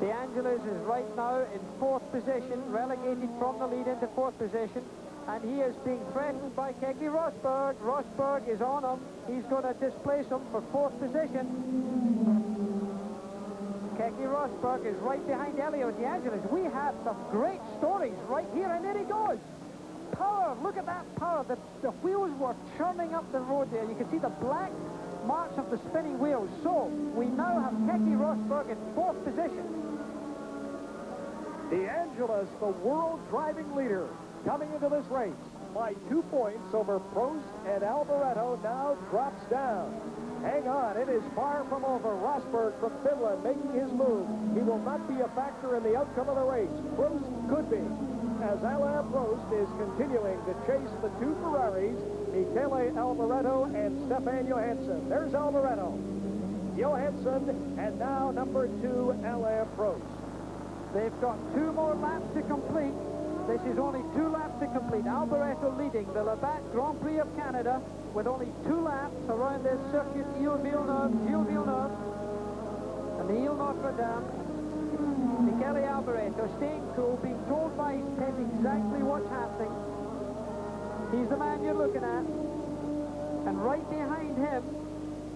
Speaker 1: De Angelis is right now in 4th position, relegated from the lead into 4th position, and he is being threatened by Kegley Rosberg. Rosberg is on him. He's going to displace him for 4th position. Kegley Rosberg is right behind Elio De Angelis. We have some great stories right here, and there he goes. Power, look at that power. The wheels were churning up the road there. You can see the black marks of the spinning wheels. So we now have Kegley Rosberg in 4th position.
Speaker 8: De Angelis, the world driving leader, coming into this race by 2 points over Prost, and Alboreto now drops down. Hang on, it is far from over. Rosberg from Finland making his move. He will not be a factor in the outcome of the race. Prost could be, as Alain Prost is continuing to chase the 2 Ferraris, Michele Alboreto and Stefan Johansson. There's Alboreto, Johansson, and now number 2, Alain Prost.
Speaker 1: They've got 2 more laps to complete. This is only 2 laps to complete. Alboreto leading the Labatt Grand Prix of Canada with only 2 laps around this circuit, Gilles Villeneuve, and the Ile Notre Dame. Michele Alboreto staying cool, being told by his pit exactly what's happening. He's the man you're looking at. And right behind him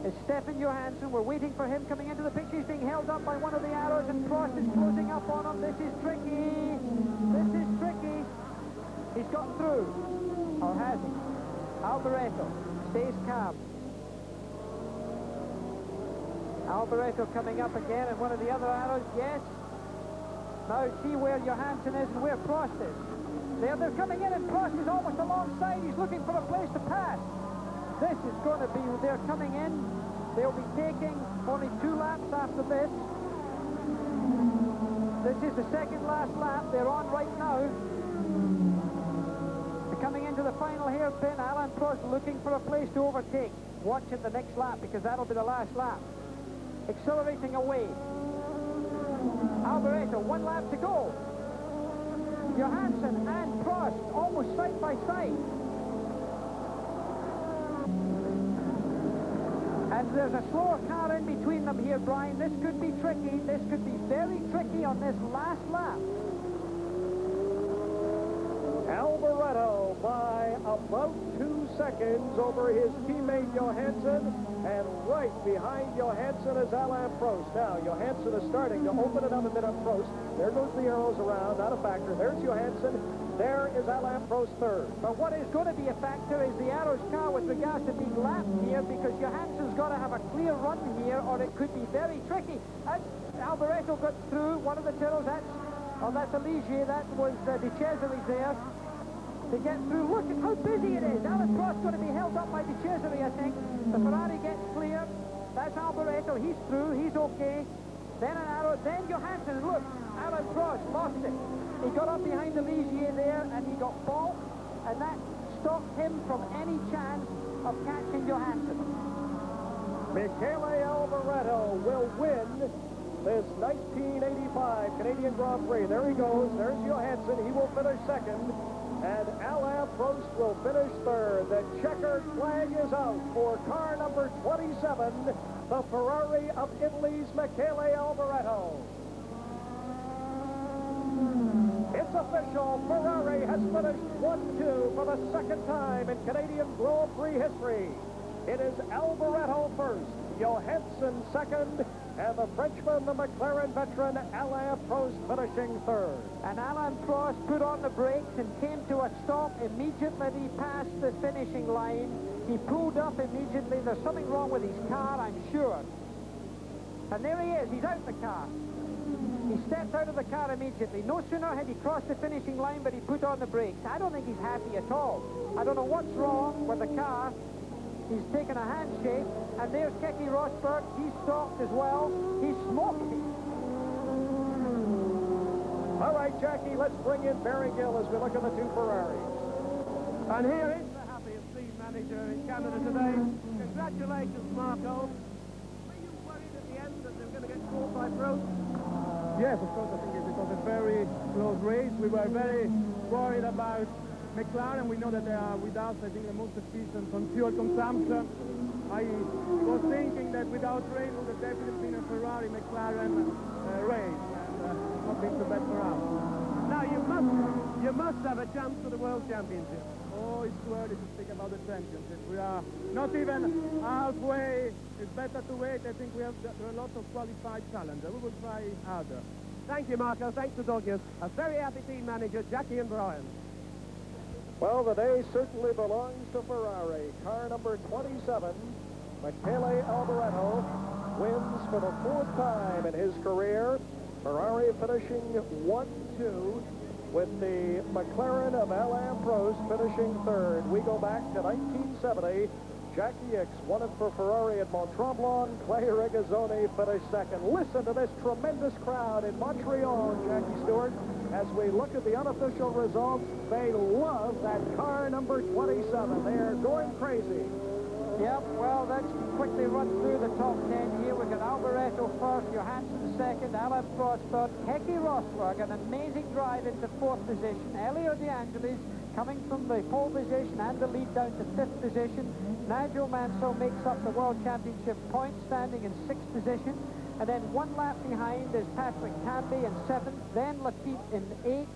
Speaker 1: is Stefan Johansson. We're waiting for him coming into the picture. He's being held up by one of the arrows, and Prost is closing up on him. This is tricky. This is tricky. He's gotten through. Or has he? Alboreto stays calm. Alboreto coming up again, and one of the other arrows, yes. Now see where Johansson is and where Prost is. They're coming in, and Prost is almost alongside. He's looking for a place to pass. This is going to be, they're coming in. They'll be taking only 2 laps after this. This is the second last lap. They're on right now. They're coming into the final hairpin. Alain Prost looking for a place to overtake. Watch it the next lap, because that'll be the last lap. Accelerating away. Alboreto, 1 lap to go. Johansson and Prost almost side by side. And there's a slower car in between them here, Brian. This could be tricky. This could be very tricky on this last lap.
Speaker 8: Alboreto by about 2 seconds over his teammate Johansson, and right behind Johansson is Alain Prost. Now, Johansson is starting to open it up a bit on Prost. There goes the arrows around, not a factor. There's Johansson. There is Alain Prost third.
Speaker 1: But what is going to be a factor is the Arrows car with regards to being lapped here, because Johansson's got to have a clear run here, or it could be very tricky. And Alboreto got through one of the Tyrrells. That's Aligier. That was De Cesaris there to get through. Look at how busy it is. Alain Prost going to be held up by De Cesaris, I think. The Ferrari gets clear. That's Alboreto. He's through. He's okay. Then an arrow. Then Johansson. Look, Alain Prost lost it. He got up behind Aligier there, and he got balked, and that stopped him from any chance of catching Johansson.
Speaker 8: Michele Alboreto will win this 1985 Canadian Grand Prix. There he goes. There's Johansson. He will finish second, and Alain Prost will finish third. The checkered flag is out for car number 27, the Ferrari of Italy's Michele Alboreto. It's official. Ferrari has finished 1-2 for the second time in Canadian Grand Prix history. It is Alboreto first, Johansson second, and the Frenchman, the McLaren veteran, Alain Prost finishing third.
Speaker 1: And Alain Prost put on the brakes and came to a stop immediately he passed the finishing line. He pulled up immediately. There's something wrong with his car, I'm sure. And there he is. He's out the car. He stepped out of the car immediately. No sooner had he crossed the finishing line, but he put on the brakes. I don't think he's happy at all. I don't know what's wrong with the car. He's taken a handshake, and there's Keke Rosberg. He's stopped as well. He's smoking.
Speaker 8: All right, Jackie, let's bring in Barry Gill as we look at the two Ferraris.
Speaker 3: And here is the happiest team manager in Canada today. Congratulations, Marco. Were you worried at the end that they were going to get caught by Prost?
Speaker 9: Yes, of course, I think it was a very close race. We were very worried about McLaren. We know that they are, with us, I think, the most efficient on fuel consumption. I was thinking that without rain, it would have definitely been a Ferrari-McLaren race, and not been so bad for us.
Speaker 3: Now, you must have a chance for the World Championship.
Speaker 9: Oh, it's too early to speak about the championship. We are not even halfway. It's better to wait. I think there are lots of qualified challengers. We will try harder.
Speaker 3: Thank you, Marco. Thanks for talking to us. A very happy team manager, Jackie and Brian.
Speaker 8: Well, the day certainly belongs to Ferrari. Car number 27, Michele Alboreto, wins for the fourth time in his career. Ferrari finishing 1-2. With the McLaren of Alain Prost finishing third. We go back to 1970. Jackie Ickx won it for Ferrari at Mont-Tremblant. Clay Regazzoni finished second. Listen to this tremendous crowd in Montreal, Jackie Stewart. As we look at the unofficial results, they love that car number 27. They are going crazy.
Speaker 1: Yep, well, let's quickly run through the top 10 here. We've got Alboreto first, Johansson second, Alain Prost third, Keke Rosberg, an amazing drive into fourth position. Elio De Angelis coming from the pole position and the lead down to fifth position. Nigel Mansell makes up the World Championship point standing in sixth position. And then one lap behind is Patrick Tambay in seventh, then Lafitte in eighth,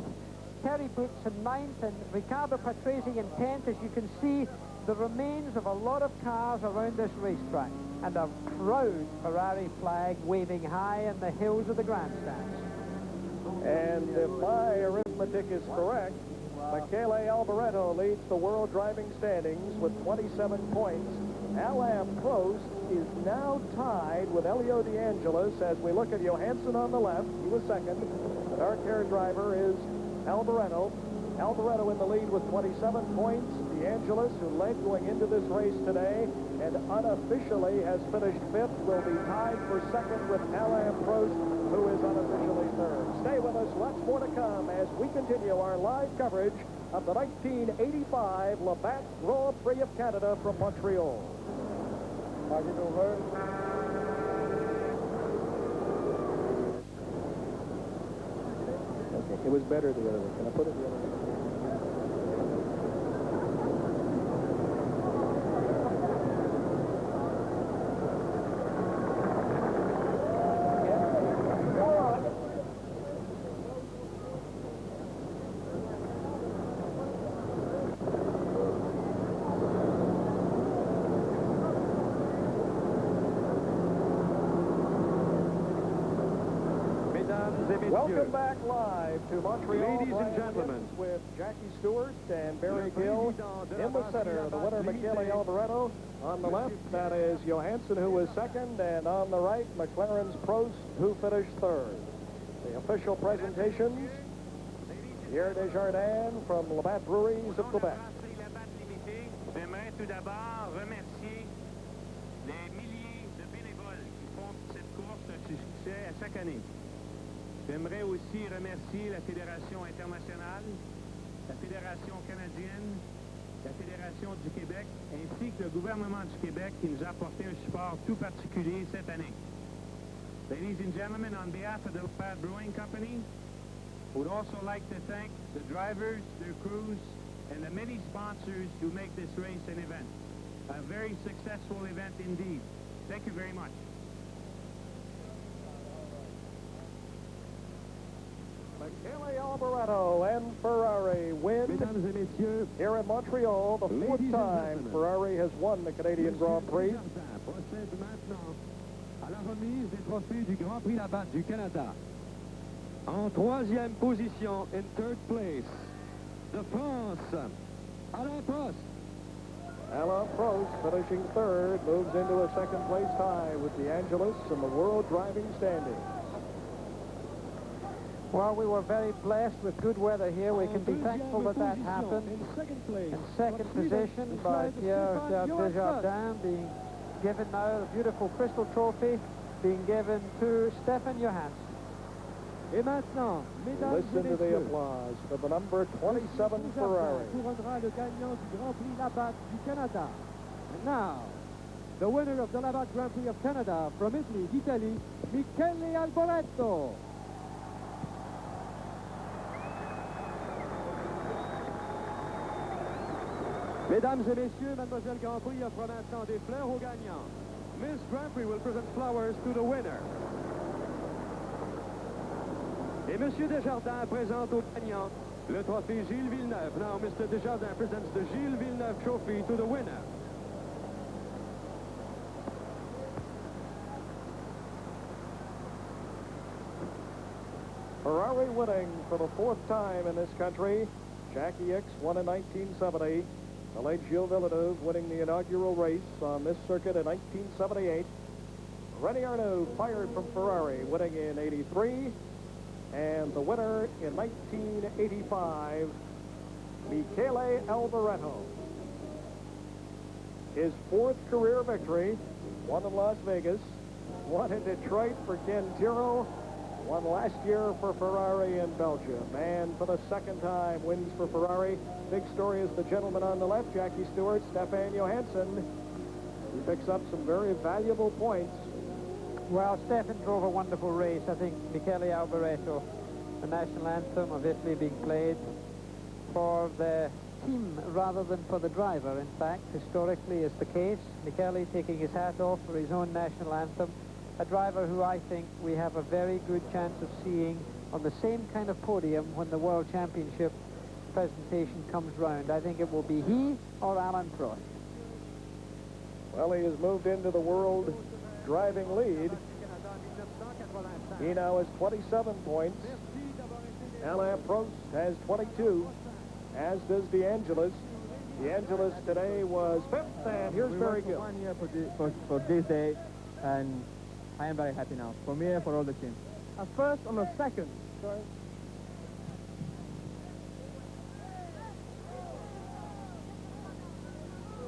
Speaker 1: Terry Brooks in ninth, and Riccardo Patrese in 10th. As you can see, the remains of a lot of cars around this racetrack, and a proud Ferrari flag waving high in the hills of the grandstands.
Speaker 8: And if my arithmetic is correct, Michele Alboreto leads the world driving standings with 27 points. Alain Prost is now tied with Elio De Angelis as we look at Johansson on the left. He was second. The dark-haired driver is Alboreto. Alboreto in the lead with 27 points. De Angelis, who led going into this race today and unofficially has finished fifth, will be tied for second with Alain Prost, who is unofficially third. Stay with us. Lots more to come as we continue our live coverage of the 1985 Labatt Grand Prix of Canada from Montreal. Okay, it was better the other way. Can I put it the other way? Welcome back live to Montreal.
Speaker 10: Ladies and gentlemen,
Speaker 8: with Jackie Stewart and Barry Gill in the center. The winner, Michele Alboreto. On the left, that is Johansson, who was second, and on the right, McLaren's Prost, who finished third. The official presentations, Pierre Desjardins from Labatt Breweries of Quebec.
Speaker 11: J'aimerais tout d'abord remercier les milliers de bénévoles qui font cette course un succès à chaque année. J'aimerais aussi remercier la Fédération internationale, la Fédération canadienne, la Fédération du Québec, ainsi que le gouvernement du Québec qui nous a apporté un support tout particulier cette année. Ladies and gentlemen, on behalf of the Labatt Brewing Company, would also like to thank the drivers, their crews, and the many sponsors who make this race an event. A very successful event indeed. Thank you very much.
Speaker 8: Michele Alboreto and Ferrari win here in Montreal. The fourth time Ferrari has won the Canadian Grand Prix.
Speaker 10: Procède maintenant à la remise des trophées du Grand Prix Labatt du Canada. En troisième position, in third place, de France, Alain Prost.
Speaker 8: Alain Prost, finishing third, moves into a second-place tie with De Angelis in the world driving standings.
Speaker 1: Well, we were very blessed with good weather here. We can be thankful that that happened. In second position by Pierre Desjardins, being given now the beautiful crystal trophy, being given to Stefan Johansson.
Speaker 3: Et maintenant, mesdames
Speaker 8: Listen
Speaker 3: et
Speaker 8: to the
Speaker 3: messieurs,
Speaker 8: applause for the number 27 Ferrari.
Speaker 3: couronnera le gagnant du Grand Prix Labatt du Canada. And now, the winner of the Labatt Grand Prix of Canada from Italy, Michele Alboreto. Mesdames et messieurs, Mademoiselle Grand Prix offre maintenant des fleurs aux gagnants. Miss Grand Prix will present flowers to the winner. Et Monsieur Desjardins présente au gagnant le trophée Gilles Villeneuve. Now, Mr. Desjardins presents the Gilles Villeneuve trophy to the winner.
Speaker 8: Ferrari winning for the fourth time in this country. Jackie Ickx won in 1970. The late Gilles Villeneuve winning the inaugural race on this circuit in 1978. René Arnoux fired from Ferrari, winning in 83. And the winner in 1985, Michele Alboreto. His fourth career victory, one in Las Vegas, one in Detroit for Ken Tiro, one last year for Ferrari in Belgium. And for the second time, wins for Ferrari. Big story is the gentleman on the left, Jackie Stewart, Stefan Johansson. He picks up some very valuable points.
Speaker 1: Well, Stefan drove a wonderful race. I think Michele Alboreto, the national anthem of Italy being played for the team rather than for the driver. In fact, historically is the case. Michele taking his hat off for his own national anthem. A driver who I think we have a very good chance of seeing on the same kind of podium when the World Championship presentation comes round. I think it will be he or Alain Prost.
Speaker 8: Well, he has moved into the world driving lead. He now has 27 points. Alain Prost has 22, as does De Angelis. De Angelis today was fifth, and here's Barry Gill.
Speaker 5: 1 year for this day, and I am very happy now, for me and for all the team.
Speaker 3: A first and a second. Sorry.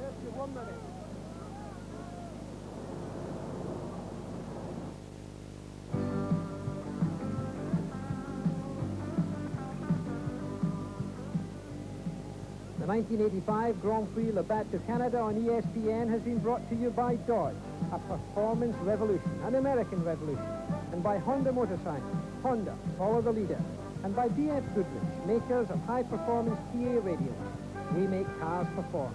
Speaker 3: Yes, you 1 minute.
Speaker 1: The 1985 Grand Prix Labatt to Canada on ESPN has been brought to you by Dodge, a performance revolution, an American revolution, and by Honda Motorcycles, Honda, follow the leader, and by BF Goodrich, makers of high-performance PA radios. We make cars perform.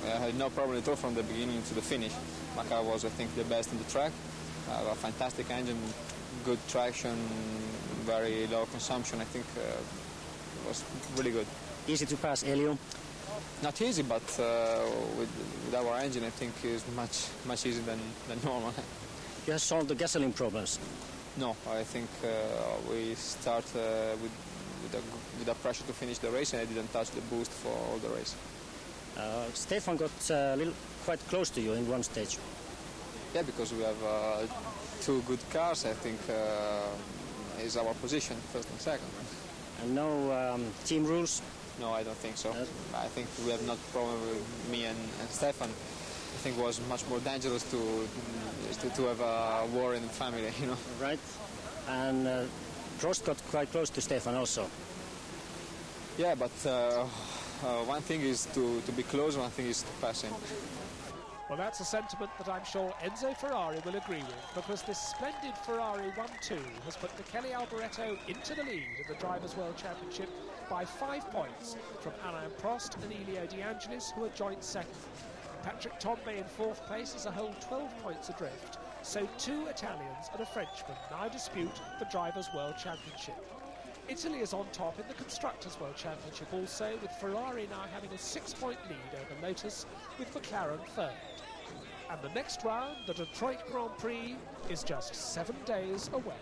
Speaker 12: I had no problem at all from the beginning to the finish. My car was, I think, the best on the track. a fantastic engine, good traction, very low consumption. I think it was really good.
Speaker 13: Easy to pass Elio?
Speaker 12: Not easy, but with our engine, I think it's much easier than normal.
Speaker 13: You have solved the gasoline problems?
Speaker 12: No, I think we start with the pressure to finish the race, and I didn't touch the boost for all the race.
Speaker 13: Stefan got quite close to you in one stage.
Speaker 12: Yeah, because we have two good cars. I think is our position, first and second.
Speaker 13: And no team rules?
Speaker 12: No, I don't think so. I think we have not problem with me and Stefan. I think it was much more dangerous to have a war in the family, you know.
Speaker 13: Right. And Prost got quite close to Stefan also.
Speaker 12: Yeah, but one thing is to be close, one thing is to pass him.
Speaker 8: Well, that's a sentiment that I'm sure Enzo Ferrari will agree with, because this splendid Ferrari 1-2 has put Michele Alboreto into the lead in the Drivers' World Championship by 5 points from Alain Prost and Elio De Angelis, who are joint second. Patrick Tambay in fourth place is a whole 12 points adrift, so 2 Italians and a Frenchman now dispute the Drivers' World Championship. Italy is on top in the Constructors' World Championship also, with Ferrari now having a 6-point lead over Lotus, with McLaren third. And the next round, the Detroit Grand Prix, is just 7 days away.